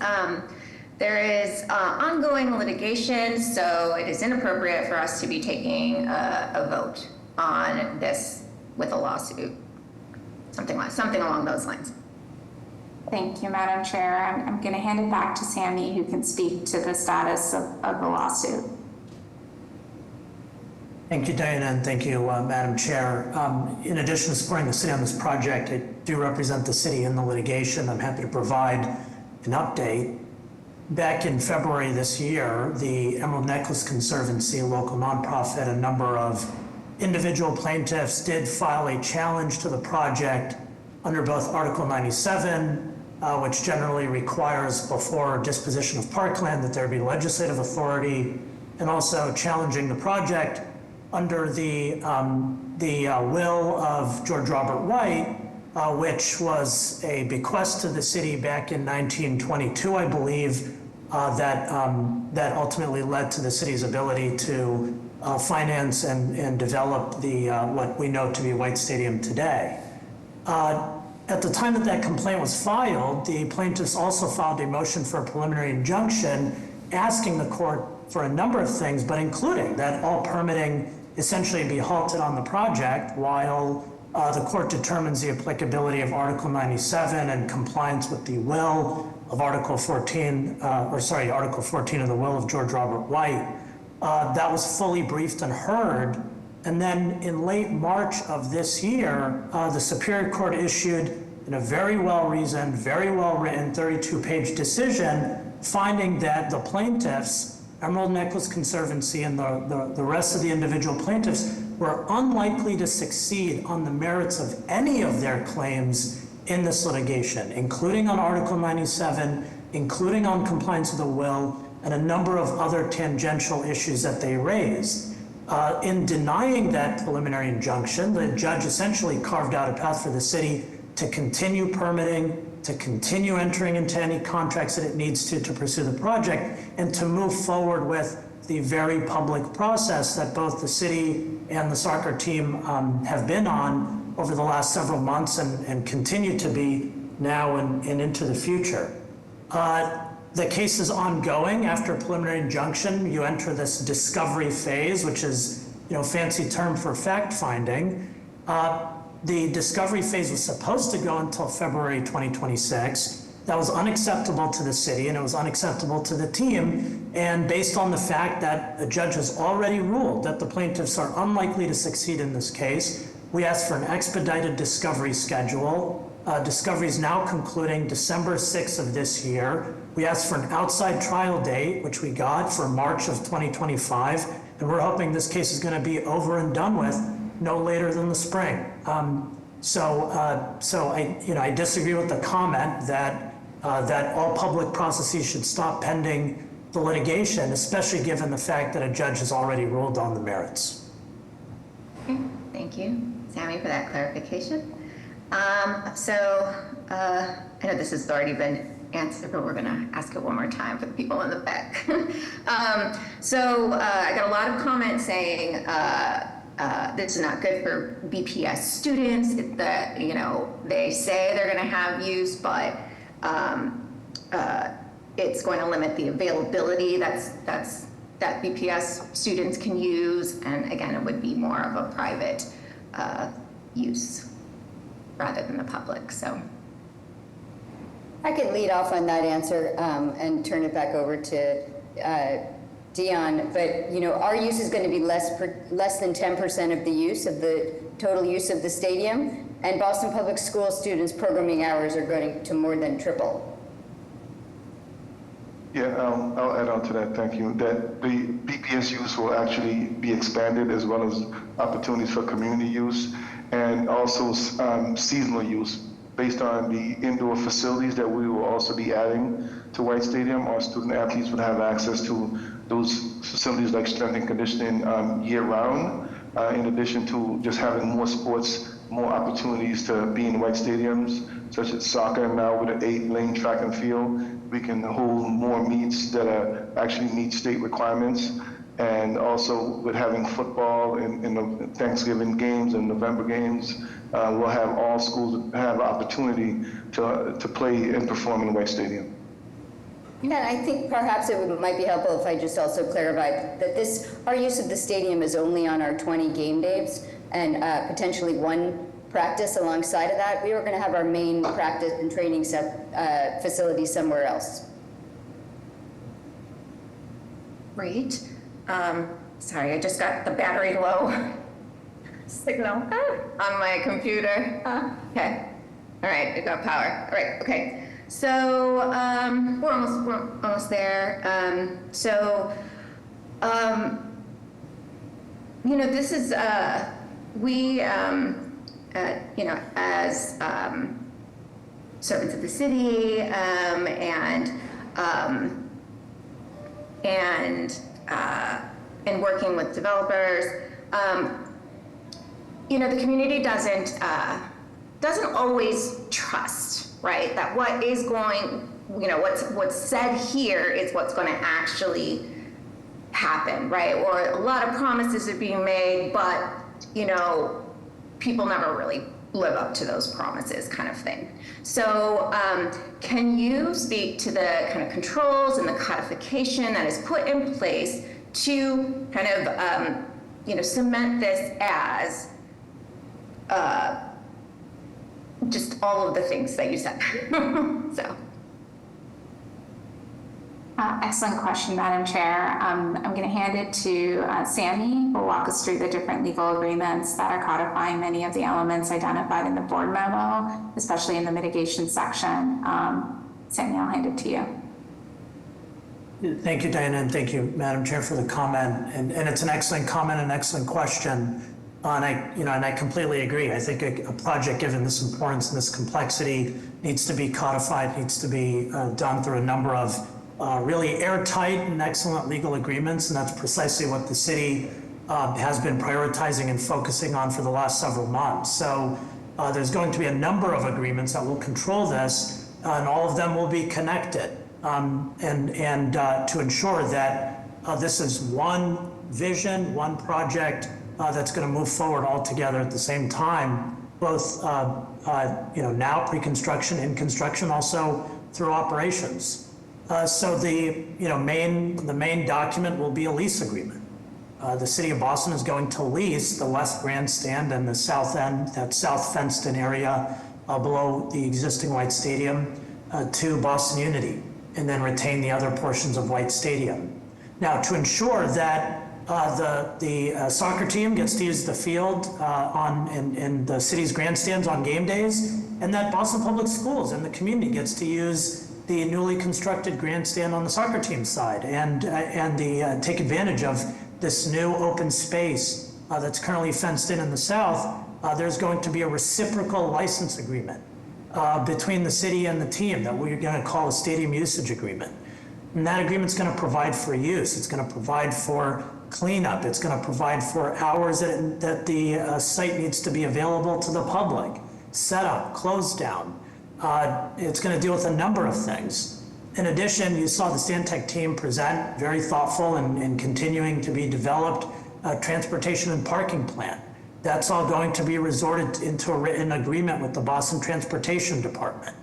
there is ongoing litigation, so it is inappropriate for us to be taking a vote on this with a lawsuit, something along those lines. Thank you, Madam Chair. I'm going to hand it back to Sammy, who can speak to the status of the lawsuit. Thank you, Diana, and thank you, Madam Chair. In addition to supporting the city on this project, I do represent the city in the litigation. I'm happy to provide an update. Back in February this year, the Emerald Necklace Conservancy, a local nonprofit, a number of individual plaintiffs did file a challenge to the project under both Article 97, which generally requires before disposition of parkland that there be legislative authority, and also challenging the project under the will of George Robert White, which was a bequest to the city back in 1922, I believe, that ultimately led to the city's ability to finance and develop the what we know to be White Stadium today. At the time that that complaint was filed, the plaintiffs also filed a motion for a preliminary injunction asking the court for a number of things, but including that all permitting essentially be halted on the project while the court determines the applicability of Article 97 and compliance with the will of Article 14 of the will of George Robert White. That was fully briefed and heard. And then in late March of this year, the Superior Court issued in a very well-reasoned, very well-written 32-page decision finding that the plaintiffs, Emerald Necklace Conservancy and the rest of the individual plaintiffs, were unlikely to succeed on the merits of any of their claims in this litigation, including on Article 97, including on compliance with the will, and a number of other tangential issues that they raised. In denying that preliminary injunction, the judge essentially carved out a path for the city to continue permitting, to continue entering into any contracts that it needs to pursue the project, and to move forward with the very public process that both the city and the soccer team have been on over the last several months and continue to be now and into the future. The case is ongoing. After a preliminary injunction, you enter this discovery phase, which is, fancy term for fact finding. The discovery phase was supposed to go until February 2026. That was unacceptable to the city and it was unacceptable to the team. And based on the fact that a judge has already ruled that the plaintiffs are unlikely to succeed in this case, we asked for an expedited discovery schedule. Discovery is now concluding December 6th of this year. We asked for an outside trial date, which we got for March of 2025, and we're hoping this case is going to be over and done with no later than the spring. So I disagree with the comment that that all public processes should stop pending the litigation, especially given the fact that a judge has already ruled on the merits. Okay, thank you, Sammy, for that clarification. I know this has already been answered, but we're going to ask it one more time for the people in the back. I got a lot of comments saying this is not good for BPS students. They say they're going to have use, but it's going to limit the availability that BPS students can use, and again, it would be more of a private use rather than the public. So I could lead off on that answer and turn it back over to Dion. But our use is going to be less than 10% of the use of the total use of the stadium, and Boston Public School students' programming hours are going to more than triple. Yeah, I'll add on to that, thank you. That the BPS use will actually be expanded, as well as opportunities for community use and also seasonal use. Based on the indoor facilities that we will also be adding to White Stadium, our student athletes would have access to those facilities like strength and conditioning year round, in addition to just having more sports, more opportunities to be in White Stadiums, such as soccer. Now with an 8-lane track and field, we can hold more meets that actually meet state requirements. And also with having football in the Thanksgiving games and November games, we'll have all schools have opportunity to play and perform in the White Stadium. Yeah, I think perhaps it might be helpful if I just also clarified that our use of the stadium is only on our 20 game days and potentially one practice alongside of that. We were going to have our main practice and training facility somewhere else. great. Sorry, I just got the battery low signal on my computer. Okay. All right, it got power. All right, okay. So we're almost there. This is we as servants of the city and working with developers, the community doesn't always trust, right? That what is going, what's said here is what's going to actually happen, right? Or a lot of promises are being made, but people never really live up to those promises, kind of thing. So can you speak to the kind of controls and the codification that is put in place to kind of cement this as just all of the things that you said? So. Excellent question, Madam Chair. I'm going to hand it to Sammy, who will walk us through the different legal agreements that are codifying many of the elements identified in the board memo, especially in the mitigation section. Sammy, I'll hand it to you. Thank you, Diana, and thank you, Madam Chair, for the comment. And it's an excellent comment, an excellent question. And I completely agree. I think a project, given this importance and this complexity, needs to be codified, needs to be done through a number of really airtight and excellent legal agreements, and that's precisely what the city has been prioritizing and focusing on for the last several months. So there's going to be a number of agreements that will control this, and all of them will be connected, and to ensure that this is one vision, one project that's going to move forward all together at the same time, both now pre-construction, in construction, also through operations. So the main document will be a lease agreement. The city of Boston is going to lease the west grandstand and the south end, that south fenced-in area below the existing White Stadium, to Boston Unity, and then retain the other portions of White Stadium. Now, to ensure that the soccer team gets to use the field in the city's grandstands on game days, and that Boston Public Schools and the community gets to use the newly constructed grandstand on the soccer team side, and take advantage of this new open space that's currently fenced in the south. There's going to be a reciprocal license agreement between the city and the team that we're going to call a stadium usage agreement. And that agreement's going to provide for use. It's going to provide for cleanup. It's going to provide for hours that the site needs to be available to the public, set up, close down. It's going to deal with a number of things. In addition, you saw the Stantec team present, very thoughtful and continuing to be developed, a transportation and parking plan. That's all going to be resorted into a written agreement with the Boston Transportation Department.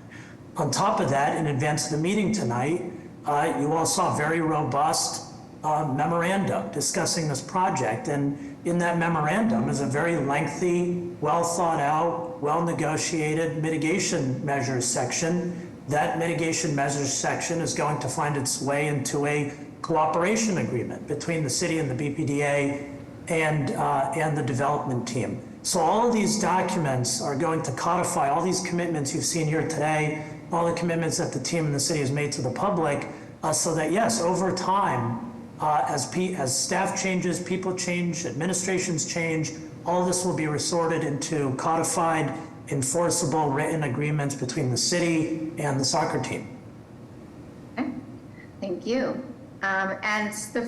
On top of that, in advance of the meeting tonight, you all saw a very robust memorandum discussing this project. And in that memorandum is a very lengthy, well thought out, well negotiated mitigation measures section. That mitigation measures section is going to find its way into a cooperation agreement between the city and the BPDA and the development team. So all of these documents are going to codify all these commitments you've seen here today, all the commitments that the team and the city has made to the public, so that yes, over time, as staff changes, people change, administrations change, all this will be resorted into codified, enforceable written agreements between the city and the soccer team. Okay. Thank you. And the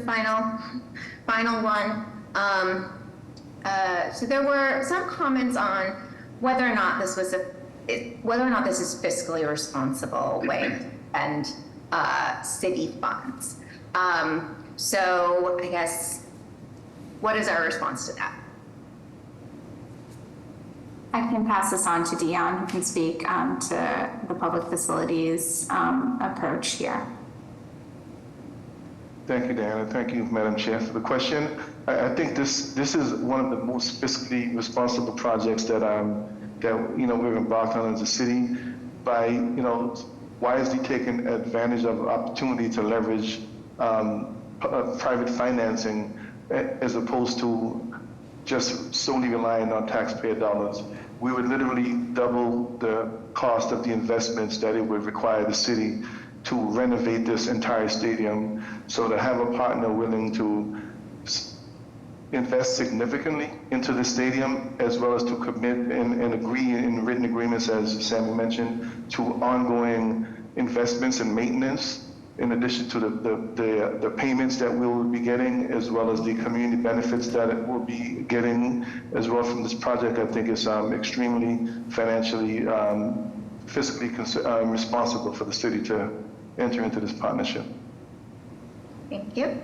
final one. So there were some comments on whether or not this is fiscally responsible way to spend city funds. So I guess, what is our response to that? I can pass this on to Dion, who can speak to the public facilities approach here. Thank you, Diana. Thank you, Madam Chair, for the question. I think this is one of the most fiscally responsible projects that we've embarked on as a city by wisely taking advantage of opportunity to leverage private financing as opposed to just solely relying on taxpayer dollars. We would literally double the cost of the investments that it would require the city to renovate this entire stadium. So to have a partner willing to invest significantly into the stadium, as well as to commit and agree in written agreements, as Sammy mentioned, to ongoing investments and maintenance, in addition to the payments that we will be getting, as well as the community benefits that it will be getting as well from this project, I think is extremely financially, fiscally responsible for the city to enter into this partnership. Thank you.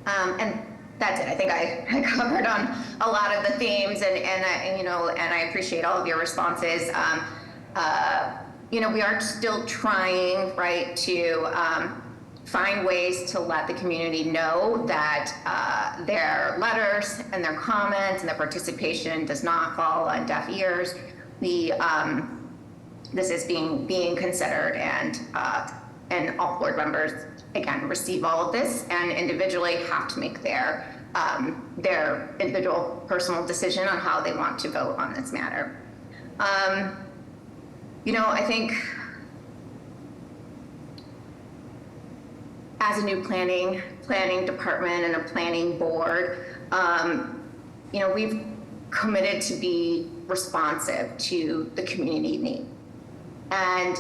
And that's it. I think I covered on a lot of the themes, and I appreciate all of your responses. We are still trying, right, to find ways to let the community know that their letters and their comments and their participation does not fall on deaf ears. This is being considered, and all board members, again, receive all of this and individually have to make their individual personal decision on how they want to vote on this matter. I think as a new planning department and a planning board, we've committed to be responsive to the community need. And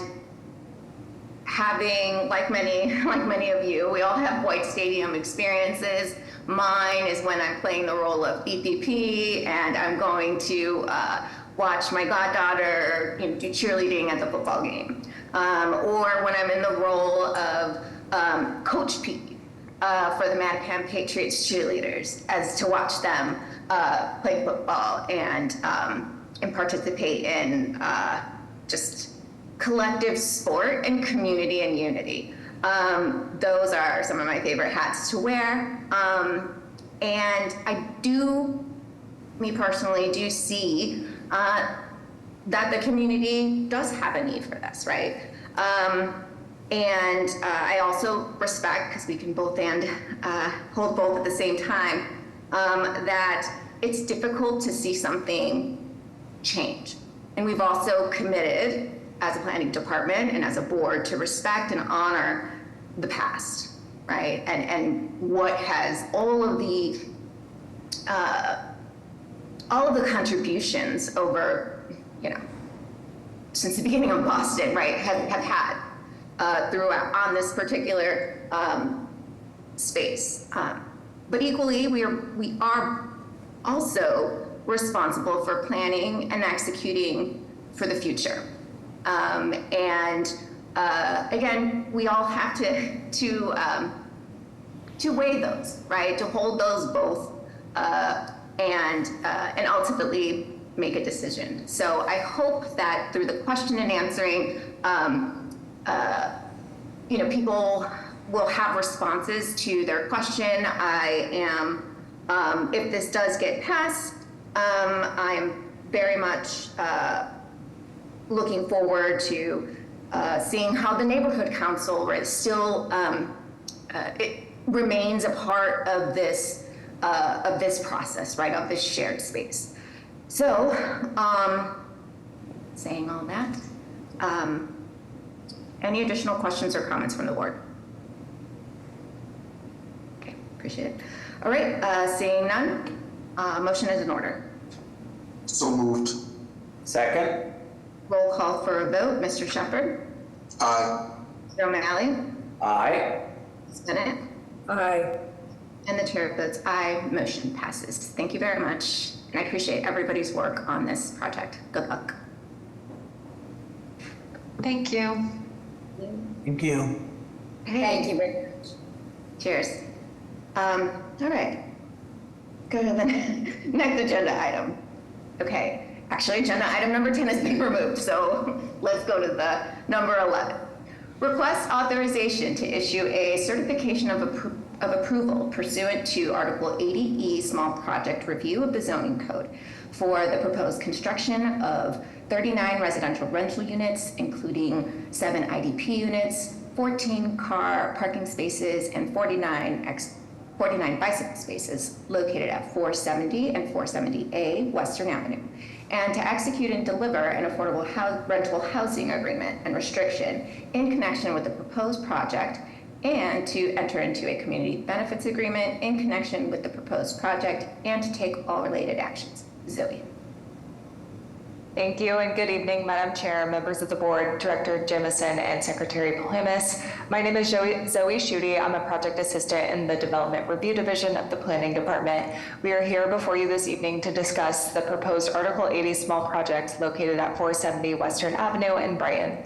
having, like many of you, we all have White Stadium experiences. Mine is when I'm playing the role of BPP and I'm going to watch my goddaughter do cheerleading at the football game. Or when I'm in the role of Coach P for the Mattapan Patriots cheerleaders, as to watch them play football and participate in just collective sport and community and unity. Those are some of my favorite hats to wear. And I me personally do see that the community does have a need for this, right? And I also respect, because we can both hold both at the same time, that it's difficult to see something change. And we've also committed as a planning department and as a board to respect and honor the past, right? And what has all of the contributions over, since the beginning of Boston, right, have had throughout on this particular space. But equally, we are also responsible for planning and executing for the future. Again, we all have to weigh those, right? To hold those both, and ultimately make a decision. So I hope that through the question and answering, people will have responses to their question. I am, if this does get passed, I'm very much looking forward to seeing how the neighborhood council still it remains a part of this process, right, of this shared space. So, saying all that, any additional questions or comments from the board? Okay, appreciate it. All right, seeing none, motion is in order. So moved. Second. Roll call for a vote. Mr. Shepherd? Aye. Mr. O'Malley? Aye. Ms. Bennett? Aye. And the chair votes aye. Motion passes. Thank you very much. And I appreciate everybody's work on this project. Good luck. Thank you. Thank you. Hey. Thank you very much. Cheers. All right. Go to the next agenda item. Okay. Actually, agenda item number 10 has been removed, so let's go to the number 11. Request authorization to issue a certification of approval pursuant to Article 80E Small Project Review of the Zoning Code for the proposed construction of 39 residential rental units, including 7 IDP units, 14 car parking spaces, and 49 bicycle spaces located at 470 and 470A Western Avenue, and to execute and deliver an affordable rental housing agreement and restriction in connection with the proposed project, and to enter into a community benefits agreement in connection with the proposed project, and to take all related actions. Zoe. Thank you, and good evening, Madam Chair, members of the board, Director Jemison, and Secretary Polhemus. My name is Zoe Schutte. I'm a project assistant in the Development Review Division of the Planning Department. We are here before you this evening to discuss the proposed Article 80 small project located at 470 Western Avenue in Brighton.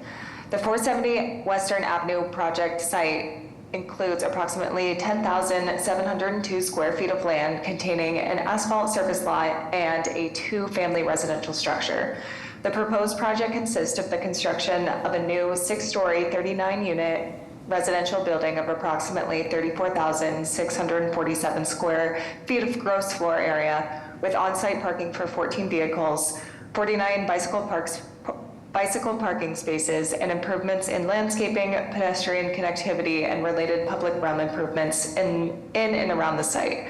The 470 Western Avenue project site includes approximately 10,702 square feet of land containing an asphalt surface lot and a 2-family residential structure. The proposed project consists of the construction of a new 6-story, 39-unit residential building of approximately 34,647 square feet of gross floor area, with on-site parking for 14 vehicles, 49 bicycle parking spaces, and improvements in landscaping, pedestrian connectivity, and related public realm improvements in and around the site.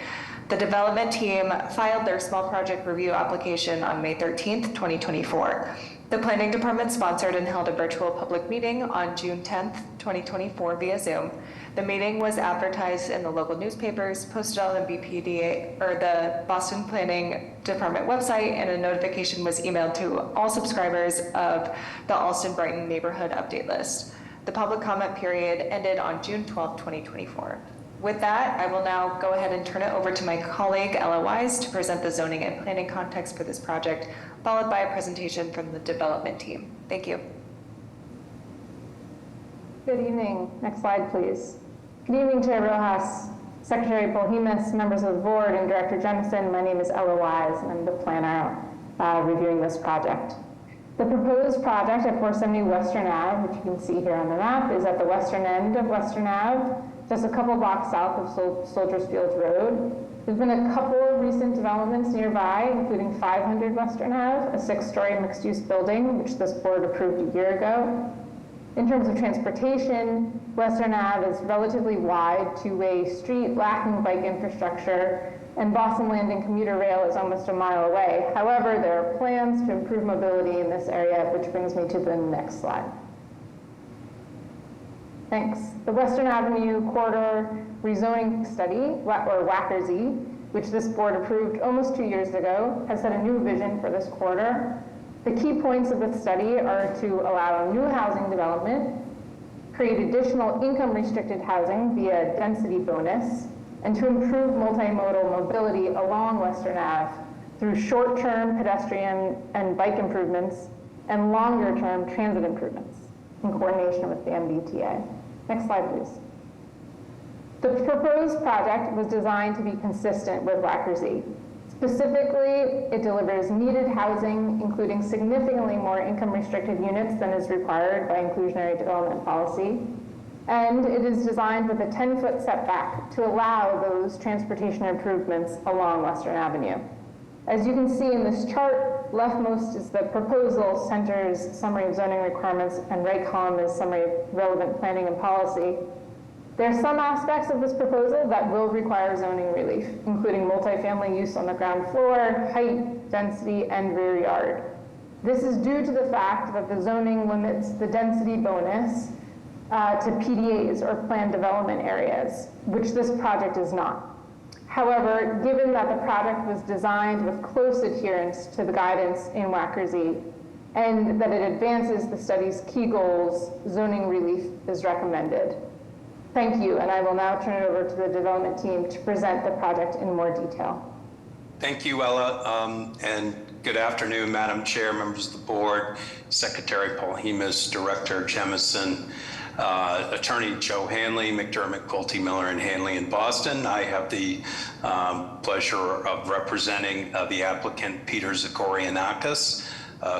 The development team filed their small project review application on May 13th, 2024. The planning department sponsored and held a virtual public meeting on June 10th, 2024 via Zoom. The meeting was advertised in the local newspapers, posted on the BPDA or the Boston Planning Department website, and a notification was emailed to all subscribers of the Allston Brighton Neighborhood Update List. The public comment period ended on June 12th, 2024. With that, I will now go ahead and turn it over to my colleague, Ella Wise, to present the zoning and planning context for this project, followed by a presentation from the development team. Thank you. Good evening. Next slide, please. Good evening, Chair Rojas, Secretary Polhemus, members of the board, and Director Jemison. My name is Ella Wise, and I'm the planner reviewing this project. The proposed project at 470 Western Ave, which you can see here on the map, is at the western end of Western Ave, just a couple blocks south of Soldiers Field Road. There's been a couple of recent developments nearby, including 500 Western Ave, a 6-story mixed-use building, which this board approved a year ago. In terms of transportation, Western Ave is relatively wide, 2-way street, lacking bike infrastructure, and Boston Landing commuter rail is almost a mile away. However, there are plans to improve mobility in this area, which brings me to the next slide. Thanks. The Western Avenue Corridor Rezoning Study, or WACRZ, which this board approved almost 2 years ago, has set a new vision for this corridor. The key points of the study are to allow new housing development, create additional income-restricted housing via density bonus, and to improve multimodal mobility along Western Ave through short-term pedestrian and bike improvements and longer-term transit improvements in coordination with the MBTA. Next slide, please. The proposed project was designed to be consistent with WACRZ. Specifically, it delivers needed housing, including significantly more income-restricted units than is required by inclusionary development policy. And it is designed with a 10-foot setback to allow those transportation improvements along Western Avenue. As you can see in this chart, leftmost is the proposal centers summary of zoning requirements, and right column is summary of relevant planning and policy. There are some aspects of this proposal that will require zoning relief, including multifamily use on the ground floor, height, density, and rear yard. This is due to the fact that the zoning limits the density bonus to PDAs, or planned development areas, which this project is not. However, given that the project was designed with close adherence to the guidance in WACRZ and that it advances the study's key goals, zoning relief is recommended. Thank you, and I will now turn it over to the development team to present the project in more detail. Thank you, Ella, and good afternoon, Madam Chair, members of the board, Secretary Paul Hemus, Director Jemison, Attorney Joe Hanley, McDermott, Pulte, Miller, and Hanley in Boston. I have the pleasure of representing the applicant, Peter Zagorianakis,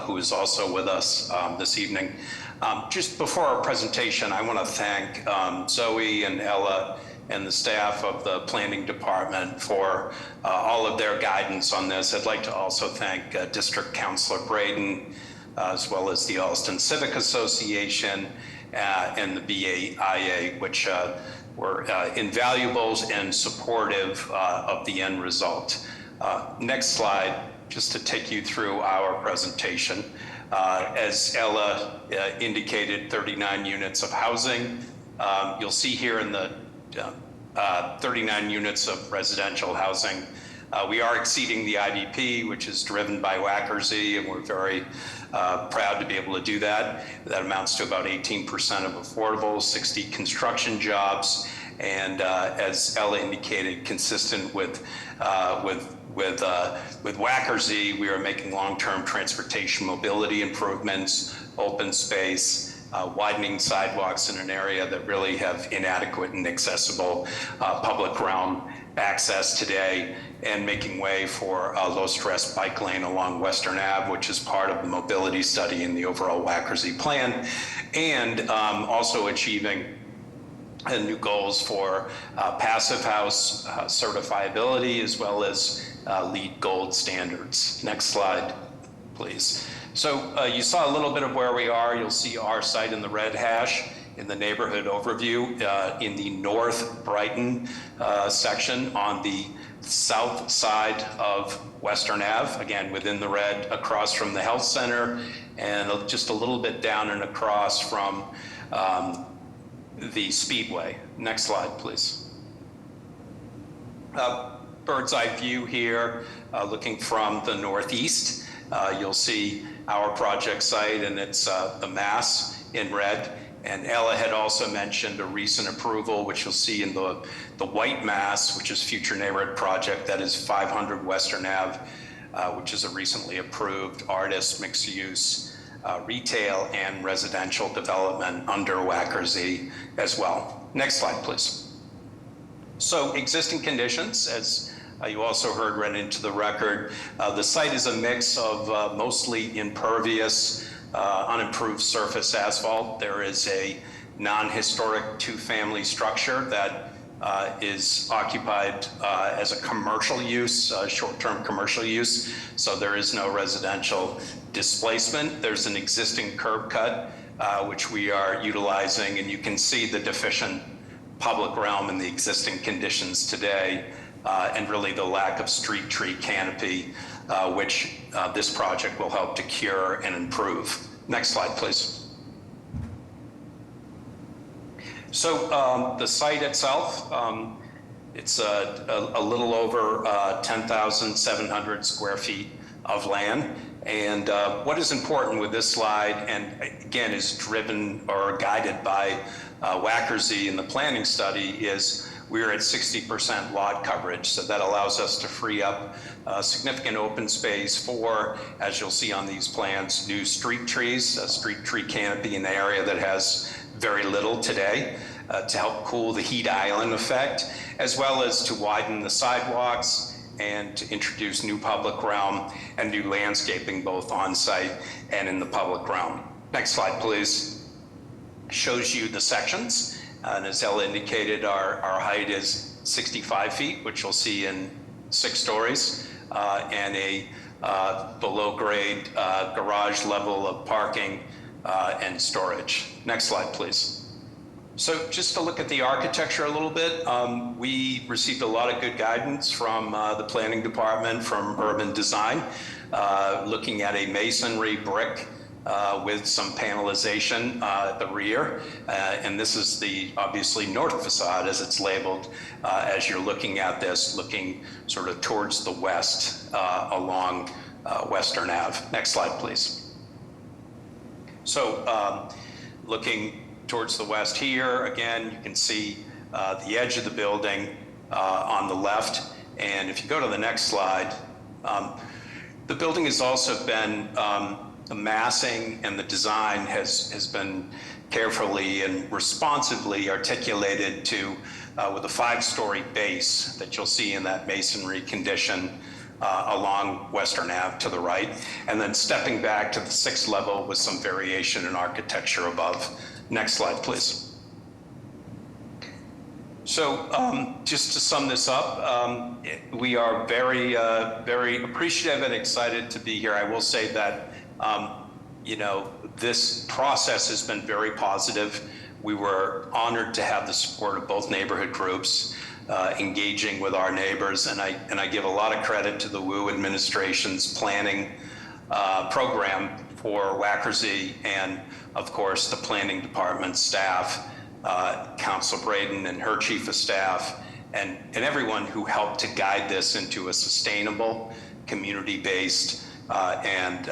who is also with us this evening. Just before our presentation, I want to thank Zoe and Ella and the staff of the planning department for all of their guidance on this. I'd like to also thank District Councilor Braden, as well as the Alston Civic Association and the BAIA, which were invaluable and supportive of the end result. Next slide, just to take you through our presentation. As Ella indicated, 39 units of housing. You'll see here in the 39 units of residential housing. We are exceeding the IDP, which is driven by WACRZ, and we're very proud to be able to do that. That amounts to about 18% of affordable, 60 construction jobs, and as Ella indicated, consistent with WACRZ, we are making long-term transportation mobility improvements, open space, widening sidewalks in an area that really have inadequate and accessible public realm access today, and making way for a low-stress bike lane along Western Ave, which is part of the mobility study in the overall WACRZ plan, and also achieving new goals for passive house certifiability, as well as LEED Gold standards. Next slide, please. So you saw a little bit of where we are. You'll see our site in the red hash in the neighborhood overview in the North Brighton section on the south side of Western Ave, again within the red, across from the health center, and just a little bit down and across from the Speedway. Next slide, please. Bird's eye view here, looking from the northeast. You'll see our project site, and it's the mass in red. And Ella had also mentioned a recent approval, which you'll see in the white mass, which is future neighborhood project, that is 500 Western Ave, which is a recently approved artist mixed use retail and residential development under WACRZ as well. Next slide, please. So existing conditions, as you also heard read into the record, the site is a mix of mostly impervious, unimproved surface asphalt. There is a non-historic two-family structure that is occupied as a commercial use, short-term commercial use, so there is no residential displacement. There's an existing curb cut, which we are utilizing, and you can see the deficient public realm in the existing conditions today, and really the lack of street tree canopy, which this project will help to cure and improve. Next slide, please. So the site itself, it's a little over 10,700 square feet of land. And what is important with this slide, and again is driven or guided by Wackersy in the planning study, is we're at 60% lot coverage. So that allows us to free up significant open space for, as you'll see on these plans, new street trees, a street tree canopy in the area that has very little today to help cool the heat island effect, as well as to widen the sidewalks and to introduce new public realm and new landscaping both on site and in the public realm. Next slide, please. Shows you the sections. And as Ella indicated, our height is 65 feet, which you'll see in 6 stories, and a below grade garage level of parking and storage. Next slide, please. So just to look at the architecture a little bit, we received a lot of good guidance from the planning department, from urban design, looking at a masonry brick with some panelization at the rear. And this is the obviously north facade as it's labeled as you're looking at this, looking sort of towards the west along Western Ave. Next slide, please. So looking towards the west here, again, you can see the edge of the building on the left. And if you go to the next slide, the building has also been the massing and the design has been carefully and responsibly articulated to with a 5-story base that you'll see in that masonry condition along Western Ave to the right, and then stepping back to the 6th level with some variation in architecture above. Next slide, please. So just to sum this up, we are very, very appreciative and excited to be here. I will say that, you know, this process has been very positive. We were honored to have the support of both neighborhood groups engaging with our neighbors, and I give a lot of credit to the Wu administration's planning program for Wackersy, and of course the planning department staff, Council Braden and her chief of staff, and everyone who helped to guide this into a sustainable, community-based and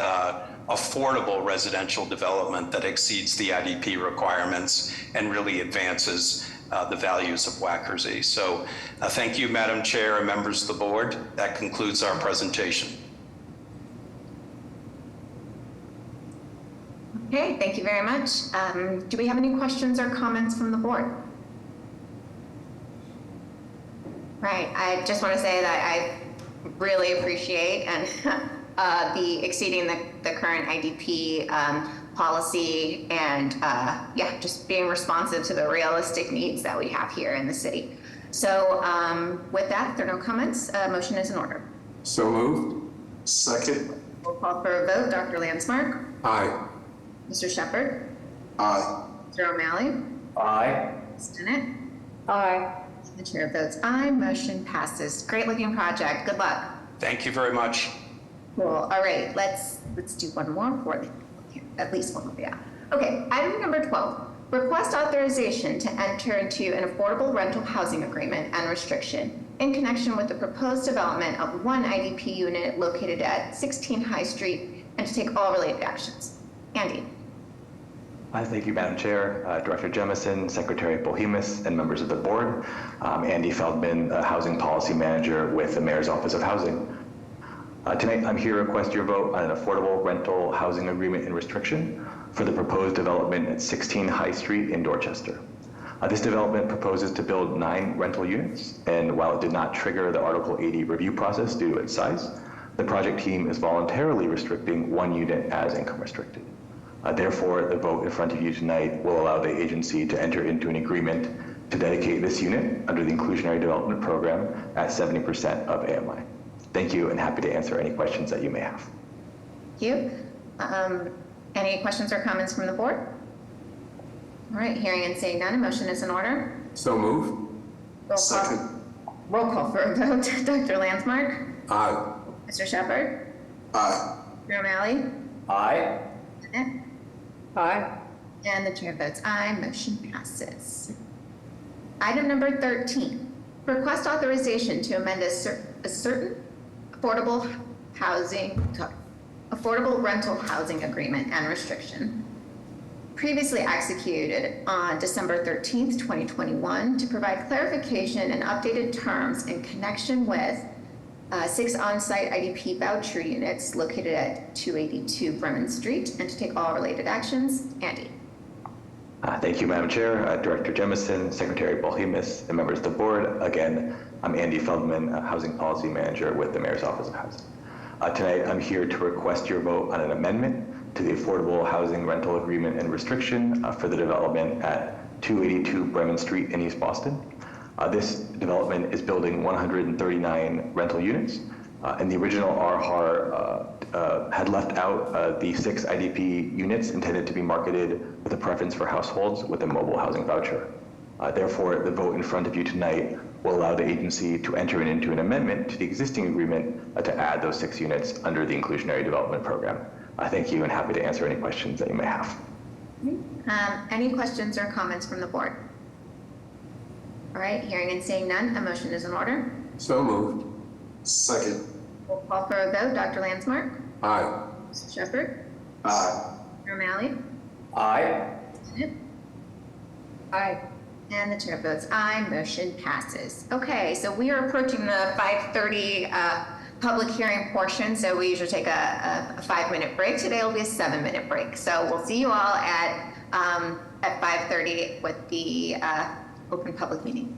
affordable residential development that exceeds the IDP requirements and really advances the values of Wackersy. So thank you, Madam Chair and members of the board. That concludes our presentation. Okay, thank you very much. Do we have any questions or comments from the board? Right, I just want to say that I really appreciate and the exceeding the current IDP policy and yeah, just being responsive to the realistic needs that we have here in the city. So with that, if there are no comments, motion is in order. So moved. Second. We'll call for a vote. Dr. Landsmark. Aye. Mr. Shepherd. Aye. Mr. O'Malley. Aye. Ms. Bennett. Aye. The chair votes aye. Motion passes. Great looking project. Good luck. Thank you very much. Cool. All right, let's do one more for at least one more. Yeah. Okay. Item number 12. Request authorization to enter into an affordable rental housing agreement and restriction in connection with the proposed development of one IDP unit located at 16 High Street and to take all related actions. Andy. Thank you, Madam Chair, Director Jemison, Secretary Bohemus, and members of the board. Andy Feldman, Housing Policy Manager with the Mayor's Office of Housing. Tonight, I'm here to request your vote on an affordable rental housing agreement and restriction for the proposed development at 16 High Street in Dorchester. This development proposes to build 9 rental units, and while it did not trigger the Article 80 review process due to its size, the project team is voluntarily restricting 1 unit as income restricted. Therefore, the vote in front of you tonight will allow the agency to enter into an agreement to dedicate this unit under the Inclusionary Development Program at 70% of AMI. Thank you, and happy to answer any questions that you may have. Thank you. Any questions or comments from the board? All right, hearing and seeing none, a motion is in order. So moved. Roll call for a vote. Dr. Landsmark. Aye. Mr. Shepherd. Aye. Mr. O'Malley. Aye. Aye. And the chair votes aye. Motion passes. Item number 13. Request authorization to amend a certain affordable housing. affordable rental housing agreement and restriction, previously executed on December 13th, 2021, to provide clarification and updated terms in connection with 6 on-site IDP voucher units located at 282 Bremen Street, and to take all related actions. Andy. Thank you, Madam Chair, Director Jemison, Secretary Bolhemus, and members of the board. Again, I'm Andy Feldman, Housing Policy Manager with the Mayor's Office of Housing. Tonight, I'm here to request your vote on an amendment to the Affordable Housing Rental Agreement and Restriction for the development at 282 Bremen Street in East Boston. This development is building 139 rental units, and the original RHAR had left out the 6 IDP units intended to be marketed with a preference for households with a mobile housing voucher. Therefore, the vote in front of you tonight will allow the agency to enter into an amendment to the existing agreement to add those 6 units under the inclusionary development program. Thank you, and happy to answer any questions that you may have. Any questions or comments from the board? All right, hearing and seeing none, a motion is in order. So moved. Second. We'll call for a vote. Dr. Landsmark? Aye. Mr. Shepherd? Aye. Mr. O'Malley? Aye. Aye. And the chair votes aye, motion passes. Okay, so we are approaching the 5:30 public hearing portion, so we usually take a 5-minute break. Today will be a 7-minute break. So we'll see you all at 5:30 with the open public meeting.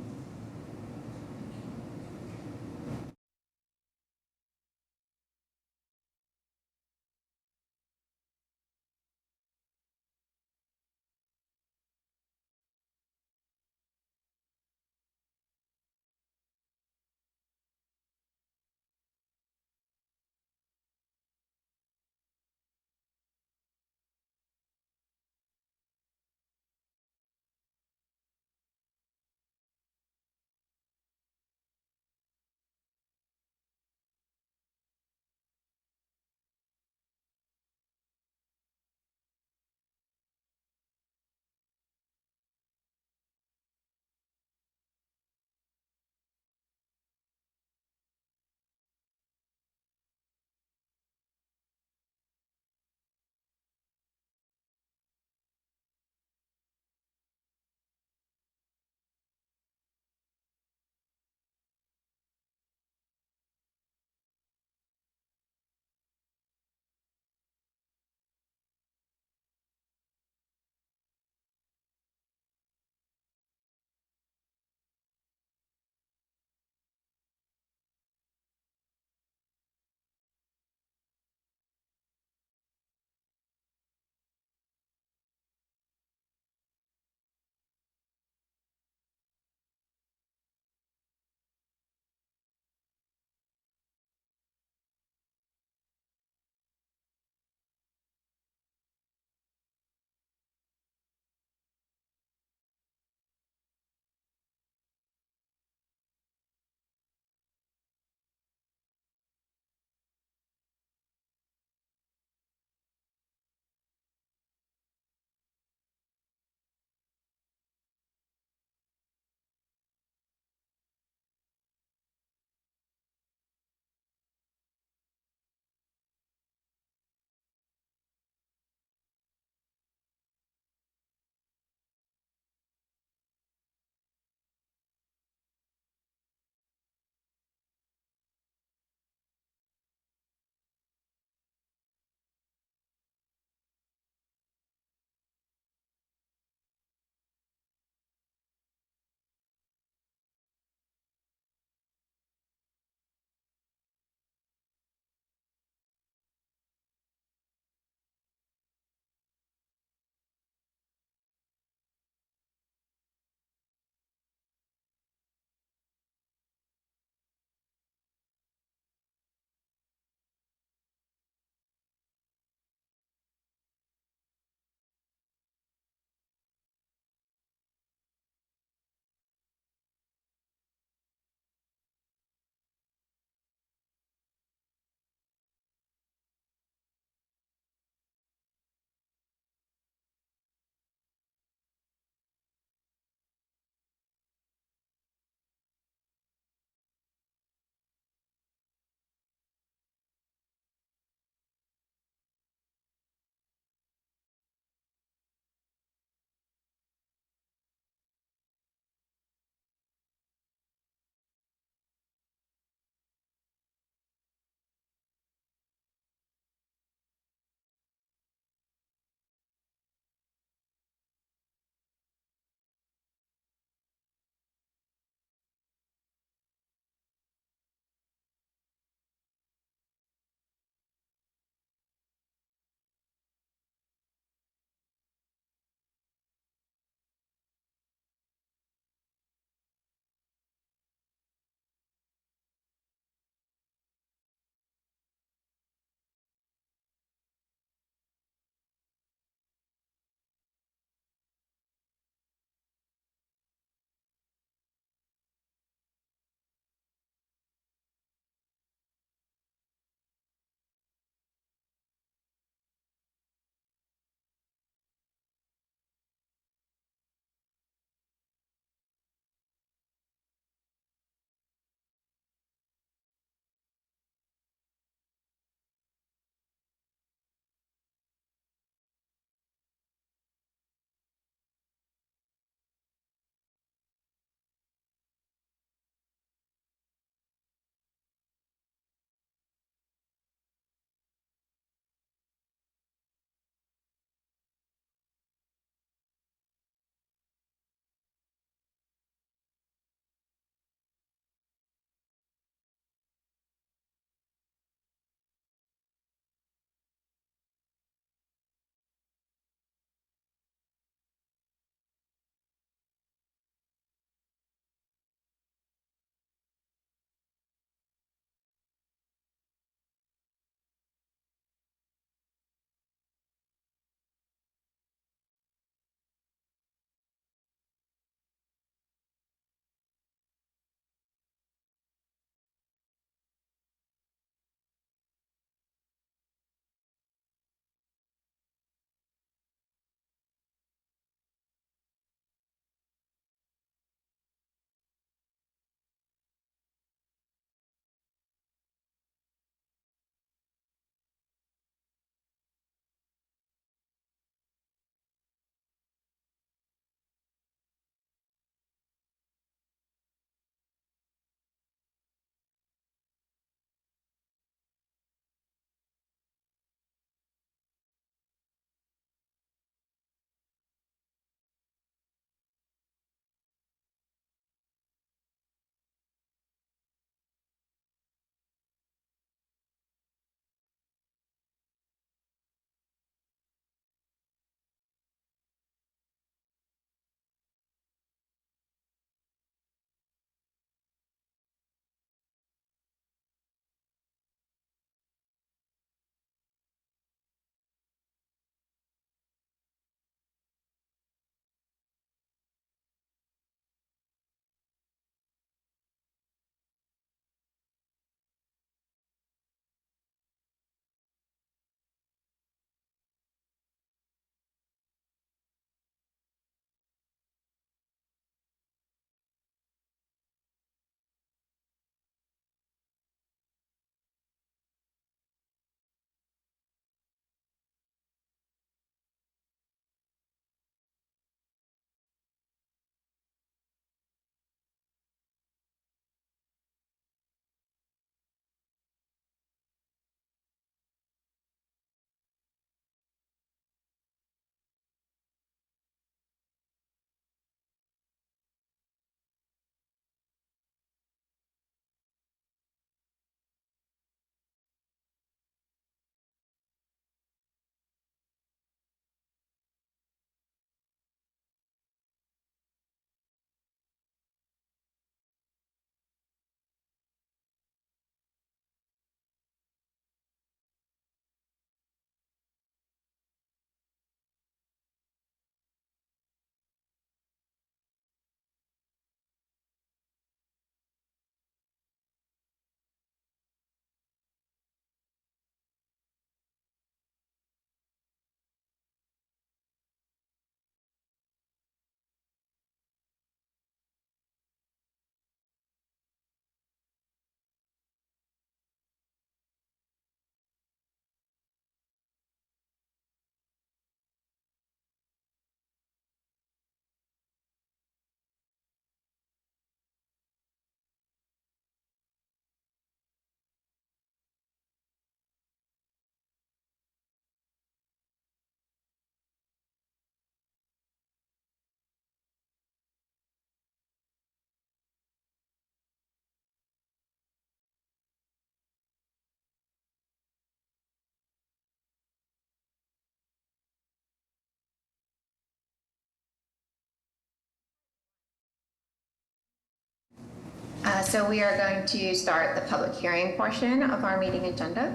So we are going to start the public hearing portion of our meeting agenda.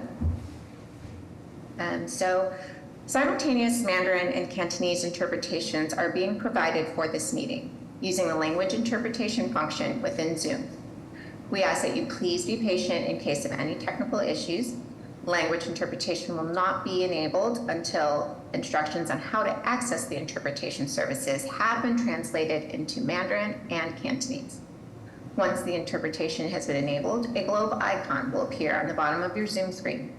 So simultaneous Mandarin and Cantonese interpretations are being provided for this meeting using the language interpretation function within Zoom. We ask that you please be patient in case of any technical issues. Language interpretation will not be enabled until instructions on how to access the interpretation services have been translated into Mandarin and Cantonese. Once the interpretation has been enabled, a globe icon will appear on the bottom of your Zoom screen.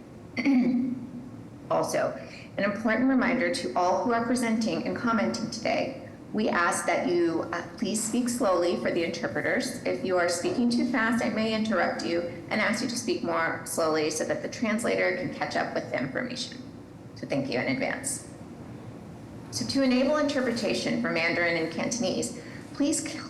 Also, an important reminder to all who are presenting and commenting today, we ask that you please speak slowly for the interpreters. If you are speaking too fast, I may interrupt you and ask you to speak more slowly so that the translator can catch up with the information. So thank you in advance. So to enable interpretation for Mandarin and Cantonese, please click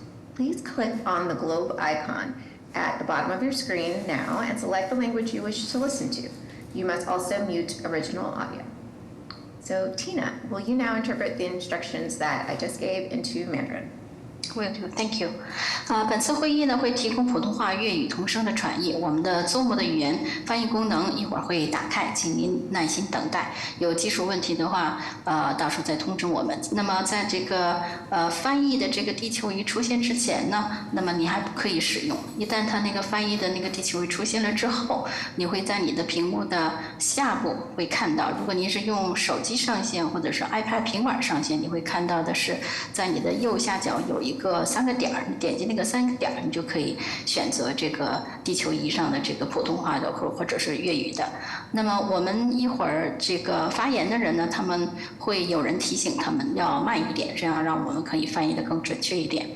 on the globe icon at the bottom of your screen now and select the language you wish to listen to. You must also mute original audio. So Tina, will you now interpret the instructions that I just gave into Mandarin? Will do, thank you. 本次会议呢会提供普通话、粤语同声的传译。我们的Zoom的语言翻译功能一会儿会打开，请您耐心等待。有技术问题的话，到时候再通知我们。那么在这个翻译的这个地球仪出现之前呢，那么你还不可以使用。一旦它那个翻译的那个地球仪出现了之后，你会在你的屏幕的下部会看到，如果您是用手机上线或者是 iPad 平板上线，你会看到的是在你的右下角有一个3个点儿，你点击那个3个点儿，你就可以选择这个地球仪上的这个普通话的或者是粤语的。那么我们一会儿这个发言的人呢，他们会有人提醒他们要慢一点，这样让我们可以翻译得更准确一点。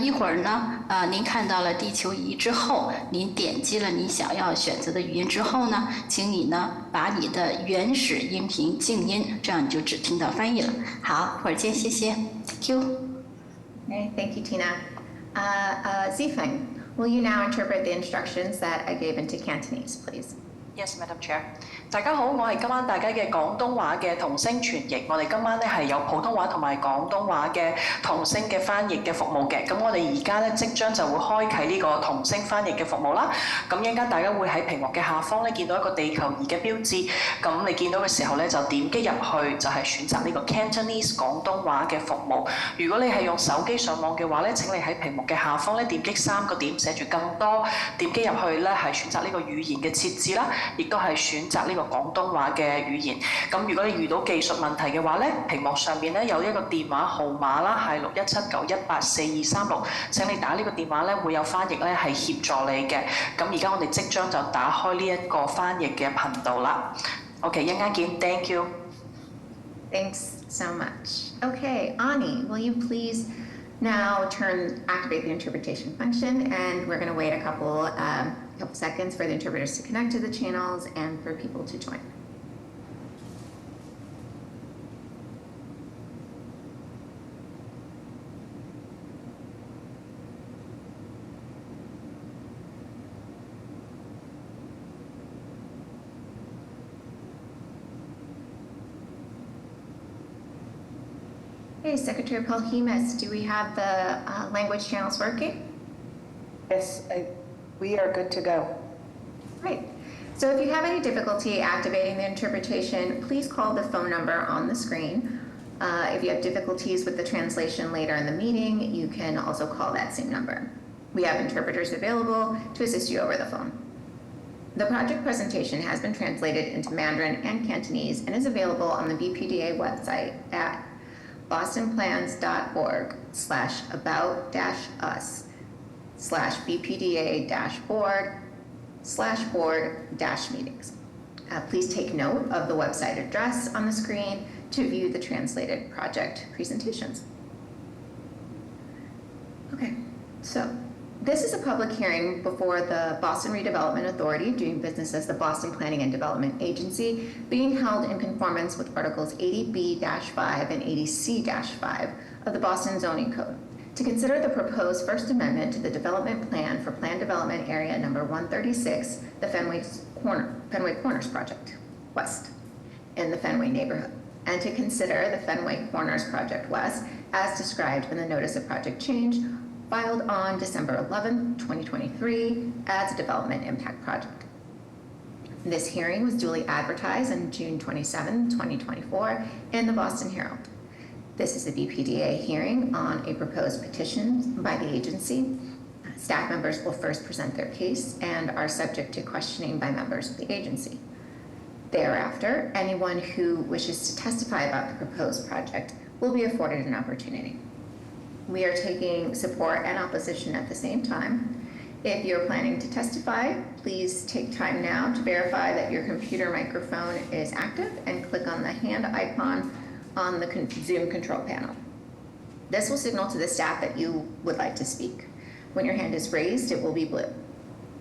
一会儿呢，您看到了地球仪之后，您点击了你想要选择的语音之后呢，请你呢把你的原始音频静音，这样你就只听到翻译了。好，会儿见，谢谢 ，Thank you。Okay, thank you, Tina. Zifeng, will you now interpret the instructions that I gave into Cantonese, please? Yes, Madam Chair. 大家好，我係今晚大家嘅廣東話嘅同聲傳譯。我哋今晚咧係有普通話同埋廣東話嘅同聲嘅翻譯嘅服務嘅。咁我哋而家咧即將就會開啟呢個同聲翻譯嘅服務啦。咁一陣間大家會喺屏幕嘅下方咧見到一個地球儀嘅標誌。咁你見到嘅時候咧就點擊入去就係選擇呢個 Cantonese 廣東話嘅服務。如果你係用手機上網嘅話咧，請你喺屏幕嘅下方咧點擊3個點寫住更多，點擊入去咧係選擇呢個語言嘅設置啦。亦都係選擇呢個廣東話嘅語言。咁如果你遇到技術問題嘅話咧，屏幕上面咧有一個電話號碼啦，係6179184236。請你打呢個電話咧，會有翻譯咧係協助你嘅。咁而家我哋即將就打開呢一個翻譯嘅頻道啦。OK， 一陣間見 ，Thank you。Thanks so much. Okay, Ani, will you please now activate the interpretation function, and we're going to wait a couple seconds for the interpreters to connect to the channels and for people to join. Okay, Secretary Paul Hemus, do we have the language channels working? Yes, we are good to go. Great. So if you have any difficulty activating the interpretation, please call the phone number on the screen. If you have difficulties with the translation later in the meeting, you can also call that same number. We have interpreters available to assist you over the phone. The project presentation has been translated into Mandarin and Cantonese and is available on the BPDA website at bostonplans.org/about-us/BPDA-board/board-meetings. Please take note of the website address on the screen to view the translated project presentations. Okay, so this is a public hearing before the Boston Redevelopment Authority, doing business as the Boston Planning and Development Agency, being held in conformance with Articles 80B-5 and 80C-5 of the Boston Zoning Code, to consider the proposed First Amendment to the Development Plan for Planned Development Area Number 136, the Fenway Corners Project West, in the Fenway neighborhood, and to consider the Fenway Corners Project West as described in the Notice of Project Change filed on December 11, 2023, as a development impact project. This hearing was duly advertised on June 27, 2024, in the Boston Herald. This is a BPDA hearing on a proposed petition by the agency. Staff members will first present their case and are subject to questioning by members of the agency. Thereafter, anyone who wishes to testify about the proposed project will be afforded an opportunity. We are taking support and opposition at the same time. If you're planning to testify, please take time now to verify that your computer microphone is active and click on the hand icon on the Zoom control panel. This will signal to the staff that you would like to speak. When your hand is raised, it will be blue.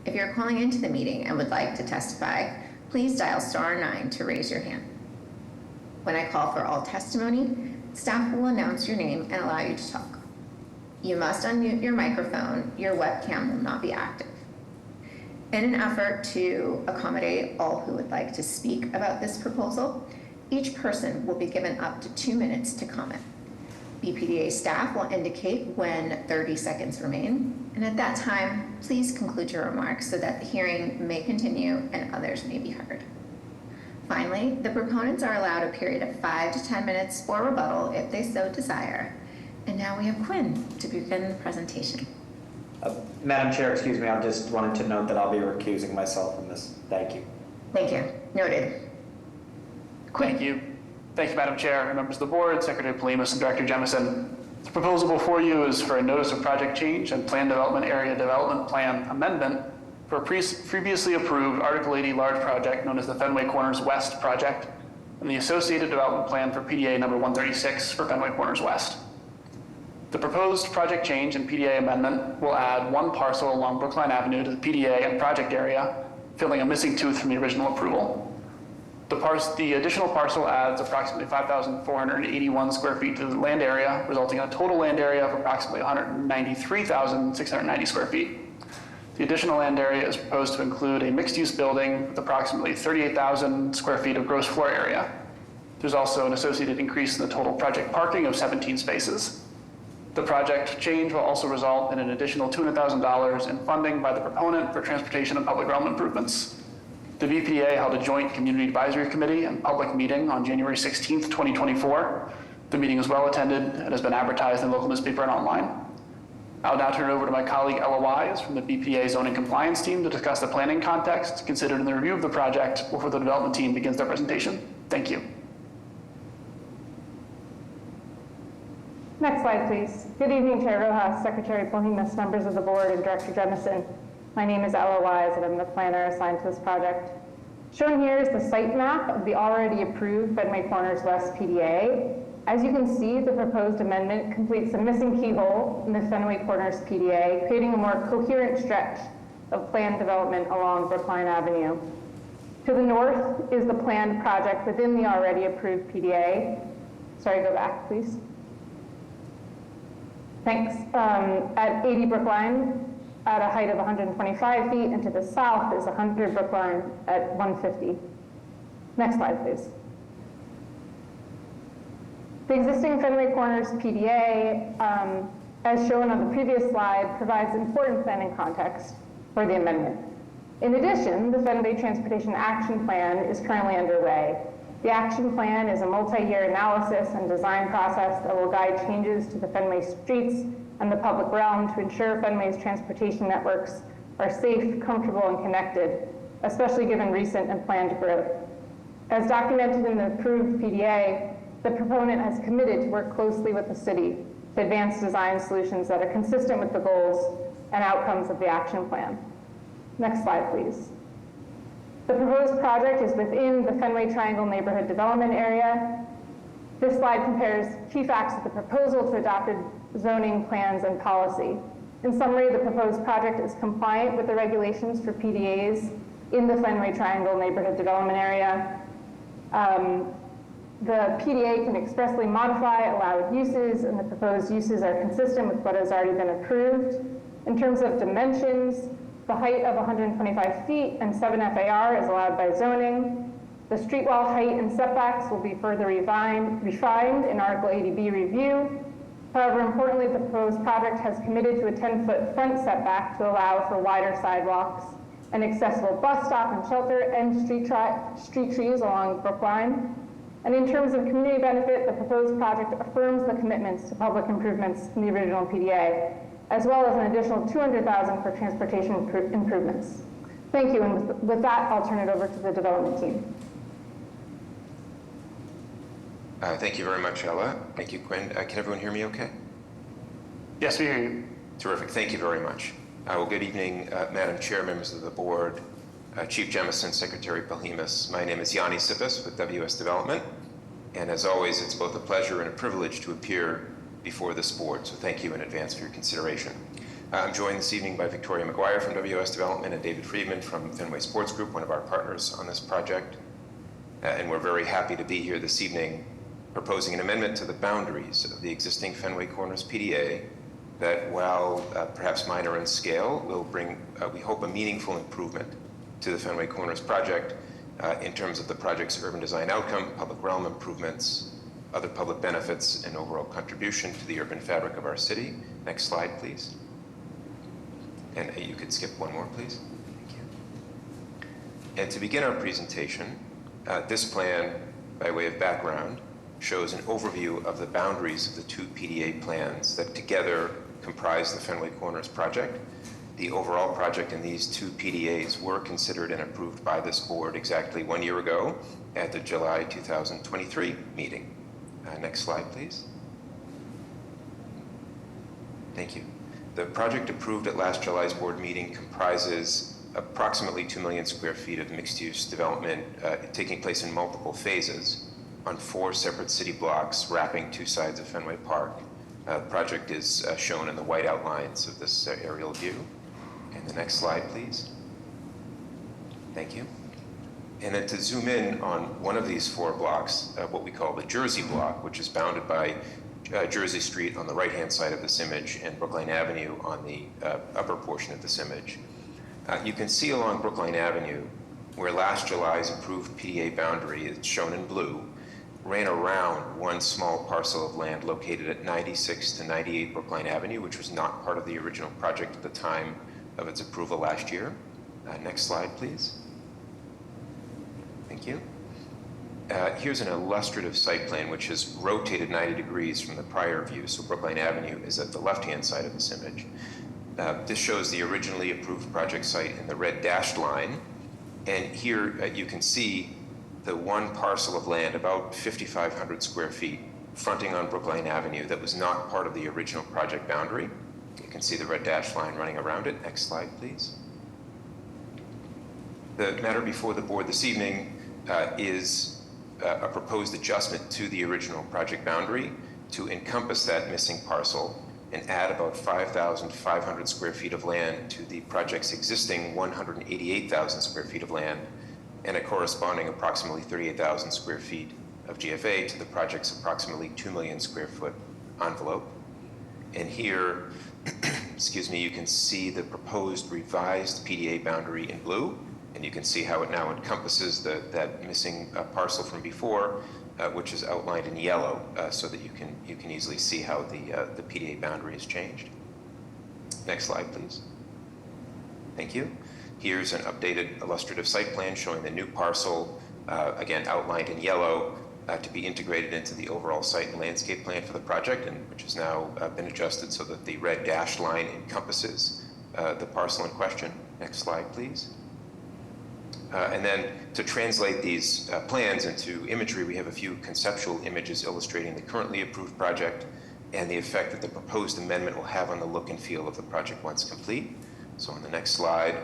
If you're calling into the meeting and would like to testify, please dial *9 to raise your hand. When I call for all testimony, staff will announce your name and allow you to talk. You must unmute your microphone. Your webcam will not be active. In an effort to accommodate all who would like to speak about this proposal, each person will be given up to 2 minutes to comment. BPDA staff will indicate when 30 seconds remain, and at that time, please conclude your remarks so that the hearing may continue and others may be heard. Finally, the proponents are allowed a period of 5 to 10 minutes for rebuttal if they so desire. And now we have Quinn to begin the presentation. Madam Chair, excuse me, I just wanted to note that I'll be recusing myself from this. Thank you. Thank you. Noted. Thank you. Thank you, Madam Chair, members of the board, Secretary Polimas, and Director Jemison. The proposal before you is for a notice of project change and plan development area development plan amendment for a previously approved Article 80 large project known as the Fenway Corners West project and the associated development plan for PDA number 136 for Fenway Corners West. The proposed project change and PDA amendment will add one parcel along Brookline Avenue to the PDA and project area, filling a missing tooth from the original approval. The additional parcel adds approximately 5,481 square feet to the land area, resulting in a total land area of approximately 193,690 square feet. The additional land area is proposed to include a mixed-use building with approximately 38,000 square feet of gross floor area. There's also an associated increase in the total project parking of 17 spaces. The project change will also result in an additional $200,000 in funding by the proponent for transportation and public realm improvements. The BPDA held a joint community advisory committee and public meeting on January 16th, 2024. The meeting was well attended and has been advertised in the local newspaper and online. I'll now turn it over to my colleague Ella Wise from the BPDA zoning compliance team to discuss the planning context considered in the review of the project before the development team begins their presentation. Thank you. Next slide, please. Good evening, Chair Rojas, Secretary Polimas, members of the board, and Director Jemison. My name is Ella Wise, and I'm the planner assigned to this project. Shown here is the site map of the already approved Fenway Corners West PDA. As you can see, the proposed amendment completes a missing keyhole in the Fenway Corners PDA, creating a more coherent stretch of planned development along Brookline Avenue. To the north is the planned project within the already approved PDA. Sorry, go back, please. Thanks. At 80 Brookline at a height of 125 feet, and to the south is 100 Brookline at 150. Next slide, please. The existing Fenway Corners PDA, as shown on the previous slide, provides important planning context for the amendment. In addition, the Fenway Transportation Action Plan is currently underway. The action plan is a multi-year analysis and design process that will guide changes to the Fenway streets and the public realm to ensure Fenway's transportation networks are safe, comfortable, and connected, especially given recent and planned growth. As documented in the approved PDA, the proponent has committed to work closely with the city to advance design solutions that are consistent with the goals and outcomes of the action plan. Next slide, please. The proposed project is within the Fenway Triangle Neighborhood Development Area. This slide compares key facts of the proposal to adopted zoning plans and policy. In summary, the proposed project is compliant with the regulations for PDAs in the Fenway Triangle Neighborhood Development Area. The PDA can expressly modify allowed uses, and the proposed uses are consistent with what has already been approved. In terms of dimensions, the height of 125 feet and 7 FAR is allowed by zoning. The street wall height and setbacks will be further refined in Article 80B review. However, importantly, the proposed project has committed to a 10-foot front setback to allow for wider sidewalks, an accessible bus stop and shelter, and street trees along Brookline. And in terms of community benefit, the proposed project affirms the commitments to public improvements in the original PDA, as well as an additional $200,000 for transportation improvements. Thank you, and with that, I'll turn it over to the development team. Thank you very much, Ella. Thank you, Quinn. Can everyone hear me okay? Yes, we hear you. Terrific. Thank you very much. Well, good evening, Madam Chair, members of the board, Chief Jemison, Secretary Polhemus. My name is Yanni Sippis with WS Development, and as always, it's both a pleasure and a privilege to appear before this board, so thank you in advance for your consideration. I'm joined this evening by Victoria McGuire from WS Development and David Friedman from Fenway Sports Group, one of our partners on this project. And we're very happy to be here this evening proposing an amendment to the boundaries of the existing Fenway Corners PDA that, while perhaps minor in scale, will bring, we hope, a meaningful improvement to the Fenway Corners project in terms of the project's urban design outcome, public realm improvements, other public benefits, and overall contribution to the urban fabric of our city. Next slide, please. And you could skip one more, please. Thank you. And to begin our presentation, this plan, by way of background, shows an overview of the boundaries of the two PDA plans that together comprise the Fenway Corners project. The overall project in these two PDAs were considered and approved by this board exactly 1 year ago at the July 2023 meeting. Next slide, please. Thank you. The project approved at last July's board meeting comprises approximately 2 million square feet of mixed-use development taking place in multiple phases on 4 separate city blocks wrapping 2 sides of Fenway Park. The project is shown in the white outlines of this aerial view. And the next slide, please. Thank you. And then to zoom in on one of these 4 blocks, what we call the Jersey block, which is bounded by Jersey Street on the right-hand side of this image and Brookline Avenue on the upper portion of this image. You can see along Brookline Avenue where last July's approved PDA boundary, is shown in blue, ran around one small parcel of land located at 96 to 98 Brookline Avenue, which was not part of the original project at the time of its approval last year. Next slide, please. Thank you. Here's an illustrative site plan which has rotated 90 degrees from the prior view, so Brookline Avenue is at the left-hand side of this image. This shows the originally approved project site in the red dashed line, and here you can see the one parcel of land, about 5,500 square feet, fronting on Brookline Avenue that was not part of the original project boundary. You can see the red dashed line running around it. Next slide, please. The matter before the board this evening is a proposed adjustment to the original project boundary to encompass that missing parcel and add about 5,500 square feet of land to the project's existing 188,000 square feet of land and a corresponding approximately 38,000 square feet of GFA to the project's approximately 2 million square foot envelope. And here, excuse me, you can see the proposed revised PDA boundary in blue, and you can see how it now encompasses that missing parcel from before, which is outlined in yellow, so that you can easily see how the PDA boundary has changed. Next slide, please. Thank you. Here's an updated illustrative site plan showing the new parcel, again outlined in yellow, to be integrated into the overall site and landscape plan for the project, and which has now been adjusted so that the red dashed line encompasses the parcel in question. Next slide, please. And then to translate these plans into imagery, we have a few conceptual images illustrating the currently approved project and the effect that the proposed amendment will have on the look and feel of the project once complete. So on the next slide,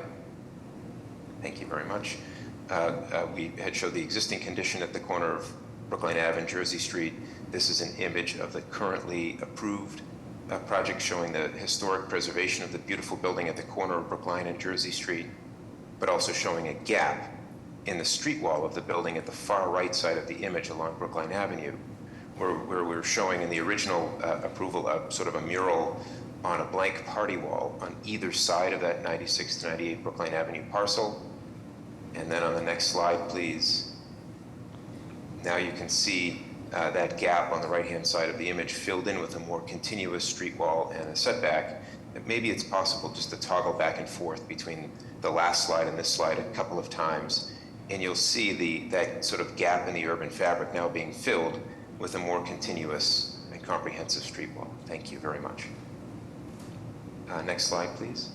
thank you very much. We had showed the existing condition at the corner of Brookline Ave and Jersey Street. This is an image of the currently approved project showing the historic preservation of the beautiful building at the corner of Brookline and Jersey Street, but also showing a gap in the street wall of the building at the far right side of the image along Brookline Avenue, where we're showing in the original approval sort of a mural on a blank party wall on either side of that 96 to 98 Brookline Avenue parcel. And then on the next slide, please. Now you can see that gap on the right-hand side of the image filled in with a more continuous street wall and a setback, maybe it's possible just to toggle back and forth between the last slide and this slide a couple of times, and you'll see that sort of gap in the urban fabric now being filled with a more continuous and comprehensive street wall. Thank you very much. Next slide, please.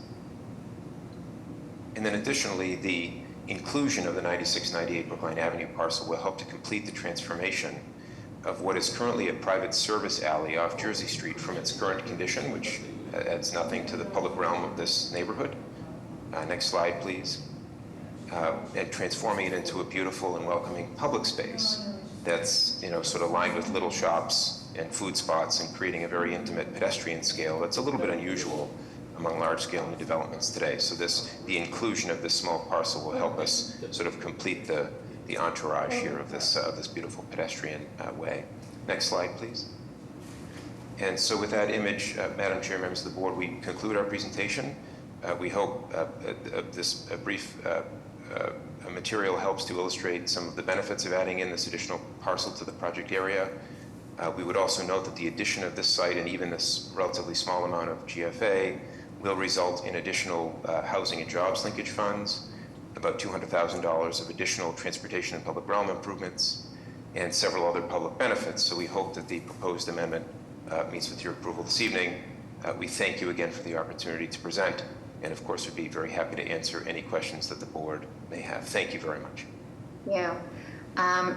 And then additionally, the inclusion of the 9698 Brookline Avenue parcel will help to complete the transformation of what is currently a private service alley off Jersey Street from its current condition, which adds nothing to the public realm of this neighborhood. Next slide, please. And transforming it into a beautiful and welcoming public space that's, sort of lined with little shops and food spots and creating a very intimate pedestrian scale that's a little bit unusual among large-scale new developments today. So the inclusion of this small parcel will help us sort of complete the entourage here of this beautiful pedestrian way. Next slide, please. And so with that image, Madam Chair, members of the board, we conclude our presentation. We hope this brief material helps to illustrate some of the benefits of adding in this additional parcel to the project area. We would also note that the addition of this site and even this relatively small amount of GFA will result in additional housing and jobs linkage funds, about $200,000 of additional transportation and public realm improvements, and several other public benefits. So we hope that the proposed amendment meets with your approval this evening. We thank you again for the opportunity to present, and of course, we'd be very happy to answer any questions that the board may have. Thank you very much. Yeah.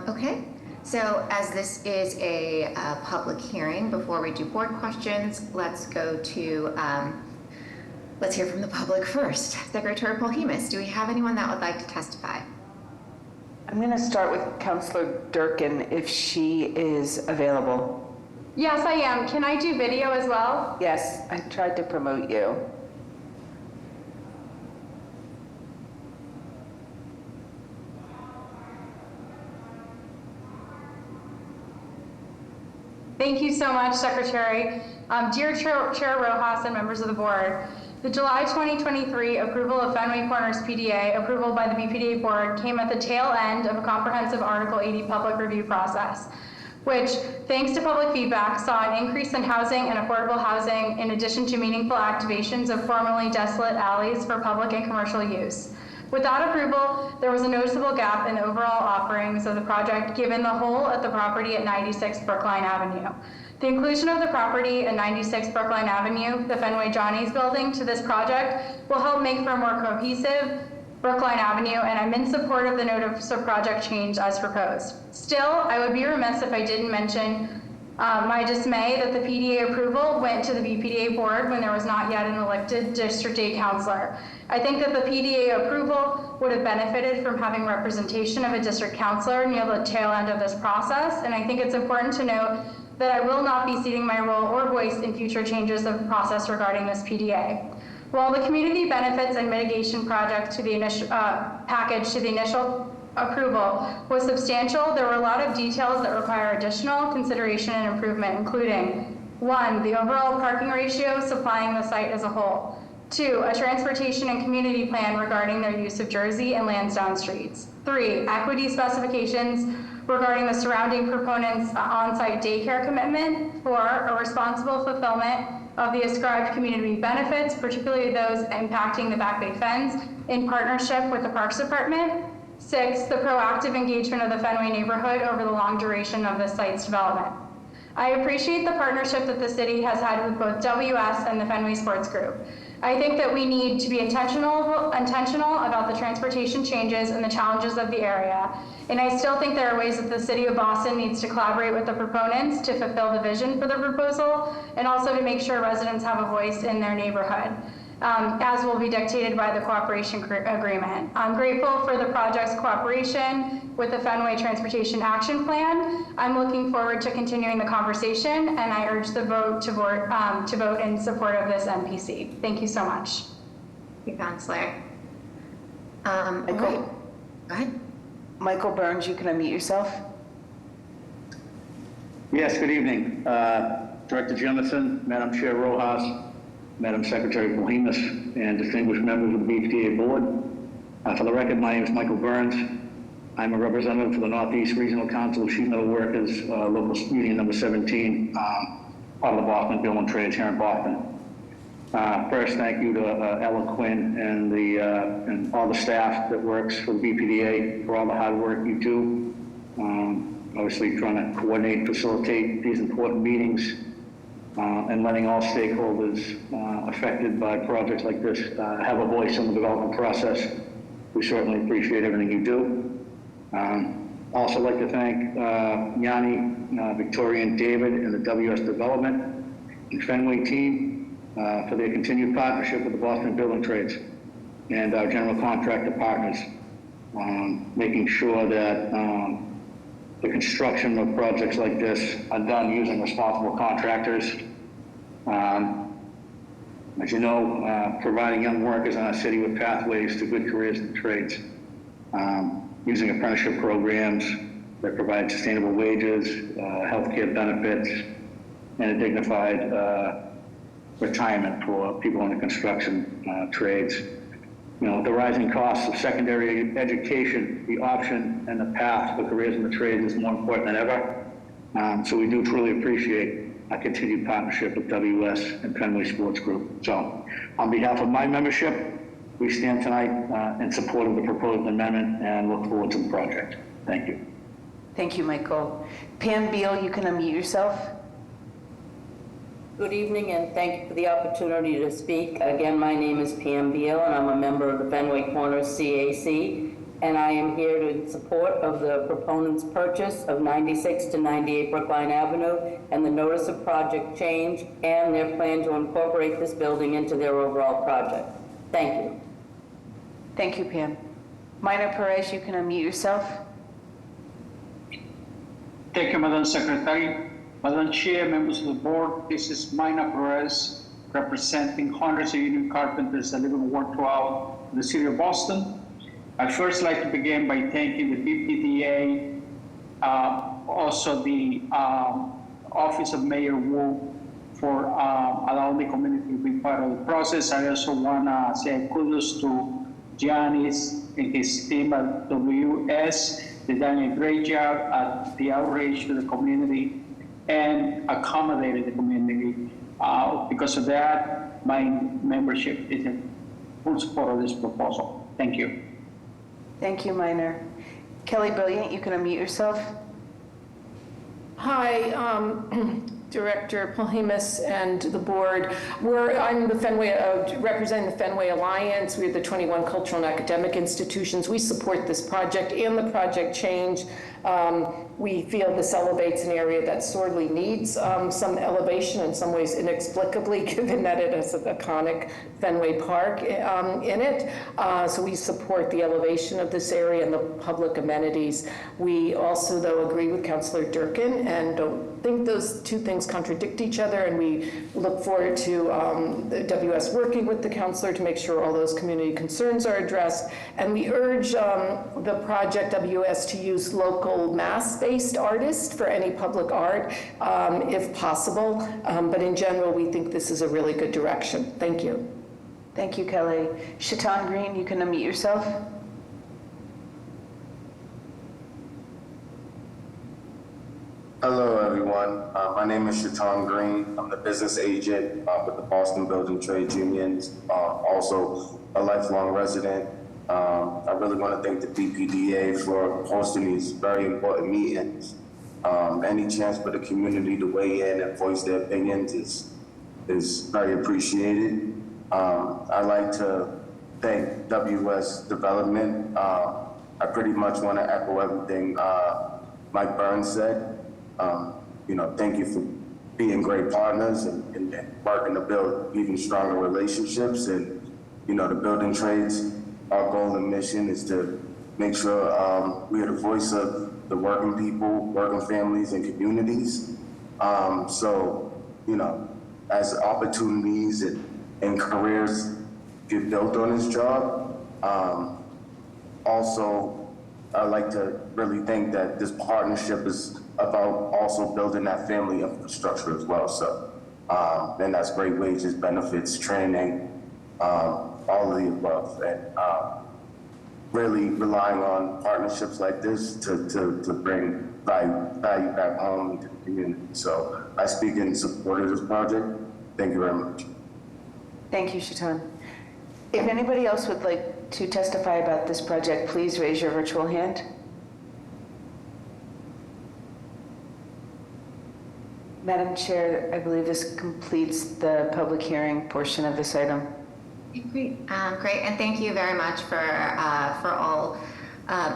Okay. So as this is a public hearing, before we do board questions, let's go to, let's hear from the public first. Secretary Polhemus, do we have anyone that would like to testify? I'm going to start with Councilor Durkin if she is available. Yes, I am. Can I do video as well? Yes, I tried to promote you. Thank you so much, Secretary. Dear Chair Rojas and members of the board, the July 2023 approval of Fenway Corners PDA, approval by the BPDA board, came at the tail end of a comprehensive Article 80 public review process, which, thanks to public feedback, saw an increase in housing and affordable housing in addition to meaningful activations of formerly desolate alleys for public and commercial use. Without approval, there was a noticeable gap in the overall offerings of the project given the hole at the property at 96 Brookline Avenue. The inclusion of the property at 96 Brookline Avenue, the Fenway Johnny's building, to this project will help make for a more cohesive Brookline Avenue, and I'm in support of the notice of project change as proposed. Still, I would be remiss if I didn't mention my dismay that the PDA approval went to the BPDA board when there was not yet an elected District 8 councilor. I think that the PDA approval would have benefited from having representation of a district councilor near the tail end of this process, and I think it's important to note that I will not be ceding my role or voice in future changes of process regarding this PDA. While the community benefits and mitigation project to the initial package to the initial approval was substantial, there were a lot of details that require additional consideration and improvement, including 1, the overall parking ratio supplying the site as a whole, 2, a transportation and community plan regarding their use of Jersey and Lansdowne streets, 3, equity specifications regarding the surrounding proponents' on-site daycare commitment, 4, a responsible fulfillment of the ascribed community benefits, particularly those impacting the Back Bay Fens, in partnership with the Parks Department, 6, the proactive engagement of the Fenway neighborhood over the long duration of the site's development. I appreciate the partnership that the city has had with both WS and the Fenway Sports Group. I think that we need to be intentional about the transportation changes and the challenges of the area. And I still think there are ways that the city of Boston needs to collaborate with the proponents to fulfill the vision for the proposal and also to make sure residents have a voice in their neighborhood, as will be dictated by the cooperation agreement. I'm grateful for the project's cooperation with the Fenway Transportation Action Plan. I'm looking forward to continuing the conversation, and I urge the vote to vote in support of this NPC. Thank you so much. Thank you, Councilor. Michael, go ahead. Michael Burns, you can unmute yourself. Yes, good evening. Director Jemison, Madam Chair Rojas, Madam Secretary Polhemus, and distinguished members of the BPDA board. For the record, my name is Michael Burns. I'm a representative for the Northeast Regional Council of Sheet Metal Workers, local union number 17, part of the Boston Building Trades here in Boston. First, thank you to Ella Quinn and all the staff that works for the BPDA for all the hard work you do. Obviously trying to coordinate, facilitate these important meetings, and letting all stakeholders affected by projects like this have a voice in the development process. We certainly appreciate everything you do. Also like to thank Yanni, Victoria, and David and the WS Development and Fenway team for their continued partnership with the Boston Building Trades and our general contractor partners, making sure that the construction of projects like this are done using responsible contractors. As you know, providing young workers in our city with pathways to good careers in the trades, using apprenticeship programs that provide sustainable wages, healthcare benefits, and a dignified retirement for people in the construction trades. You know, the rising costs of secondary education, the option and the path for careers in the trades is more important than ever. So we do truly appreciate our continued partnership with WS and Fenway Sports Group. So on behalf of my membership, we stand tonight in support of the proposed amendment and look forward to the project. Thank you. Thank you, Michael. Pam Beal, you can unmute yourself. Good evening, and thank you for the opportunity to speak. Again, my name is Pam Beal, and I'm a member of the Fenway Corners CAC, and I am here in support of the proponent's purchase of 96 to 98 Brookline Avenue and the notice of project change and their plan to incorporate this building into their overall project. Thank you. Thank you, Pam. Minor Perez, you can unmute yourself. Thank you, Madam Secretary. Madam Chair, members of the board, this is Mina Perez representing hundreds of union carpenters that live and work throughout the city of Boston. I'd first like to begin by thanking the BPDA, also the Office of Mayor Wu for allowing the community to be part of the process. I also want to say kudos to Giannis and his team at WS. They've done a great job at the outreach to the community and accommodated the community. Because of that, my membership is in full support of this proposal. Thank you. Thank you, Minor. Kelly Brilliant, you can unmute yourself. Hi, Director Polhemus and the board. I'm the Fenway, representing the Fenway Alliance. We're the 21 cultural and academic institutions. We support this project and the project change. We feel this elevates an area that sorely needs some elevation, in some ways inexplicably, given that it has an iconic Fenway Park in it. So we support the elevation of this area and the public amenities. We also, though, agree with Councilor Durkin and don't think those two things contradict each other, and we look forward to the WS working with the councilor to make sure all those community concerns are addressed. And we urge the project WS to use local mass-based artists for any public art, if possible. But in general, we think this is a really good direction. Thank you. Thank you, Kelly. Shaitan Green, you can unmute yourself. Hello, everyone. My name is Shaitan Green. I'm the business agent with the Boston Building Trades Unions, also a lifelong resident. I really want to thank the BPDA for hosting these very important meetings. Any chance for the community to weigh in and voice their opinions is very appreciated. I'd like to thank WS Development. I pretty much want to echo everything Mike Burns said. Thank you for being great partners and working to build even stronger relationships. And, the building trades, our goal and mission is to make sure we are the voice of the working people, working families, and communities. As opportunities and careers get built on this job, also, I'd like to really think that this partnership is about also building that family infrastructure as well. So, and that's great wages, benefits, training, all of the above. And really relying on partnerships like this to bring value back home to the community. So I speak in support of this project. Thank you very much. Thank you, Shaitan. If anybody else would like to testify about this project, please raise your virtual hand. Madam Chair, I believe this completes the public hearing portion of this item. Great, great, and thank you very much for all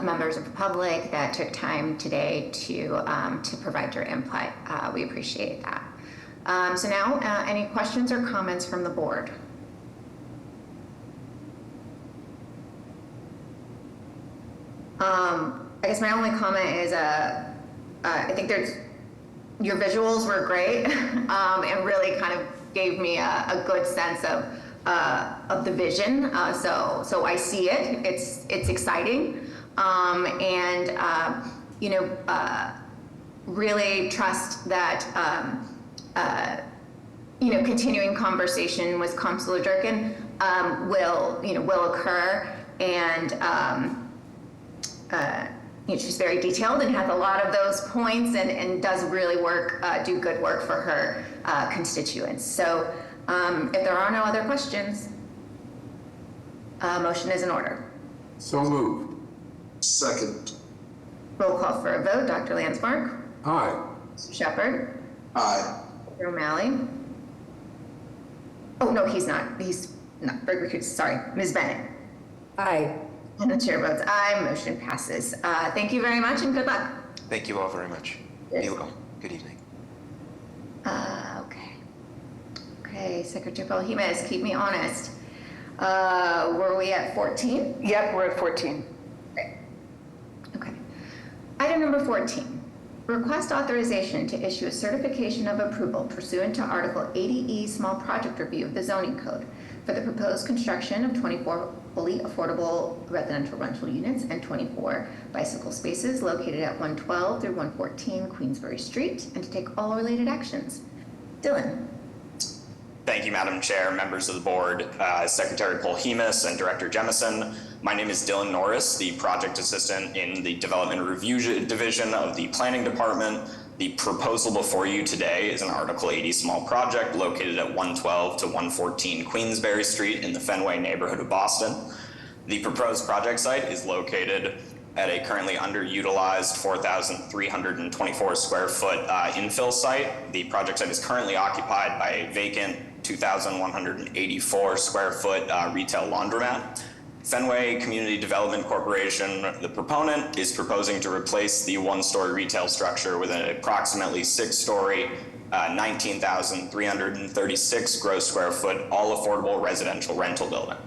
members of the public that took time today to provide your input. We appreciate that. So now, any questions or comments from the board? I guess my only comment is I think your visuals were great and really kind of gave me a good sense of the vision. So I see it. It's exciting, and really trust that continuing conversation with Councilor Durkin will occur, and she's very detailed and has a lot of those points, and does really do good work for her constituents. So if there are no other questions, motion is in order. So moved. Second. Roll call for a vote. Dr. Landsmark? Aye. Mr. Shepherd? Aye. Mr. O'Malley? Oh, no, he's not. He's not. Sorry. Ms. Bennett? Aye. And the chair votes aye. Motion passes. Thank you very much and good luck. Thank you all very much. Yes. You're welcome. Good evening. Okay. Okay, Secretary Polhemus, keep me honest. Were we at 14? Yep, we're at 14. Okay. Item number 14, request authorization to issue a certification of approval pursuant to Article 80E Small Project Review of the Zoning Code for the proposed construction of 24 fully affordable residential rental units and 24 bicycle spaces located at 112 through 114 Queensbury Street, and to take all related actions. Dylan. Thank you, Madam Chair, members of the board, Secretary Polhemus and Director Jemison. My name is Dylan Norris, the project assistant in the Development Review Division of the Planning Department. The proposal before you today is an Article 80 small project located at 112 to 114 Queensbury Street in the Fenway neighborhood of Boston. The proposed project site is located at a currently underutilized 4,324 square foot infill site. The project site is currently occupied by a vacant 2,184 square foot retail laundromat. Fenway Community Development Corporation, the proponent, is proposing to replace the one-story retail structure with an approximately six-story, 19,336 gross square foot, all affordable residential rental building.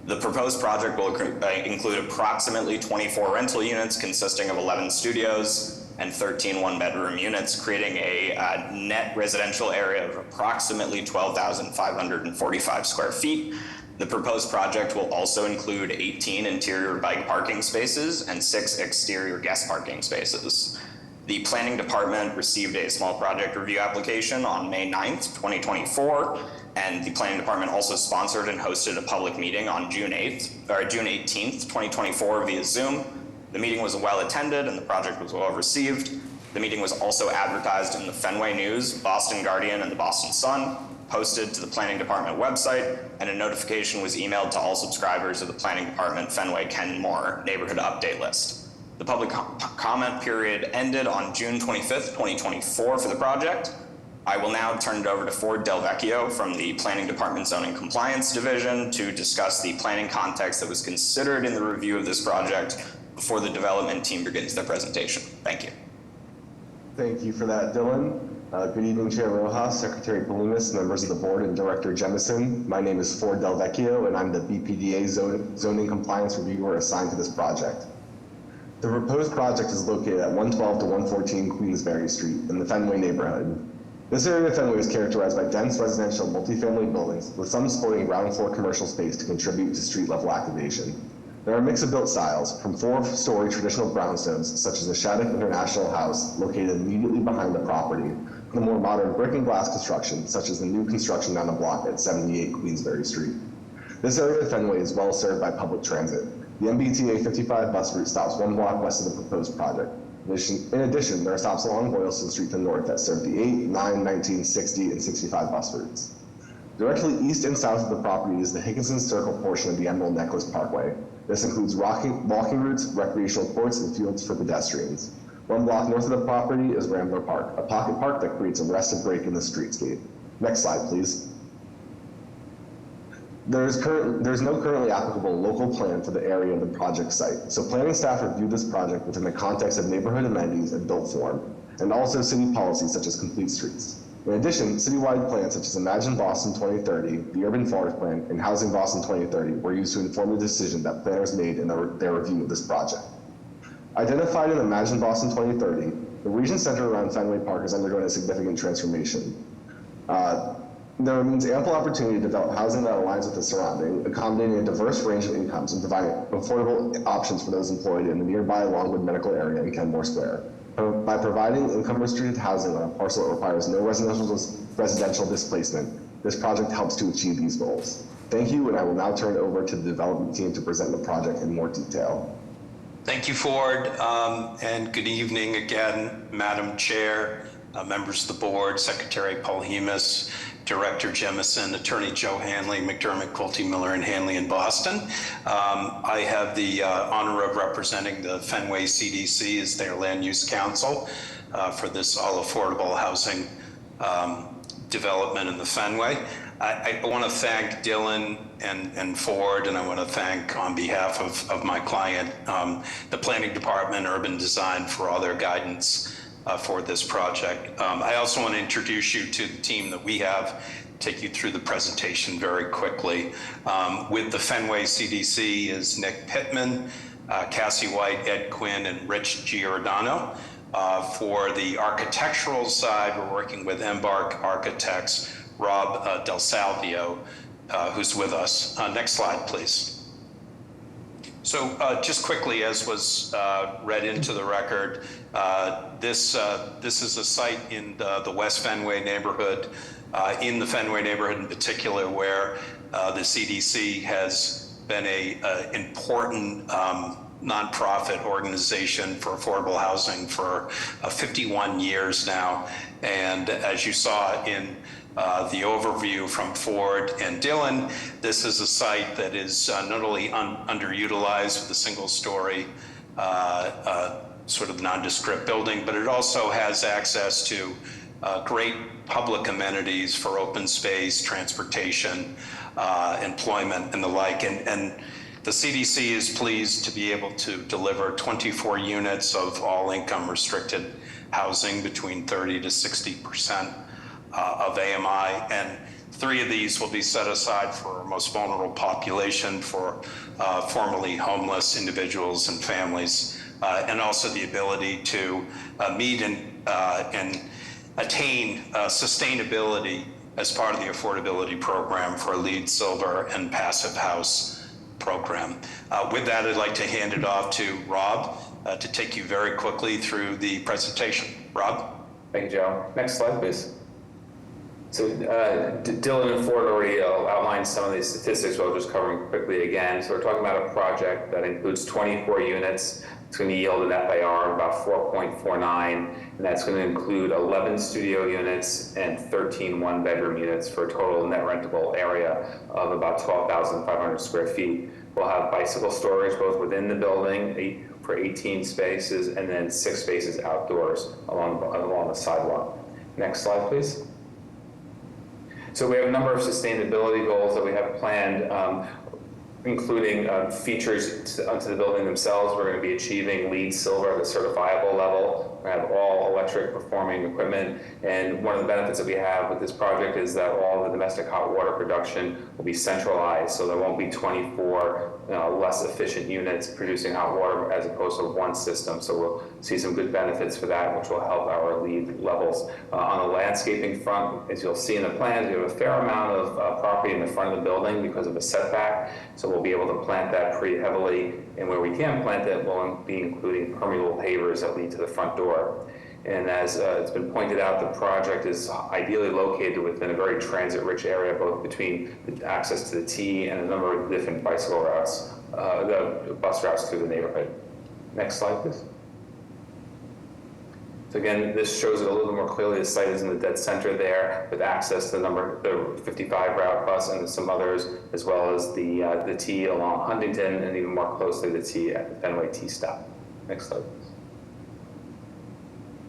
The proposed project will include approximately 24 rental units consisting of 11 studios and 13 one-bedroom units, creating a net residential area of approximately 12,545 square feet. The proposed project will also include 18 interior bike parking spaces and 6 exterior guest parking spaces. The Planning Department received a small project review application on May 9th, 2024, and the Planning Department also sponsored and hosted a public meeting on June 18th, 2024 via Zoom. The meeting was well attended and the project was well received. The meeting was also advertised in the Fenway News, Boston Guardian, and the Boston Sun, posted to the Planning Department website, and a notification was emailed to all subscribers of the Planning Department Fenway Kenmore neighborhood update list. The public comment period ended on June 25th, 2024 for the project. I will now turn it over to Ford Del Vecchio from the Planning Department Zoning Compliance Division to discuss the planning context that was considered in the review of this project before the development team begins their presentation. Thank you. Thank you for that, Dylan. Good evening, Chair Rojas, Secretary Polhemus, members of the board, and Director Jemison. My name is Ford Del Vecchio, and I'm the BPDA zoning compliance reviewer assigned to this project. The proposed project is located at 112 to 114 Queensbury Street in the Fenway neighborhood. This area of Fenway is characterized by dense residential multifamily buildings, with some sporting ground floor commercial space to contribute to street level activation. There are a mix of built styles, from 4-story traditional brownstones, such as the Shattuck International House, located immediately behind the property, to the more modern brick and glass construction, such as the new construction down the block at 78 Queensbury Street. This area of Fenway is well served by public transit. The MBTA 55 bus route stops 1 block west of the proposed project. In addition, there are stops along Boylston Street to the north that serve the 8, 9, 19, 60, and 65 bus routes. Directly east and south of the property is the Higginson Circle portion of the Emerald Necklace Parkway. This includes walking routes, recreational courts, and fields for pedestrians. 1 block north of the property is Rambler Park, a pocket park that creates a rested break in the streetscape. Next slide, please. There's no currently applicable local plan for the area of the project site, so planning staff reviewed this project within the context of neighborhood amenities and built form, and also city policies such as complete streets. In addition, citywide plans such as Imagine Boston 2030, the Urban Forest Plan, and Housing Boston 2030 were used to inform the decision that planners made in their review of this project. Identified in Imagine Boston 2030, the region centered around Fenway Park is undergoing a significant transformation. There remains ample opportunity to develop housing that aligns with the surrounding, accommodating a diverse range of incomes and providing affordable options for those employed in the nearby Longwood Medical Area in Kenmore Square. By providing income-restricted housing on a parcel that requires no residential displacement, this project helps to achieve these goals. Thank you, and I will now turn it over to the development team to present the project in more detail. Thank you, Ford, and good evening again, Madam Chair, members of the board, Secretary Polhemus, Director Jemison, Attorney Joe Hanley, McDermott, Quilty, Miller, and Hanley in Boston. I have the honor of representing the Fenway CDC as their land use council for this all affordable housing development in the Fenway. I want to thank Dylan and Ford, and I want to thank on behalf of my client, the Planning Department, Urban Design for all their guidance for this project. I also want to introduce you to the team that we have, take you through the presentation very quickly. With the Fenway CDC is Nick Pittman, Cassie White, Ed Quinn, and Rich Giordano. For the architectural side, we're working with Embark Architects, Rob Del Salvio, who's with us. Next slide, please. So just quickly, as was read into the record, this is a site in the West Fenway neighborhood, in the Fenway neighborhood in particular, where the CDC has been an important nonprofit organization for affordable housing for 51 years now. And as you saw in the overview from Ford and Dylan, this is a site that is not only underutilized with a single-story sort of nondescript building, but it also has access to great public amenities for open space, transportation, employment, and the like. And the CDC is pleased to be able to deliver 24 units of all income restricted housing between 30 to 60% of AMI, and 3 of these will be set aside for our most vulnerable population, for formerly homeless individuals and families, and also the ability to meet and attain sustainability as part of the affordability program for a LEED Silver and Passive House program. With that, I'd like to hand it off to Rob to take you very quickly through the presentation. Rob? Thank you, Joe. Next slide, please. So Dylan and Ford already outlined some of these statistics, but I'll just cover them quickly again. So we're talking about a project that includes 24 units. It's going to yield an FAR of about 4.49, and that's going to include 11 studio units and 13 one-bedroom units for a total net rentable area of about 12,500 square feet. We'll have bicycle storage both within the building for 18 spaces, and then 6 spaces outdoors along the sidewalk. Next slide, please. So we have a number of sustainability goals that we have planned, including features onto the building themselves. We're going to be achieving LEED Silver at the certifiable level. We have all electric performing equipment, and one of the benefits that we have with this project is that all the domestic hot water production will be centralized, so there won't be 24 less efficient units producing hot water as opposed to one system. So we'll see some good benefits for that, which will help our LEED levels. On the landscaping front, as you'll see in the plans, we have a fair amount of property in the front of the building because of a setback, so we'll be able to plant that pretty heavily, and where we can plant it, we'll be including permeable pavers that lead to the front door. And as it's been pointed out, the project is ideally located within a very transit-rich area, both between the access to the T and a number of different bicycle routes, the bus routes through the neighborhood. Next slide, please. So again, this shows it a little bit more clearly. The site is in the dead center there, with access to the 55 route bus and some others, as well as the T along Huntington, and even more closely the T at the Fenway T stop. Next slide, please.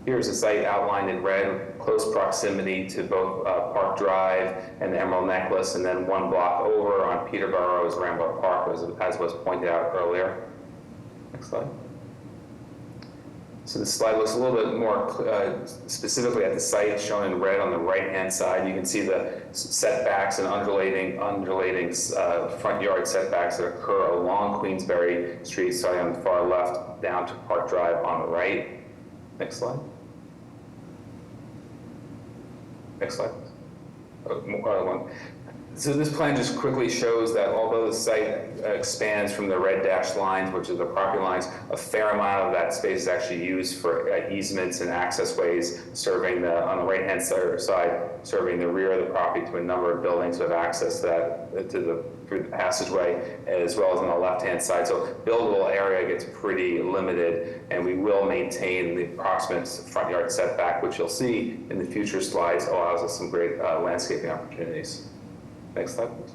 Here's the site outlined in red, close proximity to both Park Drive and the Emerald Necklace, and then one block over on Peterborough's Rambler Park, as was pointed out earlier. Next slide. So this slide looks a little bit more specifically at the site, shown in red on the right-hand side. You can see the setbacks and undulating front yard setbacks that occur along Queensberry Street, starting on the far left, down to Park Drive on the right. Next slide. Next slide. One. So this plan just quickly shows that although the site expands from the red dashed lines, which are the property lines, a fair amount of that space is actually used for easements and access ways, serving on the right-hand side, serving the rear of the property to a number of buildings who have access to that, through the passageway, as well as on the left-hand side. So buildable area gets pretty limited, and we will maintain the approximate front yard setback, which you'll see in the future slides allows us some great landscaping opportunities. Next slide, please.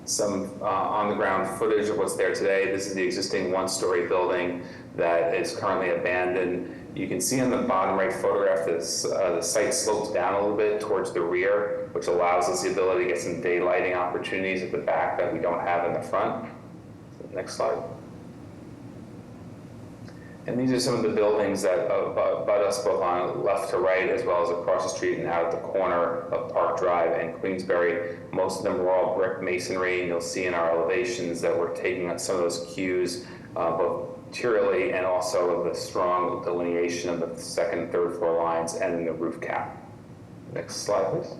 Some on-the-ground footage of what's there today. This is the existing one-story building that is currently abandoned. You can see on the bottom right photograph that the site slopes down a little bit towards the rear, which allows us the ability to get some daylighting opportunities at the back that we don't have in the front. Next slide. And these are some of the buildings that butt us both on left to right, as well as across the street and out at the corner of Park Drive and Queensberry. Most of them are all brick masonry, and you'll see in our elevations that we're taking some of those cues, both materially and also of the strong delineation of the second and third floor lines and in the roof cap. Next slide, please.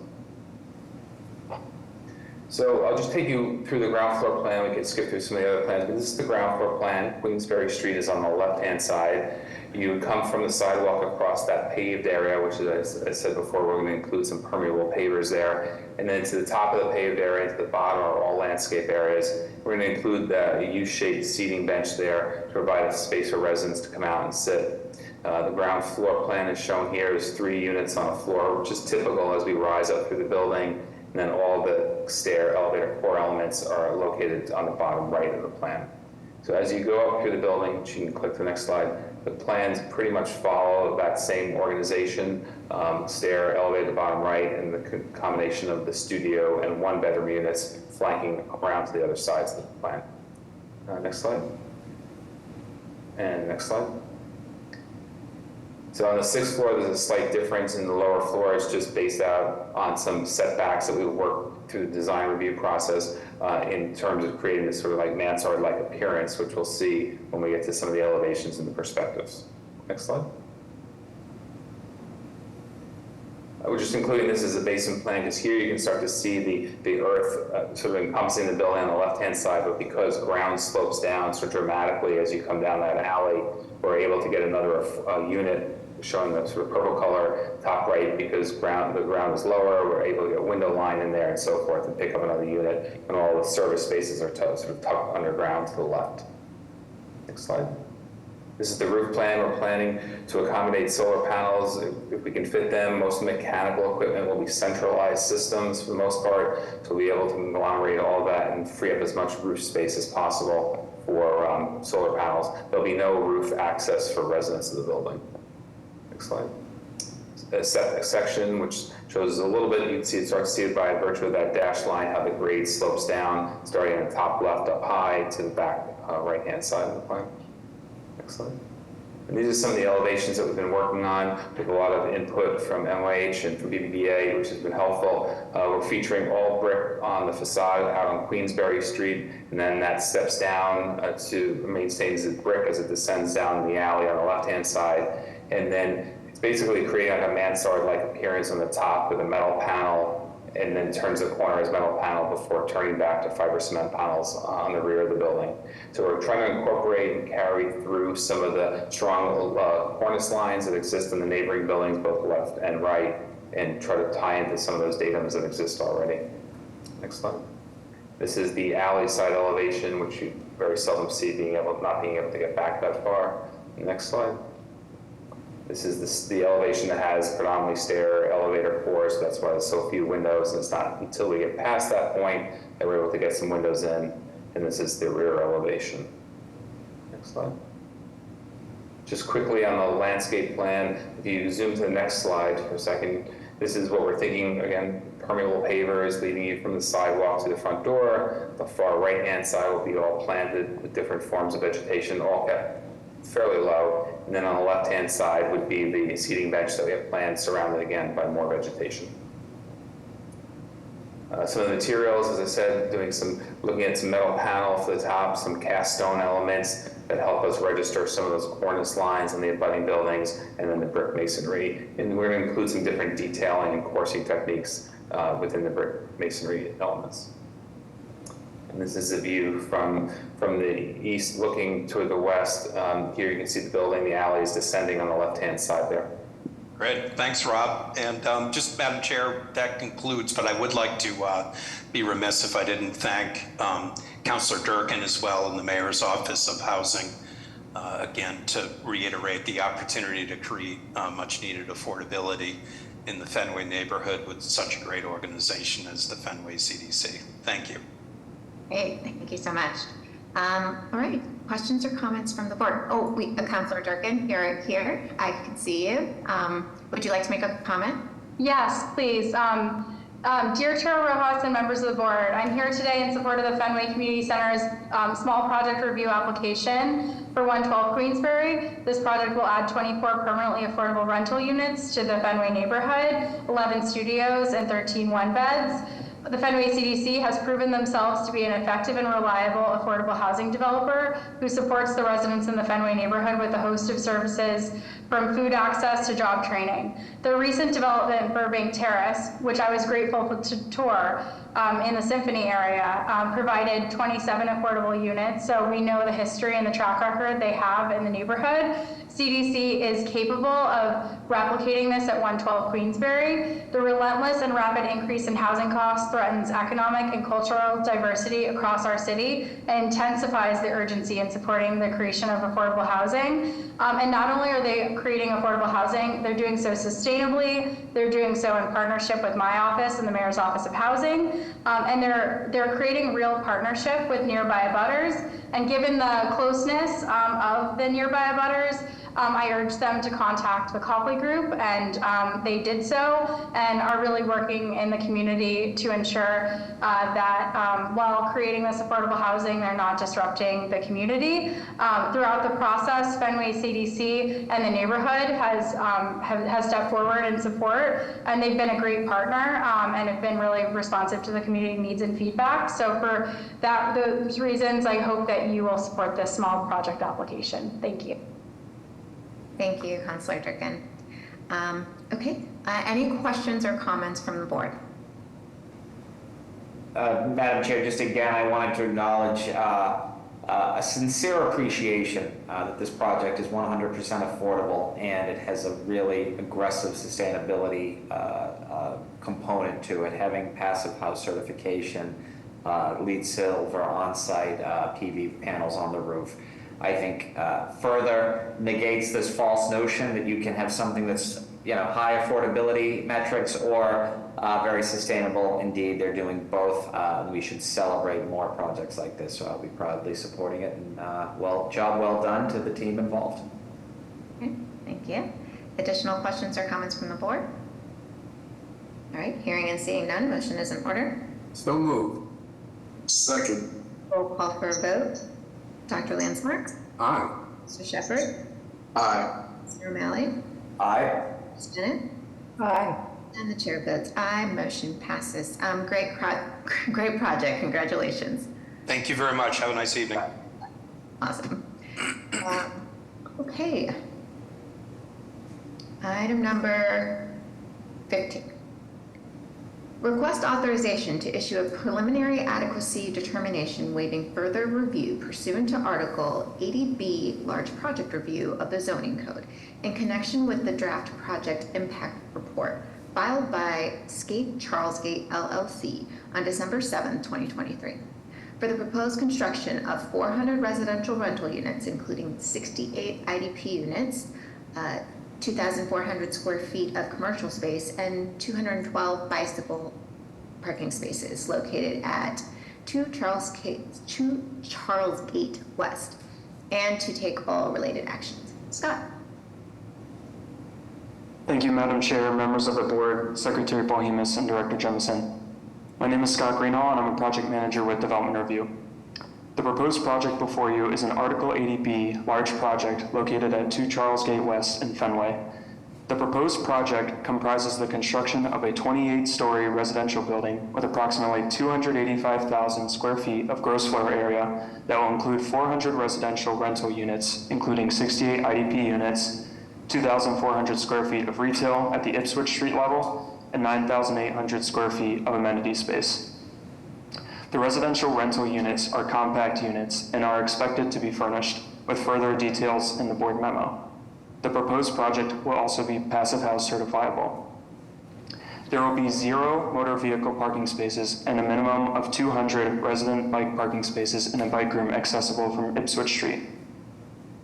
So I'll just take you through the ground floor plan. We can skip through some of the other plans, but this is the ground floor plan. Queensberry Street is on the left-hand side. You come from the sidewalk across that paved area, which is, as I said before, we're going to include some permeable pavers there. And then to the top of the paved area, to the bottom are all landscape areas. We're going to include the U-shaped seating bench there to provide a space for residents to come out and sit. The ground floor plan is shown here as 3 units on a floor, which is typical as we rise up through the building. And then all the stair, elevator, core elements are located on the bottom right of the plan. So as you go up through the building, which you can click the next slide, the plans pretty much follow that same organization, stair, elevator, bottom right, and the combination of the studio and 1-bedroom units flanking around to the other sides of the plan. Next slide. And next slide. So on the 6th floor, there's a slight difference in the lower floor. It's just based out on some setbacks that we work through the design review process in terms of creating this sort of like mansard-like appearance, which we'll see when we get to some of the elevations and the perspectives. Next slide. We're just including this as a basin plan because here you can start to see the earth sort of encompassing the building on the left-hand side, but because ground slopes down so dramatically as you come down that alley, we're able to get another unit showing the sort of purple color top right because the ground is lower. We're able to get a window line in there and so forth and pick up another unit, and all the service spaces are sort of tucked underground to the left. Next slide. This is the roof plan. We're planning to accommodate solar panels if we can fit them. Most mechanical equipment will be centralized systems for the most part, so we'll be able to conglomerate all of that and free up as much roof space as possible for solar panels. There'll be no roof access for residents of the building. Next slide. A section which shows a little bit, you can see it starts to see it by virtue of that dashed line, how the grade slopes down, starting at the top left up high to the back right-hand side of the plan. Next slide. And these are some of the elevations that we've been working on with a lot of input from NYH and from BPDA, which has been helpful. We're featuring all brick on the facade out on Queensberry Street, and then that steps down to maintains the brick as it descends down the alley on the left-hand side. And then it's basically creating like a mansard-like appearance on the top with a metal panel and then turns the corner as metal panel before turning back to fiber cement panels on the rear of the building. So we're trying to incorporate and carry through some of the strong cornice lines that exist in the neighboring buildings, both left and right, and try to tie into some of those datums that exist already. Next slide. This is the alley side elevation, which you very seldom see not being able to get back that far. Next slide. This is the elevation that has predominantly stair elevator cores. That's why there's so few windows. It's not until we get past that point that we're able to get some windows in. And this is the rear elevation. Next slide. Just quickly on the landscape plan, if you zoom to the next slide for a second, this is what we're thinking. Again, permeable pavers leading you from the sidewalk to the front door. The far right-hand side will be all planted with different forms of vegetation, all kept fairly low. And then on the left-hand side would be the seating bench that we have planned, surrounded again by more vegetation. Some of the materials, as I said, looking at some metal panel for the top, some cast stone elements that help us register some of those cornice lines in the abutting buildings, and then the brick masonry. And we're going to include some different detailing and coursing techniques within the brick masonry elements. And this is a view from the east looking toward the west. Here you can see the building, the alley is descending on the left-hand side there. Great, thanks, Rob. And just, Madam Chair, that concludes, but I would like to be remiss if I didn't thank Councilor Durkin as well in the Mayor's Office of Housing, again, to reiterate the opportunity to create much needed affordability in the Fenway neighborhood with such a great organization as the Fenway CDC. Thank you. Great, thank you so much. All right, questions or comments from the board? Oh, Councilor Durkin, you're here. I can see you. Would you like to make a comment? Yes, please. Dear Chair Rojas and members of the board, I'm here today in support of the Fenway Community Center's small project review application for 112 Queensbury. This project will add 24 permanently affordable rental units to the Fenway neighborhood, 11 studios and 13 one-beds. The Fenway CDC has proven themselves to be an effective and reliable affordable housing developer who supports the residents in the Fenway neighborhood with a host of services from food access to job training. The recent development, Burbank Terrace, which I was grateful to tour in the Symphony area, provided 27 affordable units. So we know the history and the track record they have in the neighborhood. CDC is capable of replicating this at 112 Queensbury. The relentless and rapid increase in housing costs threatens economic and cultural diversity across our city and intensifies the urgency in supporting the creation of affordable housing. And not only are they creating affordable housing, they're doing so sustainably, they're doing so in partnership with my office and the Mayor's Office of Housing, and they're creating real partnership with nearby abutters. And given the closeness of the nearby abutters, I urged them to contact the Copley Group, and they did so, and are really working in the community to ensure that while creating this affordable housing, they're not disrupting the community. Throughout the process, Fenway CDC and the neighborhood has stepped forward in support, and they've been a great partner and have been really responsive to the community needs and feedback. So for those reasons, I hope that you will support this small project application. Thank you. Thank you, Councilor Durkin. Okay, any questions or comments from the board? Madam Chair, just again, I wanted to acknowledge a sincere appreciation that this project is 100% affordable and it has a really aggressive sustainability component to it, having passive house certification, LEED silver on-site PV panels on the roof. I think further negates this false notion that you can have something that's high affordability metrics or very sustainable. Indeed, they're doing both. We should celebrate more projects like this. So I'll be proudly supporting it. And job well done to the team involved. Okay, thank you. Additional questions or comments from the board? All right, hearing and seeing none, motion is in order. So moved. Second. Roll call for a vote. Dr. Lansmark? Aye. Mr. Shepherd? Aye. Mr. O'Malley? Aye. Ms. Bennett? Aye. And the chair votes aye. Motion passes. Great project. Congratulations. Thank you very much. Have a nice evening. Awesome. Okay. Item number 15. Request authorization to issue a preliminary adequacy determination waiving further review pursuant to Article 80B Large Project Review of the Zoning Code in connection with the draft project impact report filed by Skate Charlesgate LLC on December 7, 2023. For the proposed construction of 400 residential rental units, including 68 IDP units, 2,400 square feet of commercial space, and 212 bicycle parking spaces located at 2 Charlesgate West, and to take all related actions. Scott. Thank you, Madam Chair, members of the board, Secretary Polhemus, and Director Jemison. My name is Scott Greenhall, and I'm a project manager with Development Review. The proposed project before you is an Article 80B large project located at 2 Charlesgate West in Fenway. The proposed project comprises the construction of a 28-story residential building with approximately 285,000 square feet of gross floor area that will include 400 residential rental units, including 68 IDP units, 2,400 square feet of retail at the Ipswich Street level, and 9,800 square feet of amenity space. The residential rental units are compact units and are expected to be furnished, with further details in the board memo. The proposed project will also be Passive House certifiable. There will be 0 motor vehicle parking spaces and a minimum of 200 resident bike parking spaces in a bike room accessible from Ipswich Street.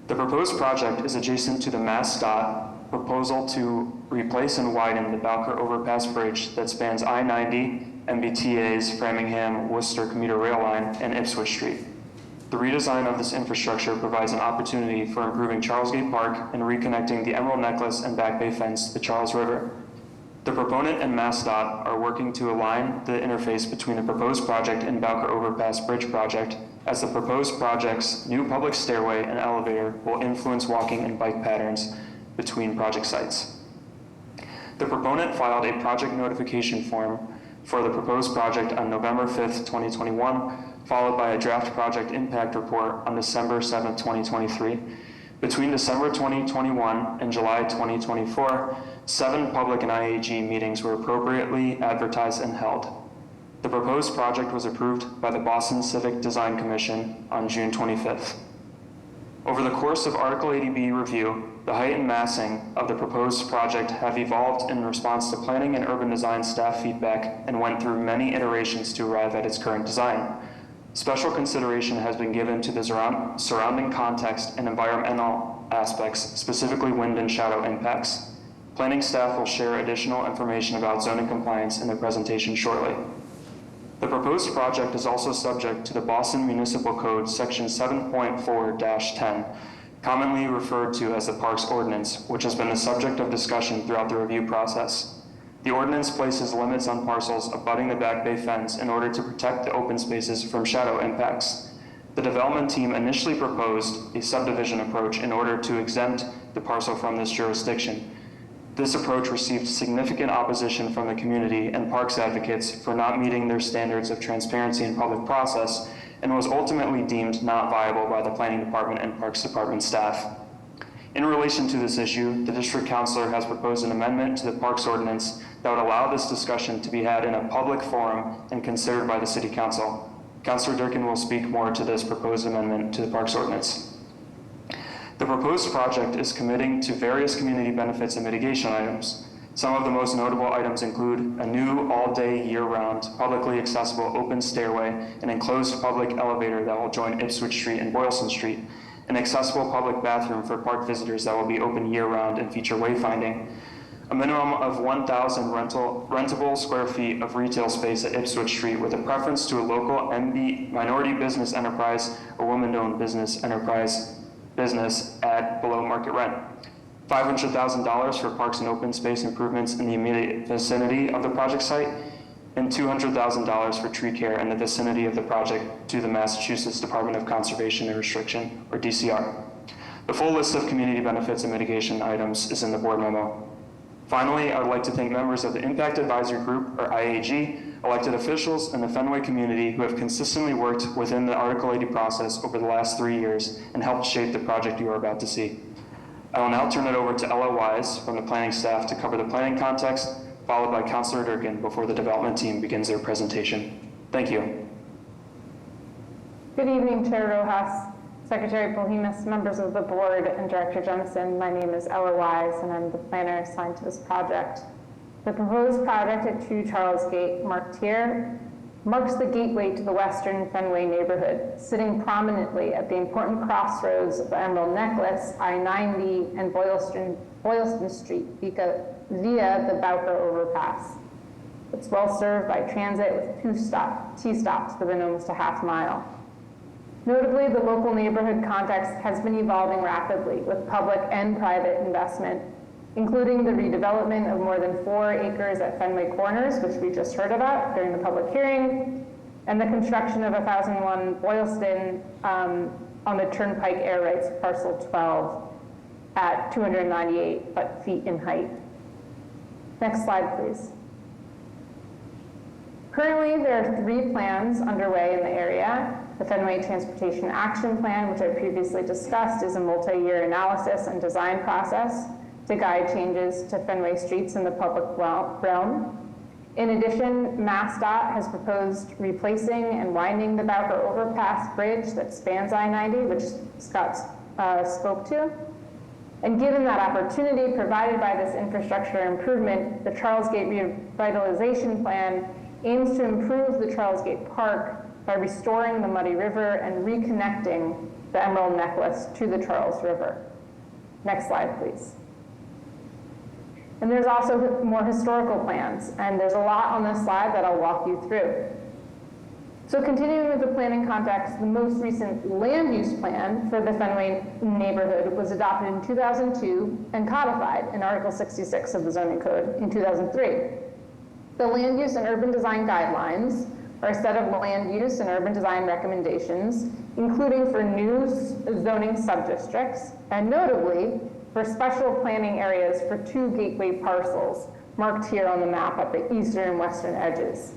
The proposed project is adjacent to the MassDOT proposal to replace and widen the Balker Overpass Bridge that spans I-90, MBTA's Framingham-Worcester commuter rail line, and Ipswich Street. The redesign of this infrastructure provides an opportunity for improving Charlesgate Park and reconnecting the Emerald Necklace and Back Bay fence to the Charles River. The proponent and MassDOT are working to align the interface between the proposed project and Balker Overpass Bridge project, as the proposed project's new public stairway and elevator will influence walking and bike patterns between project sites. The proponent filed a project notification form for the proposed project on November 5th, 2021, followed by a draft project impact report on December 7th, 2023. Between December 2021 and July 2024, 7 public and IAG meetings were appropriately advertised and held. The proposed project was approved by the Boston Civic Design Commission on June 25th. Over the course of Article 80B review, the height and massing of the proposed project have evolved in response to planning and urban design staff feedback and went through many iterations to arrive at its current design. Special consideration has been given to the surrounding context and environmental aspects, specifically wind and shadow impacts. Planning staff will share additional information about zoning compliance in the presentation shortly. The proposed project is also subject to the Boston Municipal Code Section 7.4-10, commonly referred to as the Parks Ordinance, which has been the subject of discussion throughout the review process. The ordinance places limits on parcels abutting the Back Bay fence in order to protect the open spaces from shadow impacts. The development team initially proposed a subdivision approach in order to exempt the parcel from this jurisdiction. This approach received significant opposition from the community and parks advocates for not meeting their standards of transparency and public process, and was ultimately deemed not viable by the Planning Department and Parks Department staff. In relation to this issue, the District Councilor has proposed an amendment to the Parks Ordinance that would allow this discussion to be had in a public forum and considered by the City Council. Councilor Durkin will speak more to this proposed amendment to the Parks Ordinance. The proposed project is committing to various community benefits and mitigation items. Some of the most notable items include a new all-day, year-round, publicly accessible open stairway, an enclosed public elevator that will join Ipswich Street and Boylston Street, an accessible public bathroom for park visitors that will be open year-round and feature wayfinding, a minimum of 1,000 rentable square feet of retail space at Ipswich Street with a preference to a local minority business enterprise or woman-owned business enterprise business at below market rent, $500,000 for parks and open space improvements in the immediate vicinity of the project site, and $200,000 for tree care in the vicinity of the project to the Massachusetts Department of Conservation and Restriction, or DCR. The full list of community benefits and mitigation items is in the board memo. Finally, I would like to thank members of the Impact Advisory Group, or IAG, elected officials, and the Fenway community who have consistently worked within the Article 80 process over the last 3 years and helped shape the project you are about to see. I will now turn it over to Ella Wise from the planning staff to cover the planning context, followed by Councilor Durkin before the development team begins their presentation. Thank you. Good evening, Chair Rojas, Secretary Polhemus, members of the board, and Director Jemison. My name is Ella Wise, and I'm the planner assigned to this project. The proposed project at 2 Charles Gate, marked here, marks the gateway to the Western Fenway neighborhood, sitting prominently at the important crossroads of the Emerald Necklace, I-90, and Boylston Street via the Bowker Overpass. It's well served by transit with 2 T-stops within almost a half mile. Notably, the local neighborhood context has been evolving rapidly with public and private investment, including the redevelopment of more than 4 acres at Fenway Corners, which we just heard about during the public hearing, and the construction of 1001 Boylston on the Turnpike Air Rights Parcel 12 at 298 feet in height. Next slide, please. Currently, there are 3 plans underway in the area. The Fenway Transportation Action Plan, which I previously discussed, is a multi-year analysis and design process to guide changes to Fenway streets in the public realm. In addition, MassDOT has proposed replacing and widening the Bowker Overpass Bridge that spans I-90, which Scott spoke to. And given that opportunity provided by this infrastructure improvement, the Charles Gate Revitalization Plan aims to improve the Charles Gate Park by restoring the Muddy River and reconnecting the Emerald Necklace to the Charles River. Next slide, please. And there's also more historical plans, and there's a lot on this slide that I'll walk you through. So continuing with the planning context, the most recent land use plan for the Fenway neighborhood was adopted in 2002 and codified in Article 66 of the zoning code in 2003. The land use and urban design guidelines are a set of land use and urban design recommendations, including for new zoning subdistricts, and notably for special planning areas for 2 gateway parcels marked here on the map at the eastern and western edges.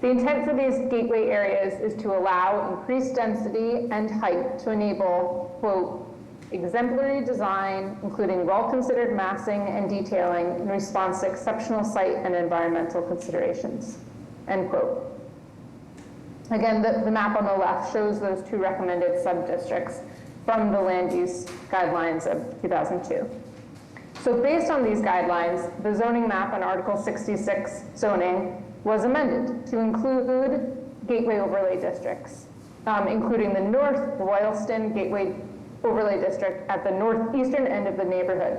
The intent for these gateway areas is to allow increased density and height to enable, quote, exemplary design, including well-considered massing and detailing in response to exceptional site and environmental considerations, end quote. Again, the map on the left shows those 2 recommended subdistricts from the land use guidelines of 2002. So based on these guidelines, the zoning map in Article 66 zoning was amended to include gateway overlay districts, including the North Boylston Gateway Overlay District at the northeastern end of the neighborhood,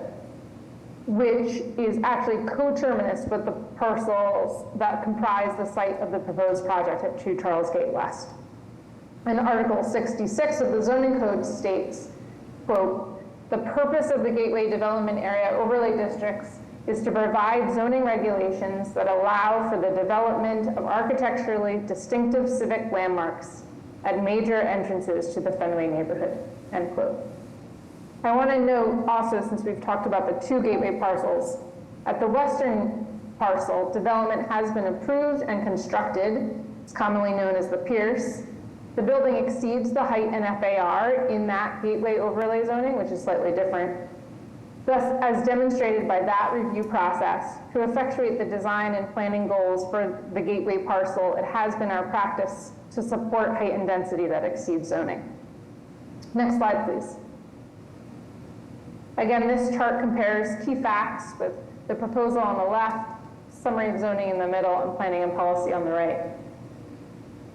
which is actually coterminous with the parcels that comprise the site of the proposed project at 2 Charles Gate West. And Article 66 of the zoning code states, quote, the purpose of the gateway development area overlay districts is to provide zoning regulations that allow for the development of architecturally distinctive civic landmarks at major entrances to the Fenway neighborhood, end quote. I want to note also, since we've talked about the 2 gateway parcels, at the western parcel, development has been approved and constructed. It's commonly known as the Pierce. The building exceeds the height and FAR in that gateway overlay zoning, which is slightly different. Thus, as demonstrated by that review process, to effectuate the design and planning goals for the gateway parcel, it has been our practice to support height and density that exceeds zoning. Next slide, please. Again, this chart compares key facts with the proposal on the left, summary of zoning in the middle, and planning and policy on the right.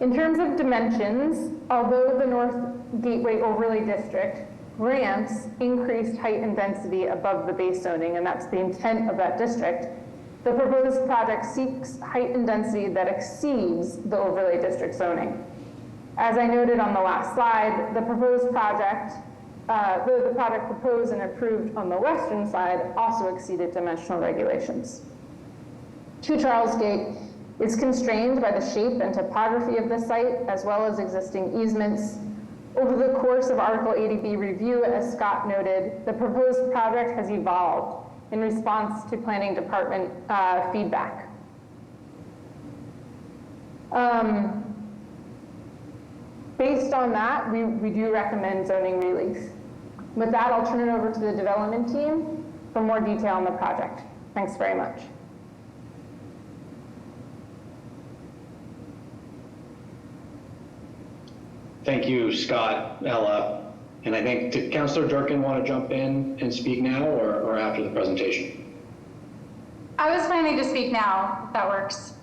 In terms of dimensions, although the North Gateway Overlay District grants increased height and density above the base zoning, and that's the intent of that district, the proposed project seeks height and density that exceeds the overlay district zoning. As I noted on the last slide, the proposed project, the project proposed and approved on the western side also exceeded dimensional regulations. 2 Charles Gate is constrained by the shape and topography of the site, as well as existing easements. Over the course of Article 80B review, as Scott noted, the proposed project has evolved in response to planning department feedback. Based on that, we do recommend zoning relief. With that, I'll turn it over to the development team for more detail on the project. Thanks very much. Thank you, Scott, Ella. And I think, did Councilor Durkin want to jump in and speak now or after the presentation? I was planning to speak now, if that works.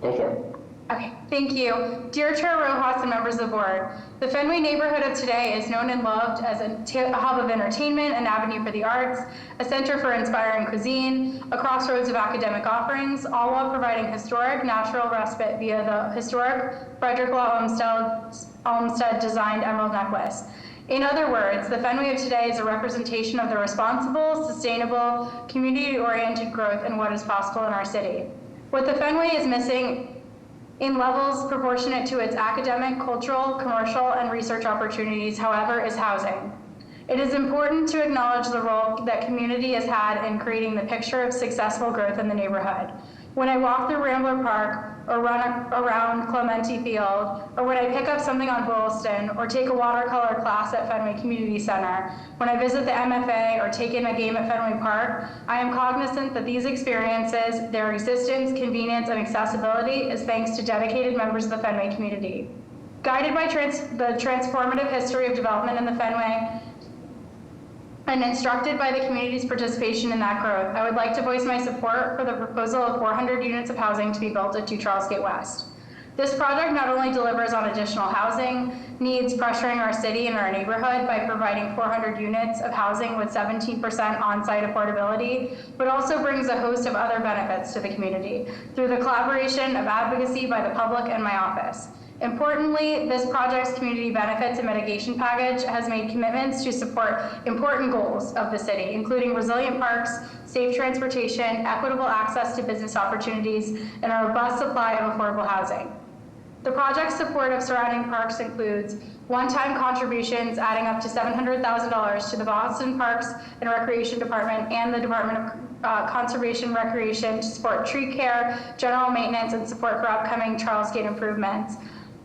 Go for it. Okay, thank you. Dear Chair Rojas and members of the board, the Fenway neighborhood of today is known and loved as a hub of entertainment, an avenue for the arts, a center for inspiring cuisine, a crossroads of academic offerings, all while providing historic natural respite via the historic Frederick Law Olmsted designed emerald necklace. In other words, the Fenway of today is a representation of the responsible, sustainable, community-oriented growth and what is possible in our city. What the Fenway is missing in levels proportionate to its academic, cultural, commercial, and research opportunities, however, is housing. It is important to acknowledge the role that community has had in creating the picture of successful growth in the neighborhood. When I walk through Rambler Park, or run around Clementi Field, or when I pick up something on Boylston, or take a watercolor class at Fenway Community Center, when I visit the MFA or take in a game at Fenway Park, I am cognizant that these experiences, their existence, convenience, and accessibility is thanks to dedicated members of the Fenway community. Guided by the transformative history of development in the Fenway, and instructed by the community's participation in that growth, I would like to voice my support for the proposal of 400 units of housing to be built at 2 Charles Gate West. This project not only delivers on additional housing needs pressuring our city and our neighborhood by providing 400 units of housing with 17% on-site affordability, but also brings a host of other benefits to the community through the collaboration of advocacy by the public and my office. Importantly, this project's community benefits and mitigation package has made commitments to support important goals of the city, including resilient parks, safe transportation, equitable access to business opportunities, and a robust supply of affordable housing. The project's support of surrounding parks includes one-time contributions adding up to $700,000 to the Boston Parks and Recreation Department and the Department of Conservation Recreation to support tree care, general maintenance, and support for upcoming Charles Gate improvements.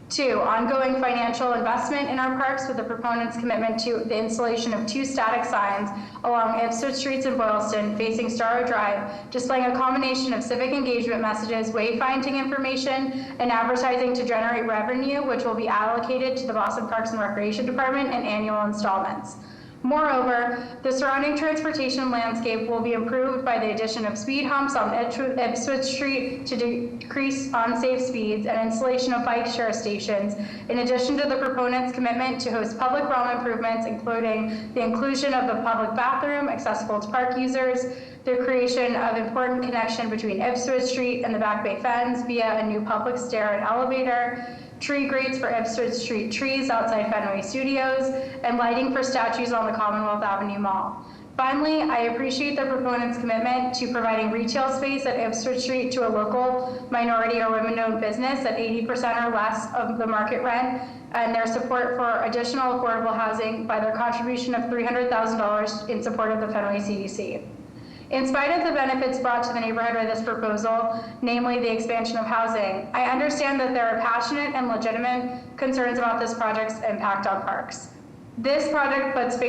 2, ongoing financial investment in our parks with the proponent's commitment to the installation of 2 static signs along Ipswich Streets in Boylston facing Starrow Drive, displaying a combination of civic engagement messages, wayfinding information, and advertising to generate revenue, which will be allocated to the Boston Parks and Recreation Department in annual installments. Moreover, the surrounding transportation landscape will be improved by the addition of speed humps on Ipswich Street to decrease unsafe speeds and installation of bike share stations, in addition to the proponent's commitment to host public realm improvements, including the inclusion of the public bathroom accessible to park users, the creation of important connection between Ipswich Street and the Back Bay Fens via a new public stair and elevator, tree grates for Ipswich Street trees outside Fenway Studios, and lighting for statues on the Commonwealth Avenue Mall. Finally, I appreciate the proponent's commitment to providing retail space at Ipswich Street to a local minority or women-owned business at 80% or less of the market rent, and their support for additional affordable housing by their contribution of $300,000 in support of the Fenway CDC. In spite of the benefits brought to the neighborhood by this proposal, namely the expansion of housing, I understand that there are passionate and legitimate concerns about this project's impact on parks. This project puts us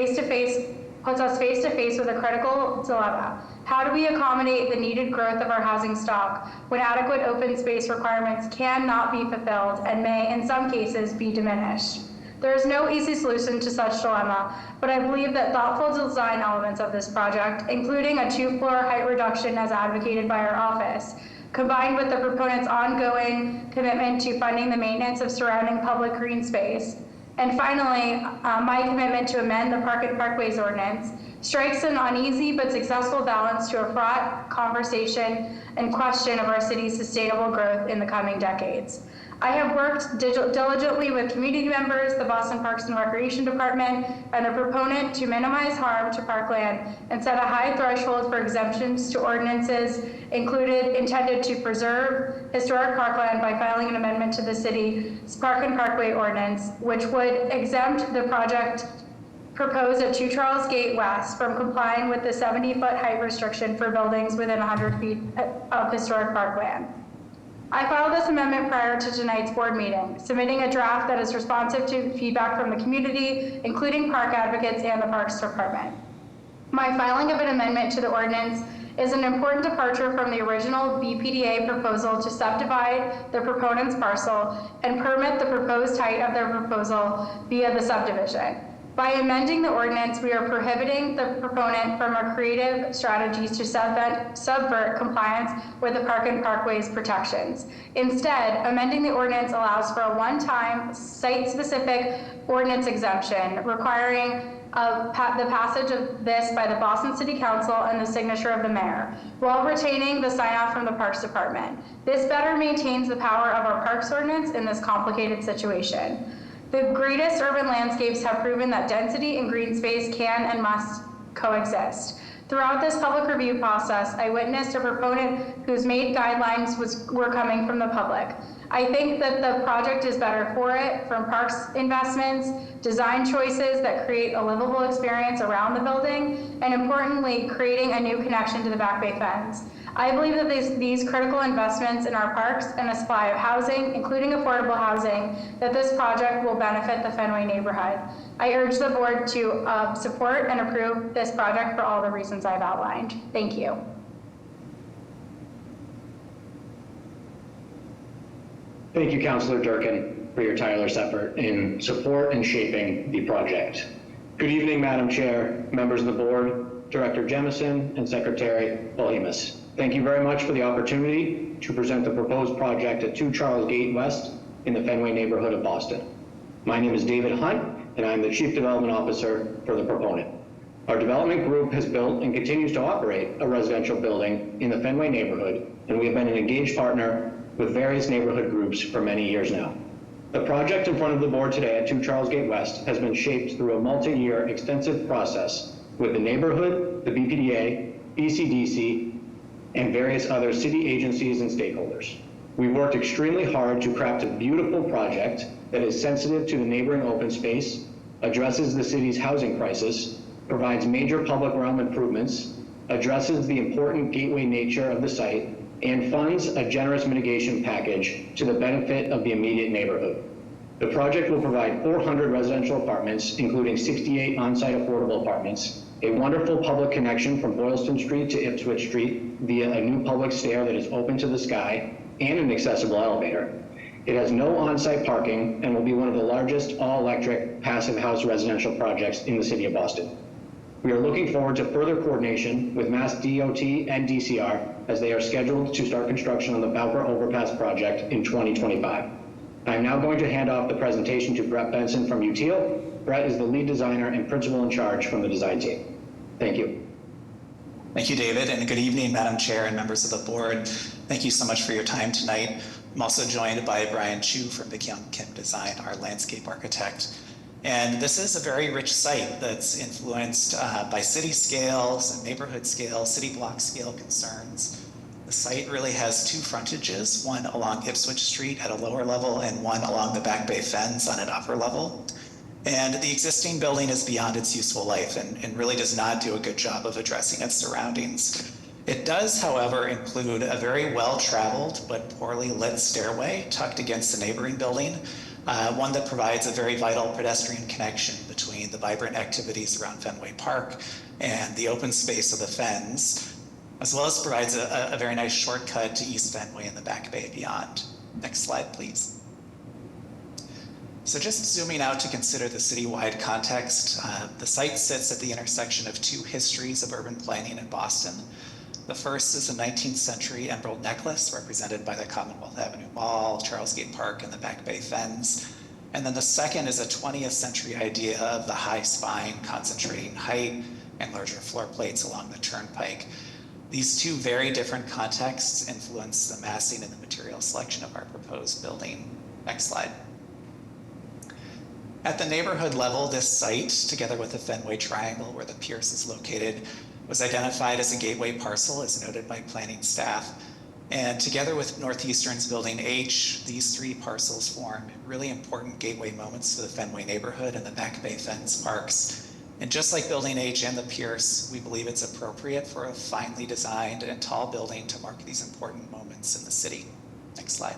face to face with a critical dilemma. How do we accommodate the needed growth of our housing stock when adequate open space requirements cannot be fulfilled and may, in some cases, be diminished? There is no easy solution to such dilemma, but I believe that thoughtful design elements of this project, including a 2-floor height reduction as advocated by our office, combined with the proponent's ongoing commitment to funding the maintenance of surrounding public green space, and finally, my commitment to amend the Park and Parkways ordinance, strikes an uneasy but successful balance to a fraught conversation and question of our city's sustainable growth in the coming decades. I have worked diligently with community members, the Boston Parks and Recreation Department, and the proponent to minimize harm to parkland and set a high threshold for exemptions to ordinances intended to preserve historic parkland by filing an amendment to the city's Park and Parkway ordinance, which would exempt the project proposed at 2 Charles Gate West from complying with the 70-foot height restriction for buildings within 100 feet of historic parkland. I filed this amendment prior to tonight's board meeting, submitting a draft that is responsive to feedback from the community, including park advocates and the Parks Department. My filing of an amendment to the ordinance is an important departure from the original BPDA proposal to subdivide the proponent's parcel and permit the proposed height of their proposal via the subdivision. By amending the ordinance, we are prohibiting the proponent from our creative strategies to subvert compliance with the Park and Parkways protections. Instead, amending the ordinance allows for a one-time site-specific ordinance exemption requiring the passage of this by the Boston City Council and the signature of the mayor, while retaining the sign-off from the Parks Department. This better maintains the power of our Parks ordinance in this complicated situation. The greatest urban landscapes have proven that density and green space can and must coexist. Throughout this public review process, I witnessed a proponent whose main guidelines were coming from the public. I think that the project is better for it, from parks investments, design choices that create a livable experience around the building, and importantly, creating a new connection to the Back Bay Fens. I believe that these critical investments in our parks and the supply of housing, including affordable housing, that this project will benefit the Fenway neighborhood. I urge the board to support and approve this project for all the reasons I've outlined. Thank you. Thank you, Councilor Durkin, for your tireless effort in support and shaping the project. Good evening, Madam Chair, members of the board, Director Jemison, and Secretary Polhemus. Thank you very much for the opportunity to present the proposed project at 2 Charles Gate West in the Fenway neighborhood of Boston. My name is David Hunt, and I'm the Chief Development Officer for the proponent. Our development group has built and continues to operate a residential building in the Fenway neighborhood, and we have been an engaged partner with various neighborhood groups for many years now. The project in front of the board today at 2 Charles Gate West has been shaped through a multi-year extensive process with the neighborhood, the BPDA, ECDC, and various other city agencies and stakeholders. We've worked extremely hard to craft a beautiful project that is sensitive to the neighboring open space, addresses the city's housing crisis, provides major public realm improvements, addresses the important gateway nature of the site, and funds a generous mitigation package to the benefit of the immediate neighborhood. The project will provide 400 residential apartments, including 68 on-site affordable apartments, a wonderful public connection from Boylston Street to Ipswich Street via a new public stair that is open to the sky, and an accessible elevator. It has no on-site parking and will be one of the largest all-electric passive house residential projects in the city of Boston. We are looking forward to further coordination with Mass DOT and DCR as they are scheduled to start construction on the Bowker Overpass project in 2025. I'm now going to hand off the presentation to Brett Benson from UTIL. Brett is the lead designer and principal in charge from the design team. Thank you. Thank you, David, and good evening, Madam Chair and members of the board. Thank you so much for your time tonight. I'm also joined by Brian Chu from Vic Young Kim Design, our landscape architect. And this is a very rich site that's influenced by city scales and neighborhood scale, city block scale concerns. The site really has 2 frontages, one along Ipswich Street at a lower level and one along the Back Bay Fens on an upper level. And the existing building is beyond its useful life and really does not do a good job of addressing its surroundings. It does, however, include a very well-traveled but poorly lit stairway tucked against the neighboring building, one that provides a very vital pedestrian connection between the vibrant activities around Fenway Park and the open space of the Fens, as well as provides a very nice shortcut to East Fenway and the Back Bay beyond. Next slide, please. So just zooming out to consider the citywide context, the site sits at the intersection of 2 histories of urban planning in Boston. The first is a 19th century emerald necklace represented by the Commonwealth Avenue Mall, Charles Gate Park, and the Back Bay Fens. And then the second is a 20th century idea of the high spine concentrating height and larger floor plates along the turnpike. These 2 very different contexts influence the massing and the material selection of our proposed building. Next slide. At the neighborhood level, this site, together with the Fenway Triangle where the Pierce is located, was identified as a gateway parcel as noted by planning staff. And together with Northeastern's Building H, these 3 parcels form really important gateway moments for the Fenway neighborhood and the Back Bay Fens parks. And just like Building H and the Pierce, we believe it's appropriate for a finely designed and tall building to mark these important moments in the city. Next slide.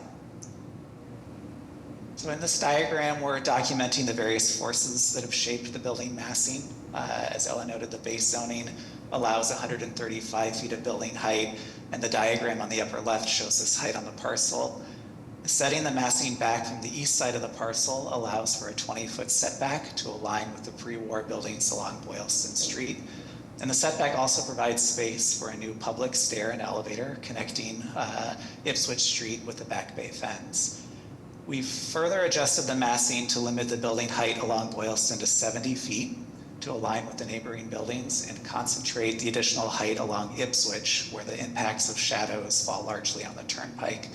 So in this diagram, we're documenting the various forces that have shaped the building massing. As Ella noted, the base zoning allows 135 feet of building height, and the diagram on the upper left shows this height on the parcel. Setting the massing back from the east side of the parcel allows for a 20-foot setback to align with the pre-war buildings along Boylston Street. And the setback also provides space for a new public stair and elevator connecting Ipswich Street with the Back Bay fence. We've further adjusted the massing to limit the building height along Boylston to 70 feet to align with the neighboring buildings and concentrate the additional height along Ipswich, where the impacts of shadows fall largely on the turnpike.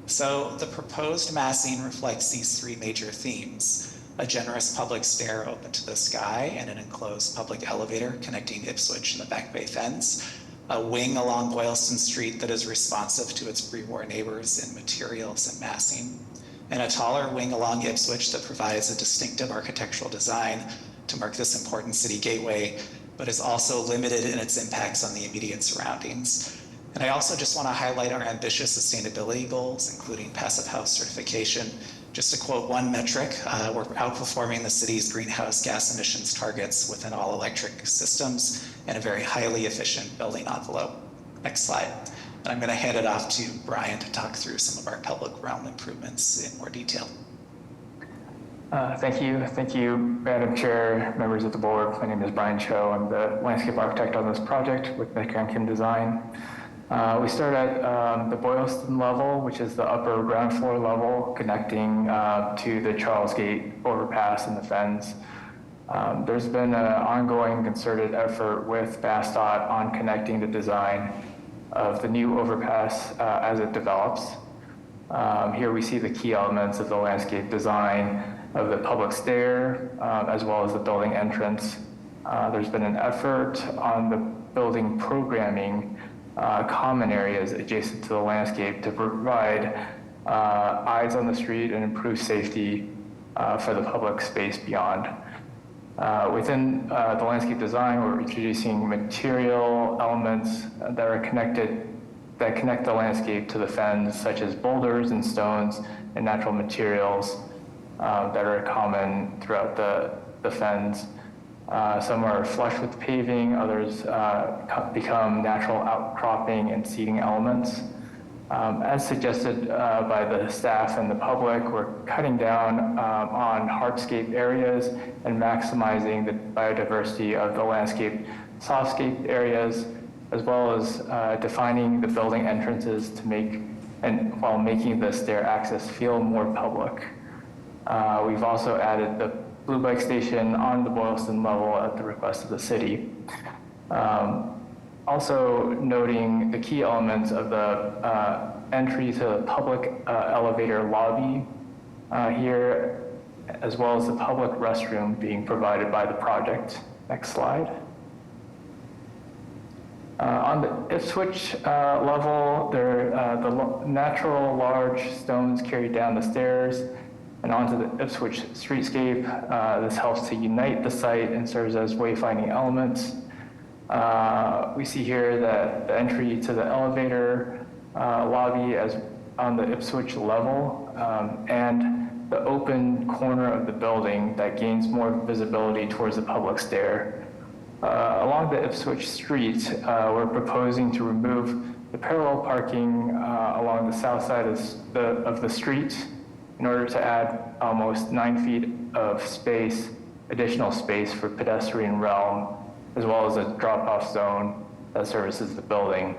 So the proposed massing reflects these three major themes: a generous public stair open to the sky and an enclosed public elevator connecting Ipswich and the Back Bay fence, a wing along Boylston Street that is responsive to its pre-war neighbors in materials and massing, and a taller wing along Ipswich that provides a distinctive architectural design to mark this important city gateway, but is also limited in its impacts on the immediate surroundings. And I also just want to highlight our ambitious sustainability goals, including Passive House certification. Just to quote one metric, we're outperforming the city's greenhouse gas emissions targets with an all-electric systems and a very highly efficient building envelope. Next slide. And I'm going to hand it off to Brian to talk through some of our public realm improvements in more detail. Thank you, Madam Chair, members of the board. My name is Brian Cho. I'm the landscape architect on this project with Kim Design. We start at the Boylston level, which is the upper ground floor level connecting to the Charles Gate overpass and the fens. There's been an ongoing concerted effort with BASDOT on connecting the design of the new overpass as it develops. Here we see the key elements of the landscape design of the public stair, as well as the building entrance. There's been an effort on the building programming common areas adjacent to the landscape to provide eyes on the street and improve safety for the public space beyond. Within the landscape design, we're introducing material elements that are connected, that connect the landscape to the fens, such as boulders and stones and natural materials that are common throughout the fens. Some are flush with paving, others become natural outcropping and seating elements. As suggested by the staff and the public, we're cutting down on hardscape areas and maximizing the biodiversity of the landscape softscape areas, as well as defining the building entrances to make, and while making the stair access feel more public. We've also added the blue bike station on the Boylston level at the request of the city. Also noting the key elements of the entry to the public elevator lobby here, as well as the public restroom being provided by the project. Next slide. On the Ipswich level, the natural large stones carry down the stairs and onto the Ipswich streetscape. This helps to unite the site and serves as wayfinding elements. We see here that the entry to the elevator lobby as on the Ipswich level and the open corner of the building that gains more visibility towards the public stair. Along the Ipswich street, we're proposing to remove the parallel parking along the south side of the street in order to add almost 9 feet of space, additional space for pedestrian realm, as well as a drop-off zone that services the building.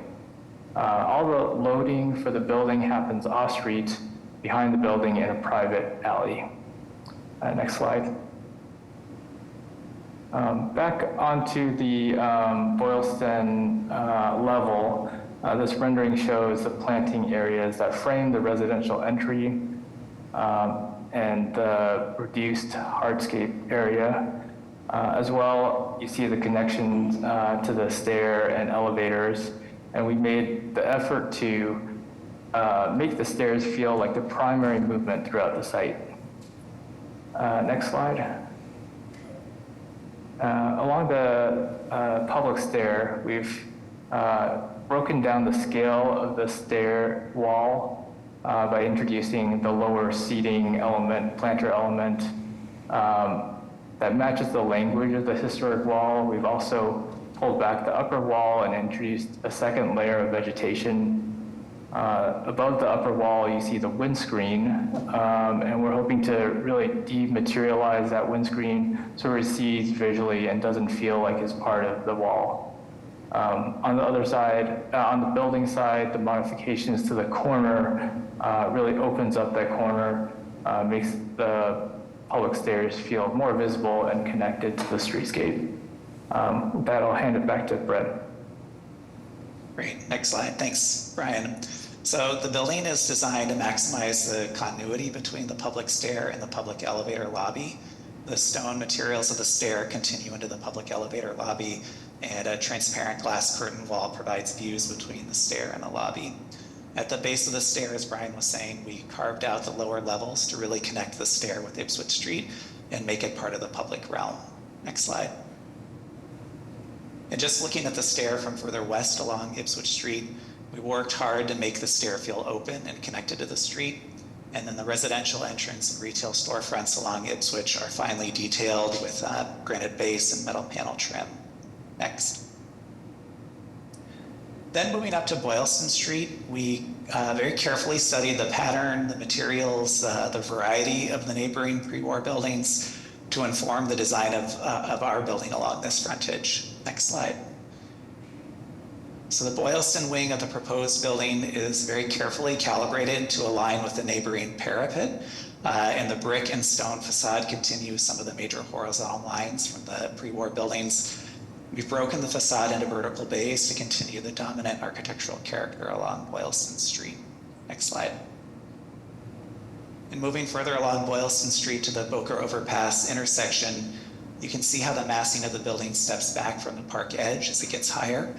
All the loading for the building happens off-street, behind the building in a private alley. Next slide. Back onto the Boylston level, this rendering shows the planting areas that frame the residential entry and the reduced hardscape area. As well, you see the connections to the stair and elevators, and we made the effort to make the stairs feel like the primary movement throughout the site. Next slide. Along the public stair, we've broken down the scale of the stair wall by introducing the lower seating element, planter element, that matches the language of the historic wall. We've also pulled back the upper wall and introduced a second layer of vegetation. Above the upper wall, you see the windscreen, and we're hoping to really dematerialize that windscreen so it recedes visually and doesn't feel like it's part of the wall. On the other side, on the building side, the modifications to the corner really opens up that corner, makes the public stairs feel more visible and connected to the streetscape. With that, I'll hand it back to Brett. Great, next slide, thanks, Brian. So the building is designed to maximize the continuity between the public stair and the public elevator lobby. The stone materials of the stair continue into the public elevator lobby, and a transparent glass curtain wall provides views between the stair and the lobby. At the base of the stair, as Brian was saying, we carved out the lower levels to really connect the stair with Ipswich Street and make it part of the public realm. Next slide. And just looking at the stair from further west along Ipswich Street, we worked hard to make the stair feel open and connected to the street. And then the residential entrance and retail storefronts along Ipswich are finely detailed with granite base and metal panel trim. Next. Then moving up to Boylston Street, we very carefully studied the pattern, the materials, the variety of the neighboring pre-war buildings to inform the design of our building along this frontage. Next slide. So the Boylston wing of the proposed building is very carefully calibrated to align with the neighboring parapet, and the brick and stone facade continues some of the major horizontal lines from the pre-war buildings. We've broken the facade into vertical bays to continue the dominant architectural character along Boylston Street. Next slide. And moving further along Boylston Street to the Boca Overpass intersection, you can see how the massing of the building steps back from the park edge as it gets higher.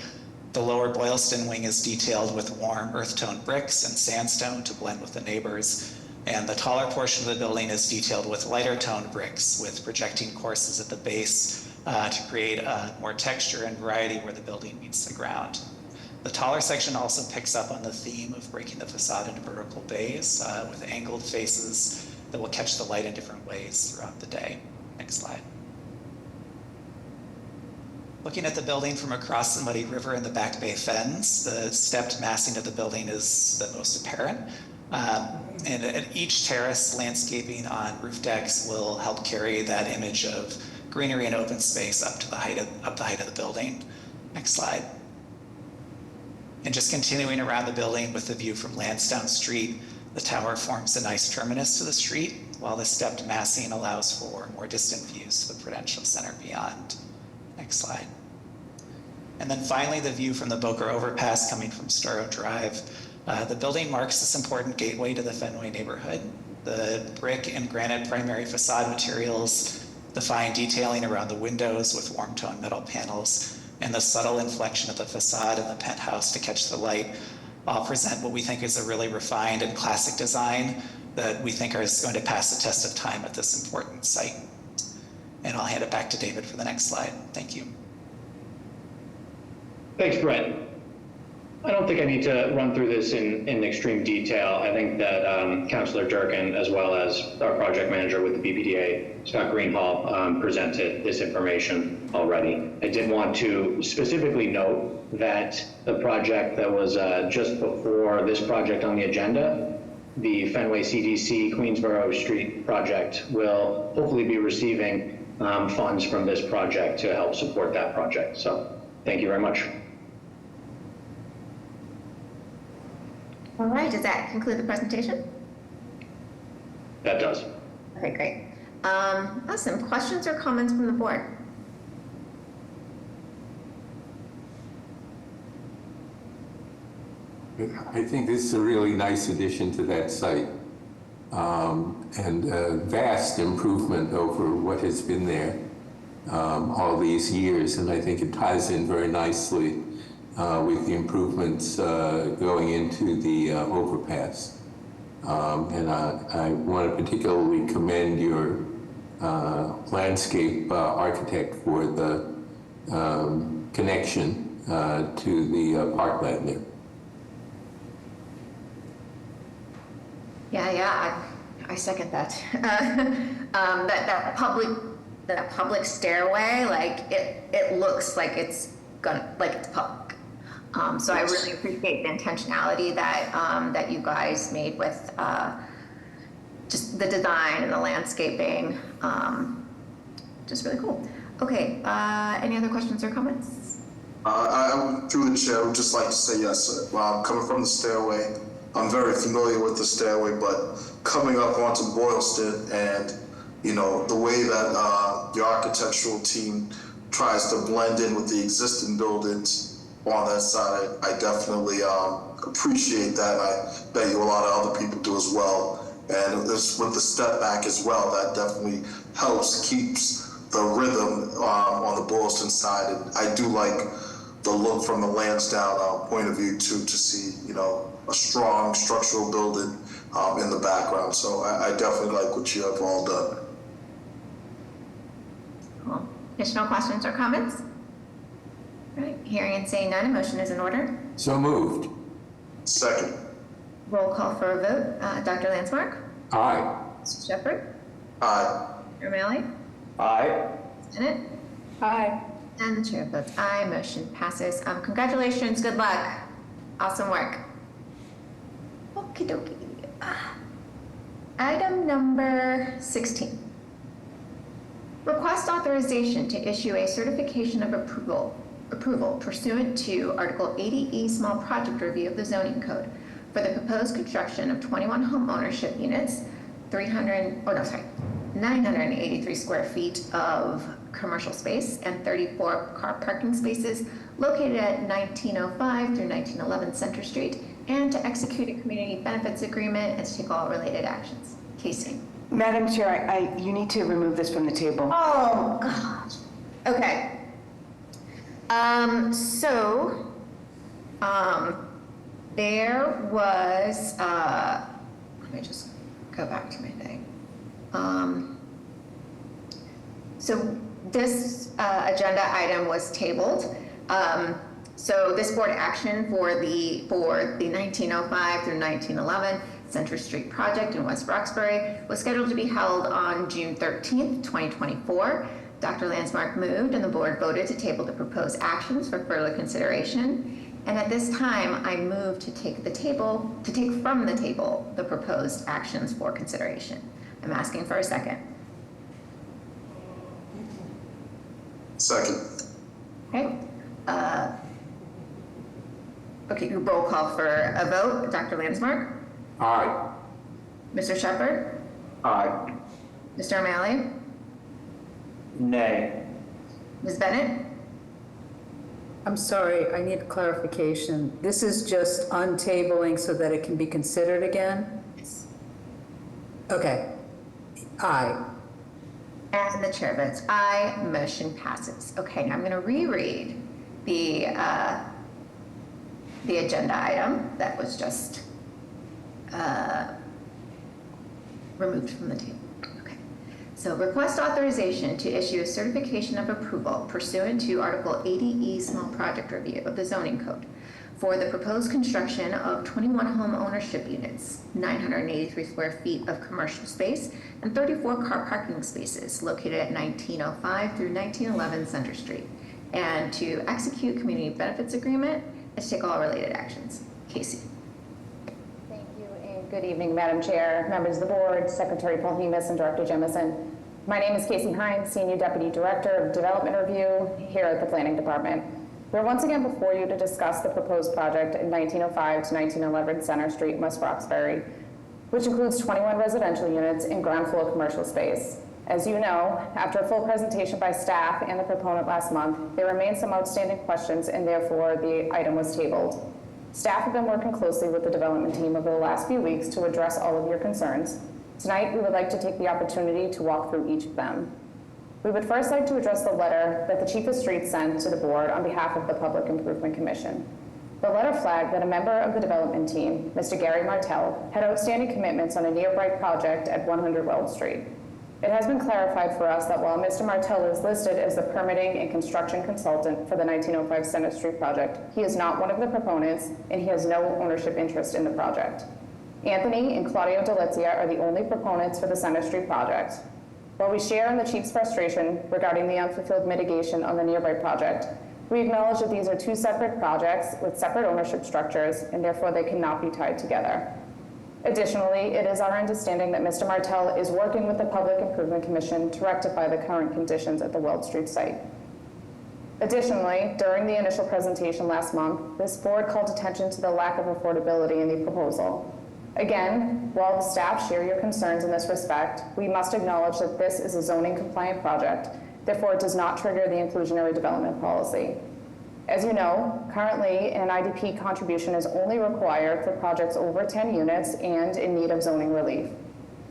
The lower Boylston wing is detailed with warm earth tone bricks and sandstone to blend with the neighbors. And the taller portion of the building is detailed with lighter toned bricks with projecting courses at the base to create more texture and variety where the building meets the ground. The taller section also picks up on the theme of breaking the facade into vertical bays with angled faces that will catch the light in different ways throughout the day. Next slide. Looking at the building from across the Muddy River and the Back Bay Fens, the stepped massing of the building is the most apparent. And at each terrace, landscaping on roof decks will help carry that image of greenery and open space up the height of the building. Next slide. And just continuing around the building with the view from Lansdowne Street, the tower forms a nice terminus to the street, while the stepped massing allows for more distant views to the Prudential Center beyond. Next slide. And then finally, the view from the Boca Overpass coming from Storrow Drive. The building marks this important gateway to the Fenway neighborhood. The brick and granite primary facade materials, the fine detailing around the windows with warm tone metal panels, and the subtle inflection of the facade and the penthouse to catch the light all present what we think is a really refined and classic design that we think is going to pass the test of time at this important site. And I'll hand it back to David for the next slide. Thank you. Thanks, Brett. I don't think I need to run through this in extreme detail. I think that Councilor Durkin, as well as our project manager with the BPDA, Scott Greenhall, presented this information already. I did want to specifically note that the project that was just before this project on the agenda, the Fenway CDC Queensboro Street project, will hopefully be receiving funds from this project to help support that project. So thank you very much. All right, does that conclude the presentation? That does. Okay, great. Awesome. Questions or comments from the board? I think this is a really nice addition to that site, and a vast improvement over what has been there all these years, and I think it ties in very nicely with the improvements going into the overpass. And I want to particularly commend your landscape architect for the connection to the parkland there. Yeah, I second that. that public stairway, like it looks like it's gonna, like it's public. So I really appreciate the intentionality that you guys made with just the design and the landscaping. Just really cool. Okay, any other questions or comments? Through the chair, I would just like to say yes. Coming from the stairway, I'm very familiar with the stairway, but coming up onto Boylston and, you know, the way that the architectural team tries to blend in with the existing buildings on that side, I definitely appreciate that. I bet you a lot of other people do as well. And this, with the step back as well, that definitely helps, keeps the rhythm on the Boylston side. And I do like the look from the Lansdowne point of view too, to see, you know, a strong structural building in the background. So I definitely like what you have all done. Cool. Additional questions or comments? All right, hearing and seeing none, a motion is in order. So moved. Second. Roll call for a vote. Dr. Landsmark? Aye. Mr. Shepherd? Aye. Mr. O'Malley? Aye. Bennett? Aye. And the chair votes aye, motion passes. Congratulations, good luck. Awesome work. Okie dokie. Item number 16. Request authorization to issue a certification of approval pursuant to Article 80E Small Project Review of the Zoning Code for the proposed construction of 21 home ownership units, 983 square feet of commercial space and 34 car parking spaces located at 1905 through 1911 Center Street, and to execute a community benefits agreement and to take all related actions. Casey. Madam Chair, you need to remove this from the table. Oh, gosh. Okay. There was, let me just go back to my thing. So this agenda item was tabled. So this board action for the 1905 through 1911 Center Street project in West Roxbury was scheduled to be held on June 13th, 2024. Dr. Landsmark moved and the board voted to table the proposed actions for further consideration. And at this time, I move to take from the table the proposed actions for consideration. I'm asking for a second. Second. Okay. Okay, roll call for a vote. Dr. Landsmark? Aye. Mr. Shepherd? Aye. Mr. O'Malley? Nay. Ms. Bennett? I'm sorry, I need clarification. This is just untabling so that it can be considered again? Yes. Okay. Aye. And the chair votes aye, motion passes. Okay, now I'm going to reread the agenda item that was just removed from the table. Okay. So request authorization to issue a certification of approval pursuant to Article 80E Small Project Review of the Zoning Code for the proposed construction of 21 home ownership units, 983 square feet of commercial space, and 34 car parking spaces located at 1905 through 1911 Center Street, and to execute community benefits agreement and to take all related actions. Casey. Thank you, and good evening, Madam Chair, members of the board, Secretary Paul Hemis, and Director Jemison. My name is Casey Hines, Senior Deputy Director of Development Review here at the Planning Department. We're once again before you to discuss the proposed project in 1905 to 1911 Center Street, West Roxbury, which includes 21 residential units and ground floor commercial space. As you know, after a full presentation by staff and the proponent last month, there remain some outstanding questions, and therefore the item was tabled. Staff have been working closely with the development team over the last few weeks to address all of your concerns. Tonight, we would like to take the opportunity to walk through each of them. We would first like to address the letter that the Chief of Streets sent to the board on behalf of the Public Improvement Commission. The letter flagged that a member of the development team, Mr. Gary Martell, had outstanding commitments on a nearby project at 100 Weld Street. It has been clarified for us that while Mr. Martell is listed as the permitting and construction consultant for the 1905 Center Street project, he is not one of the proponents and he has no ownership interest in the project. Anthony and Claudio Delizia are the only proponents for the Center Street project. While we share in the Chief's frustration regarding the unfulfilled mitigation on the nearby project, We acknowledge that these are two separate projects with separate ownership structures, and therefore they cannot be tied together. Additionally, it is our understanding that Mr. Martell is working with the Public Improvement Commission to rectify the current conditions at the Weld Street site. Additionally, during the initial presentation last month, this board called attention to the lack of affordability in the proposal. Again, while the staff share your concerns in this respect, we must acknowledge that this is a zoning compliant project, therefore it does not trigger the inclusionary development policy. As you know, currently an IDP contribution is only required for projects over 10 units and in need of zoning relief.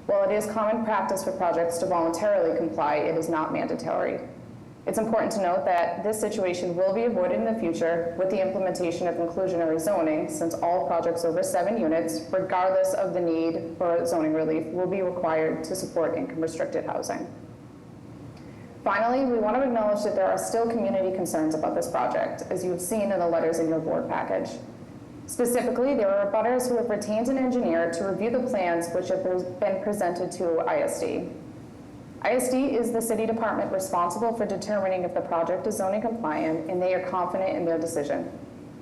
While it is common practice for projects to voluntarily comply, it is not mandatory. It's important to note that this situation will be avoided in the future with the implementation of inclusionary zoning, since all projects over 7 units, regardless of the need for zoning relief, will be required to support income-restricted housing. Finally, we want to acknowledge that there are still community concerns about this project, as you have seen in the letters in your board package. Specifically, there are abutters who have retained an engineer to review the plans which have been presented to ISD. ISD is the city department responsible for determining if the project is zoning compliant, and they are confident in their decision.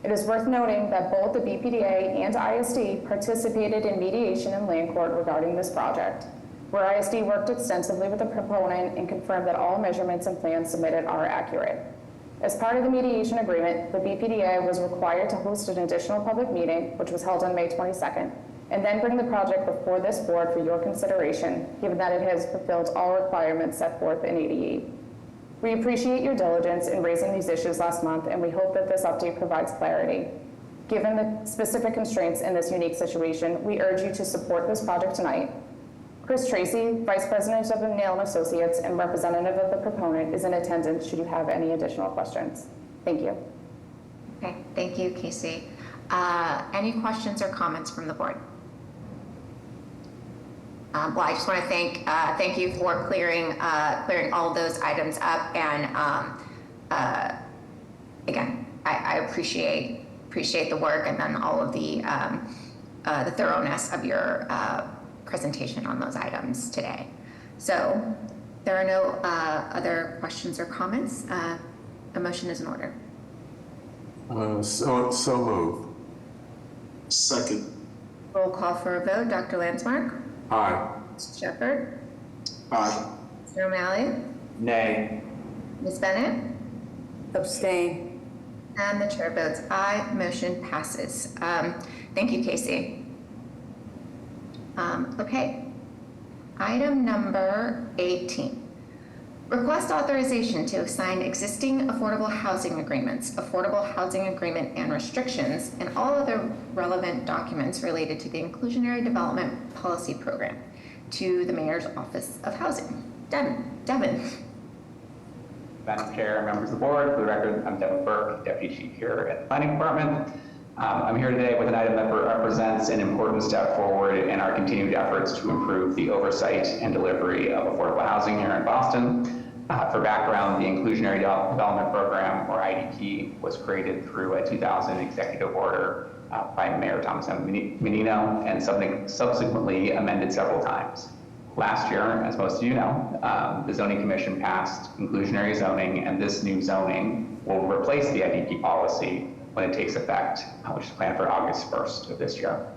It is worth noting that both the BPDA and ISD participated in mediation in land court regarding this project, where ISD worked extensively with the proponent and confirmed that all measurements and plans submitted are accurate. As part of the mediation agreement, the BPDA was required to host an additional public meeting, which was held on May 22nd, and then bring the project before this board for your consideration, given that it has fulfilled all requirements set forth in ADE. We appreciate your diligence in raising these issues last month, and we hope that this update provides clarity. Given the specific constraints in this unique situation, we urge you to support this project tonight. Chris Tracy, Vice President of Nail & Associates and representative of the proponent, is in attendance should you have any additional questions. Thank you. Okay, thank you, Casey. Any questions or comments from the board? Well, I just want to thank you for clearing all those items up, and again, I appreciate the work and then all of the thoroughness of your presentation on those items today. So there are no other questions or comments. A motion is in order. So moved. Second. Roll call for a vote. Dr. Landsmark? Aye. Mr. Shepherd? Aye. Mr. O'Malley? Nay. Ms. Bennett? Abstain. And the chair votes aye. Motion passes. Thank you, Casey. Okay. Item number 18. Request authorization to assign existing affordable housing agreements, affordable housing agreement and restrictions, and all other relevant documents related to the Inclusionary Development Policy Program to the Mayor's Office of Housing. Devin. Madam Chair, members of the board, for the record, I'm Devin Burke, Deputy Chief here at the Planning Department. I'm here today with an item that represents an important step forward in our continued efforts to improve the oversight and delivery of affordable housing here in Boston. For background, the Inclusionary Development Program, or IDP, was created through a 2000 executive order by Mayor Thomas M. Menino and subsequently amended several times. Last year, as most of you know, the Zoning Commission passed inclusionary zoning, and this new zoning will replace the IDP policy when it takes effect, which is planned for August 1st of this year.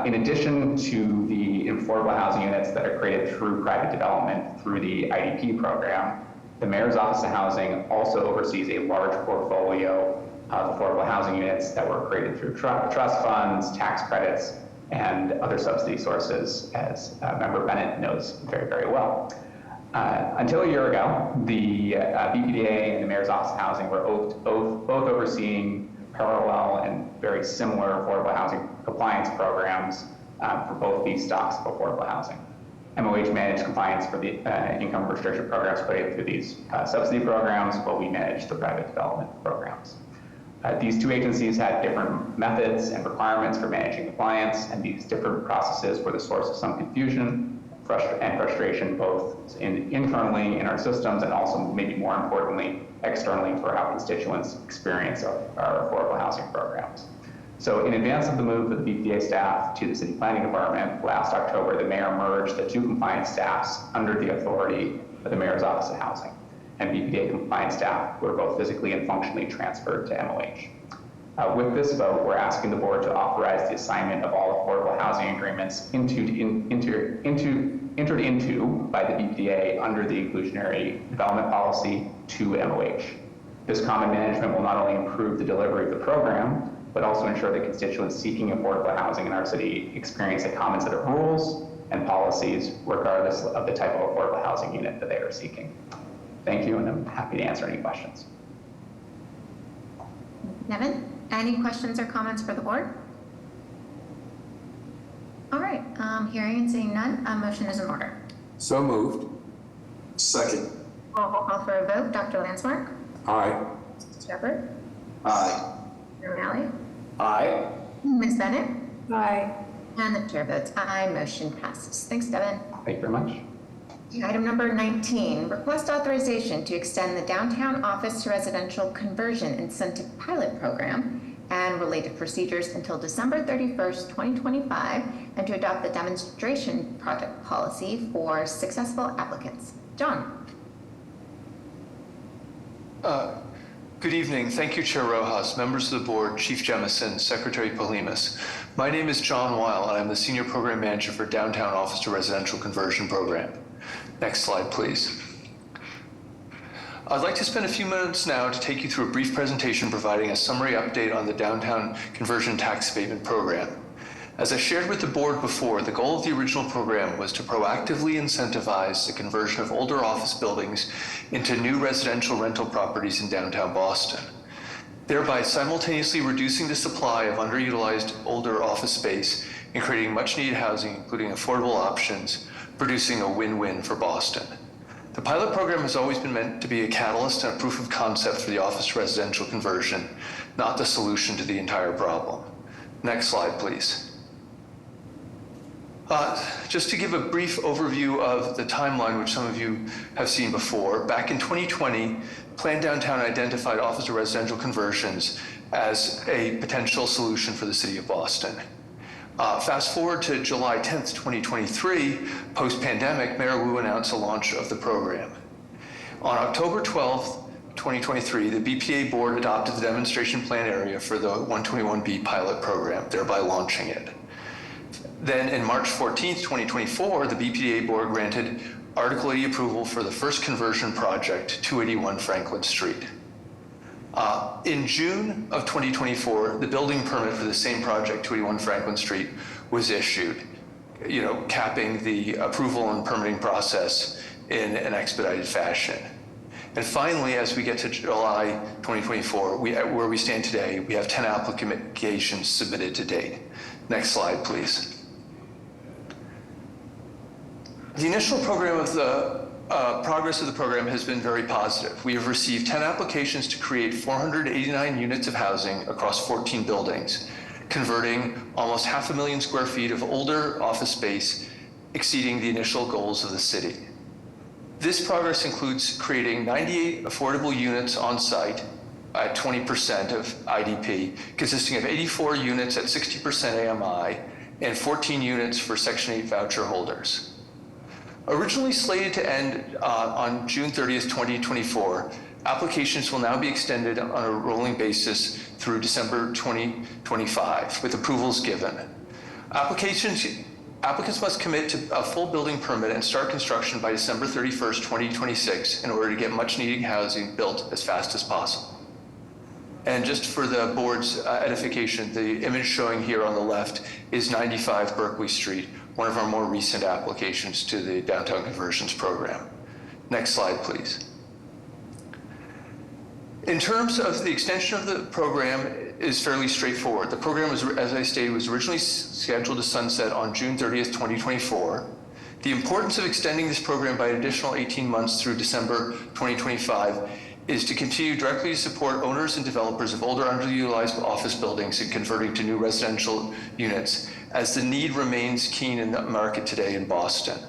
In addition to the affordable housing units that are created through private development through the IDP program, the Mayor's Office of Housing also oversees a large portfolio of affordable housing units that were created through trust funds, tax credits, and other subsidy sources, as Member Bennett knows very, very well. Until a year ago, the BPDA and the Mayor's Office of Housing were both overseeing parallel and very similar affordable housing compliance programs for both these stocks of affordable housing. MOH managed compliance for the income restriction programs created through these subsidy programs, while we managed the private development programs. These two agencies had different methods and requirements for managing compliance, and these different processes were the source of some confusion and frustration, both internally in our systems and also, maybe more importantly, externally for how constituents experience our affordable housing programs. So in advance of the move of the BPDA staff to the City Planning Department, last October, the Mayor merged the two compliance staffs under the authority of the Mayor's Office of Housing. and BPDA compliance staff who are both physically and functionally transferred to MOH. With this vote, we're asking the board to authorize the assignment of all affordable housing agreements entered into by the BPDA under the inclusionary development policy to MOH. This common management will not only improve the delivery of the program, but also ensure that constituents seeking affordable housing in our city experience a common set of rules and policies, regardless of the type of affordable housing unit that they are seeking. Thank you, and I'm happy to answer any questions. Nevin, any questions or comments for the board? All right, hearing and seeing none, a motion is in order. So moved. Second. Roll call for a vote. Dr. Landsmark? Aye. Shepherd? Aye. Chair O'Malley? Aye. Ms. Bennett? Aye. And the chair votes aye, motion passes. Thanks, Devin. Thank you very much. Item number 19, request authorization to extend the downtown office to residential conversion incentive pilot program and related procedures until December 31st, 2025, and to adopt the demonstration project policy for successful applicants. John. Good evening. Thank you, Chair Rojas, members of the board, Chief Jemison, Secretary Polimas. My name is John Weil, and I'm the Senior Program Manager for Downtown Office to Residential Conversion Program. Next slide, please. I'd like to spend a few minutes now to take you through a brief presentation providing a summary update on the Downtown Conversion Tax Abatement Program. As I shared with the board before, the goal of the original program was to proactively incentivize the conversion of older office buildings into new residential rental properties in downtown Boston, thereby simultaneously reducing the supply of underutilized older office space and creating much-needed housing, including affordable options, producing a win-win for Boston. The pilot program has always been meant to be a catalyst and a proof of concept for the office to residential conversion, not the solution to the entire problem. Next slide, please. Just to give a brief overview of the timeline, which some of you have seen before, back in 2020, Plan Downtown identified office to residential conversions as a potential solution for the city of Boston. Fast forward to July 10th, 2023, post-pandemic, Mayor Wu announced the launch of the program. On October 12th, 2023, the BPDA board adopted the demonstration plan area for the 121B pilot program, thereby launching it. Then in March 14th, 2024, the BPDA board granted Article 80 approval for the first conversion project, 281 Franklin Street. In June of 2024, the building permit for the same project, 281 Franklin Street, was issued, capping the approval and permitting process in an expedited fashion. And finally, as we get to July 2024, where we stand today, we have 10 applications submitted to date. Next slide, please. The initial program of the progress of the program has been very positive. We have received 10 applications to create 489 units of housing across 14 buildings, converting almost 500,000 square feet of older office space, exceeding the initial goals of the city. This progress includes creating 98 affordable units on site at 20% of IDP, consisting of 84 units at 60% AMI and 14 units for Section 8 voucher holders. Originally slated to end on June 30th, 2024, applications will now be extended on a rolling basis through December 2025, with approvals given. Applicants must commit to a full building permit and start construction by December 31st, 2026 in order to get much needed housing built as fast as possible. And just for the board's edification, the image showing here on the left is 95 Berkeley Street, one of our more recent applications to the Downtown Conversions Program. Next slide, please. In terms of the extension of the program is fairly straightforward. The program, as I stated, was originally scheduled to sunset on June 30th, 2024. The importance of extending this program by an additional 18 months through December 2025 is to continue directly to support owners and developers of older underutilized office buildings and converting to new residential units, as the need remains keen in the market today in Boston.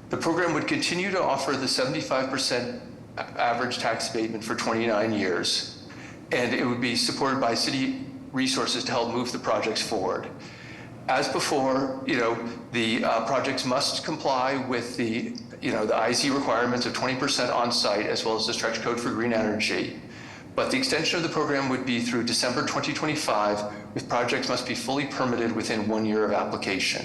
The program would continue to offer the 75% average tax abatement for 29 years, and it would be supported by city resources to help move the projects forward. As before, the projects must comply with the IC requirements of 20% on site as well as the stretch code for green energy. But the extension of the program would be through December 2025, with projects must be fully permitted within 1 year of application.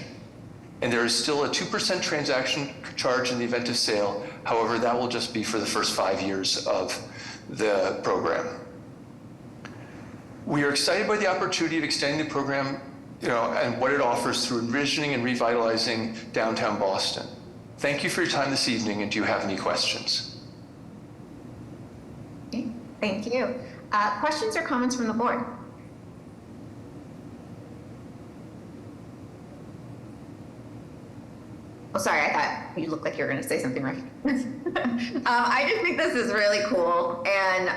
And there is still a 2% transaction charge in the event of sale. However, that will just be for the first 5 years of the program. We are excited by the opportunity of extending the program, and what it offers through envisioning and revitalizing downtown Boston. Thank you for your time this evening, and do you have any questions? Okay, thank you. Questions or comments from the board? Oh, sorry, I thought you looked like you were going to say something, right? I just think this is really cool, and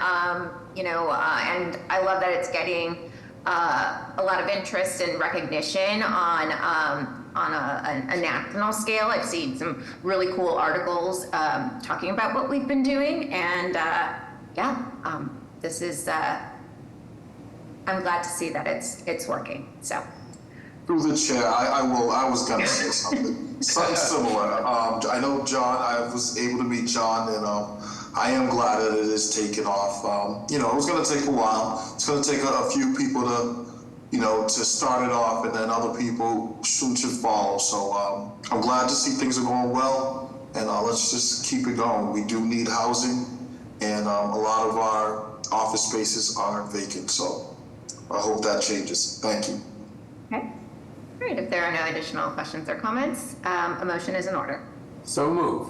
and I love that it's getting a lot of interest and recognition on a national scale. I've seen some really cool articles talking about what we've been doing, and this is. I'm glad to see that it's working. So. Through the chair, I was gonna say something similar. I know John. I was able to meet John, and I am glad that it is taking off. It was gonna take a while. It's gonna take a few people to start it off, and then other people should follow. So I'm glad to see things are going well, and let's just keep it going. We do need housing, and a lot of our office spaces are vacant. So I hope that changes. Thank you. Okay. Great. If there are no additional questions or comments, a motion is in order. So move.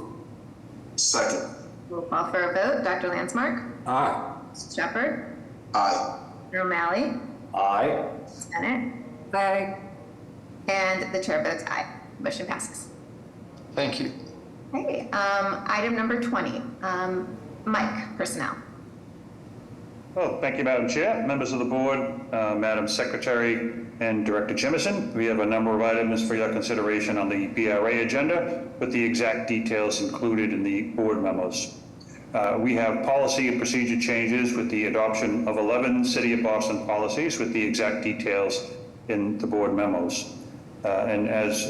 Second. We'll call for a vote. Dr. Landsmark? Aye. Mr. Shepherd? Aye. Mr. O'Malley? Aye. Bennett? Aye. And the chair votes aye. Motion passes. Thank you. Okay. Item number 20. Mike, personnel. Oh, thank you, Madam Chair, members of the board, Madam Secretary, and Director Jemison. We have a number of items for your consideration on the BRA agenda, with the exact details included in the board memos. We have policy and procedure changes with the adoption of 11 City of Boston policies with the exact details in the board memos. And as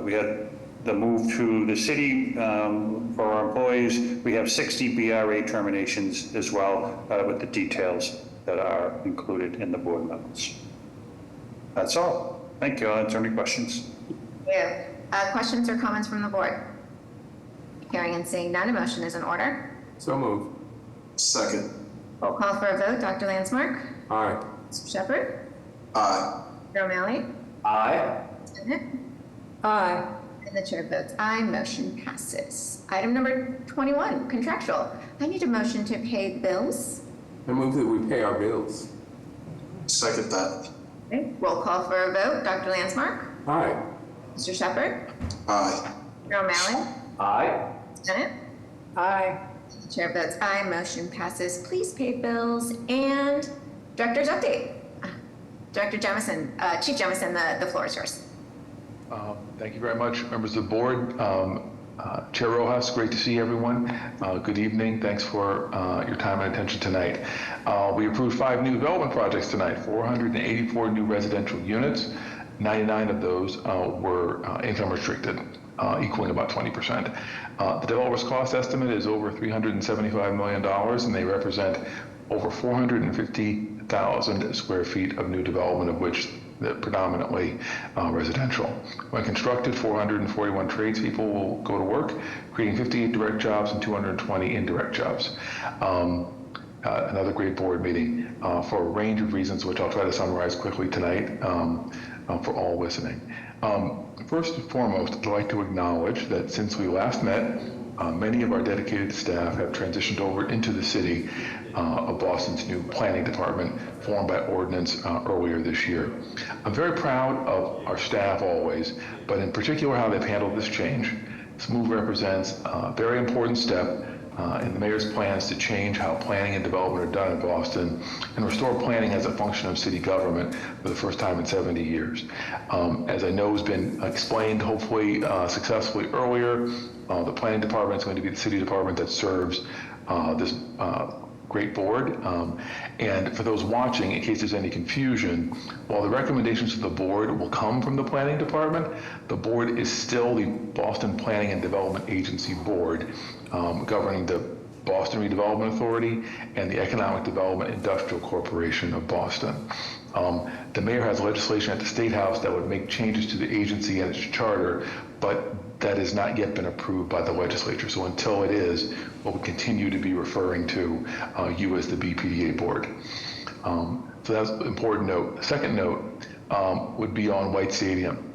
we had the move to the city for our employees, we have 60 BRA terminations as well with the details that are included in the board memos. That's all. Thank you. I'll answer any questions. Yeah. Questions or comments from the board? Hearing and seeing none, a motion is in order. So move. Second. We'll call for a vote. Dr. Landsmark? Aye. Mr. Shepherd? Aye. Mr. O'Malley? Aye. Bennett? Aye. And the chair votes aye. Motion passes. Item number 21, contractual. I need a motion to pay the bills. I move that we pay our bills. Second that. Okay. Roll call for a vote. Dr. Landsmark? Aye. Mr. Shepherd? Aye. Mr. O'Malley? Aye. Bennett? Aye. The chair votes aye. Motion passes. Please pay bills. And director's update. Director Jemison, Chief Jemison, the floor is yours. Thank you very much, members of the board. Chair Rojas, great to see everyone. Good evening. Thanks for your time and attention tonight. We approved 5 new development projects tonight, 484 new residential units. 99 of those were income restricted, equaling about 20%. The developer's cost estimate is over $375 million, and they represent over 450,000 square feet of new development, of which predominantly residential. When constructed, 441 tradespeople will go to work, creating 58 direct jobs and 220 indirect jobs. Another great board meeting for a range of reasons, which I'll try to summarize quickly tonight for all listening. First and foremost, I'd like to acknowledge that since we last met, many of our dedicated staff have transitioned over into the city of Boston's new planning department, formed by ordinance earlier this year. I'm very proud of our staff always, but in particular how they've handled this change. This move represents a very important step in the mayor's plans to change how planning and development are done in Boston and restore planning as a function of city government for the first time in 70 years. As I know has been explained, hopefully successfully earlier, the planning department is going to be the city department that serves this great board. And for those watching, in case there's any confusion, while the recommendations to the board will come from the planning department, the board is still the Boston Planning and Development Agency board, governing the Boston Redevelopment Authority and the Economic Development Industrial Corporation of Boston. The mayor has legislation at the State House that would make changes to the agency and its charter, but that has not yet been approved by the legislature. So until it is, we'll continue to be referring to you as the BPDA board. So that's an important note. The second note would be on White Stadium.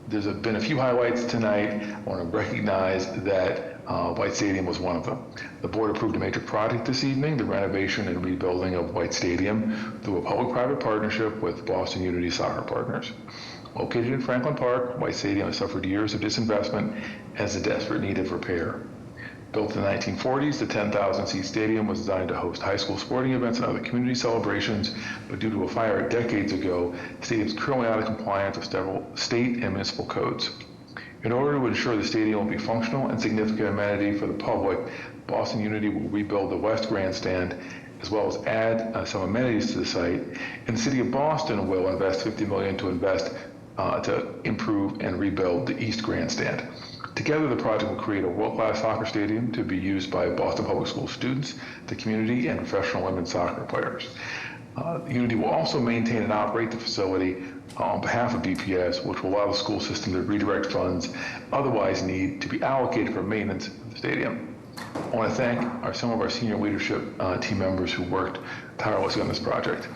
There's been a few highlights tonight. I want to recognize that White Stadium was one of them. The board approved a major project this evening, the renovation and rebuilding of White Stadium through a public-private partnership with Boston Unity Soccer Partners. Located in Franklin Park, White Stadium has suffered years of disinvestment and is in desperate need of repair. Built in the 1940s, the 10,000-seat stadium was designed to host high school sporting events and other community celebrations, but due to a fire decades ago, the stadium is currently out of compliance with several state and municipal codes. In order to ensure the stadium will be functional and significant amenity for the public, Boston Unity will rebuild the West Grandstand as well as add some amenities to the site. And the city of Boston will invest $50 million to improve and rebuild the East Grandstand. Together, the project will create a world-class soccer stadium to be used by Boston Public School students, the community, and professional women's soccer players. Unity will also maintain and operate the facility on behalf of BPS, which will allow the school system to redirect funds otherwise need to be allocated for maintenance of the stadium. I want to thank some of our senior leadership team members who worked tirelessly on this project.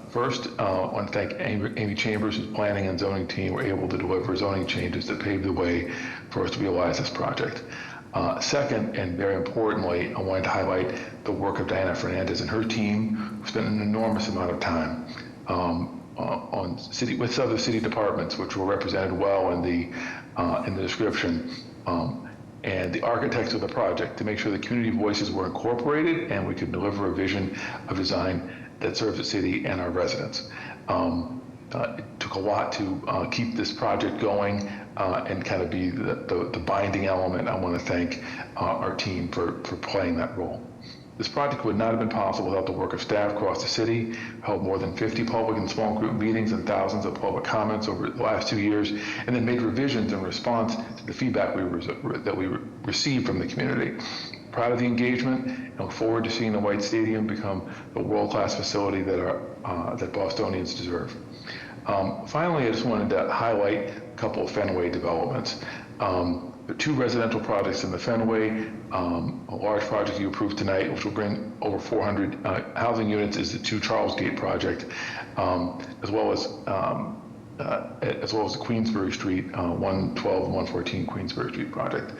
First, I want to thank Amy Chambers, whose planning and zoning team were able to deliver zoning changes that paved the way for us to realize this project. Second, and very importantly, I wanted to highlight the work of Diana Fernandez and her team, who spent an enormous amount of time with other city departments, which were represented well in the description, and the architects of the project to make sure the community voices were incorporated and we could deliver a vision of design that serves the city and our residents. It took a lot to keep this project going and kind of be the binding element. I want to thank our team for playing that role. This project would not have been possible without the work of staff across the city, held more than 50 public and small group meetings and thousands of public comments over the last 2 years, and then made revisions in response to the feedback that we received from the community. Proud of the engagement and look forward to seeing the White Stadium become the world-class facility that Bostonians deserve. Finally, I just wanted to highlight a couple of Fenway developments. There are 2 residential projects in the Fenway. A large project you approved tonight, which will bring over 400 housing units, is the 2 Charles Gate project, as well as the Queensbury Street 112 and 114 Queensbury Street project.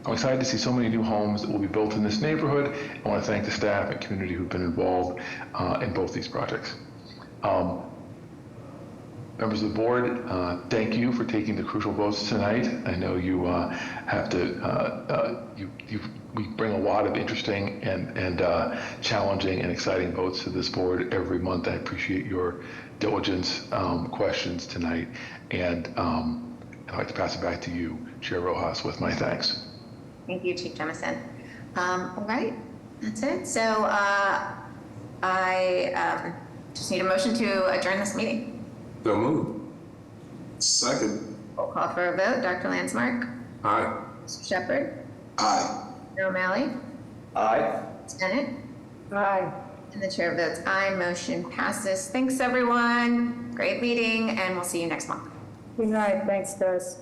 I'm excited to see so many new homes that will be built in this neighborhood. I want to thank the staff and community who've been involved in both these projects. Members of the board, thank you for taking the crucial votes tonight. I know you have to, we bring a lot of interesting and challenging and exciting votes to this board every month. I appreciate your diligence, questions tonight, and I'd like to pass it back to you, Chair Rojas, with my thanks. Thank you, Chief Jemison. All right, that's it. So I just need a motion to adjourn this meeting. So moved. Second. Roll call for a vote. Dr. Landsmark? Aye. Mr. Shepherd? Aye. Mr. O'Malley? Aye. Ms. Bennett? Aye. And the chair votes aye. Motion passes. Thanks, everyone. Great meeting, and we'll see you next month. Good night. Thanks, guys.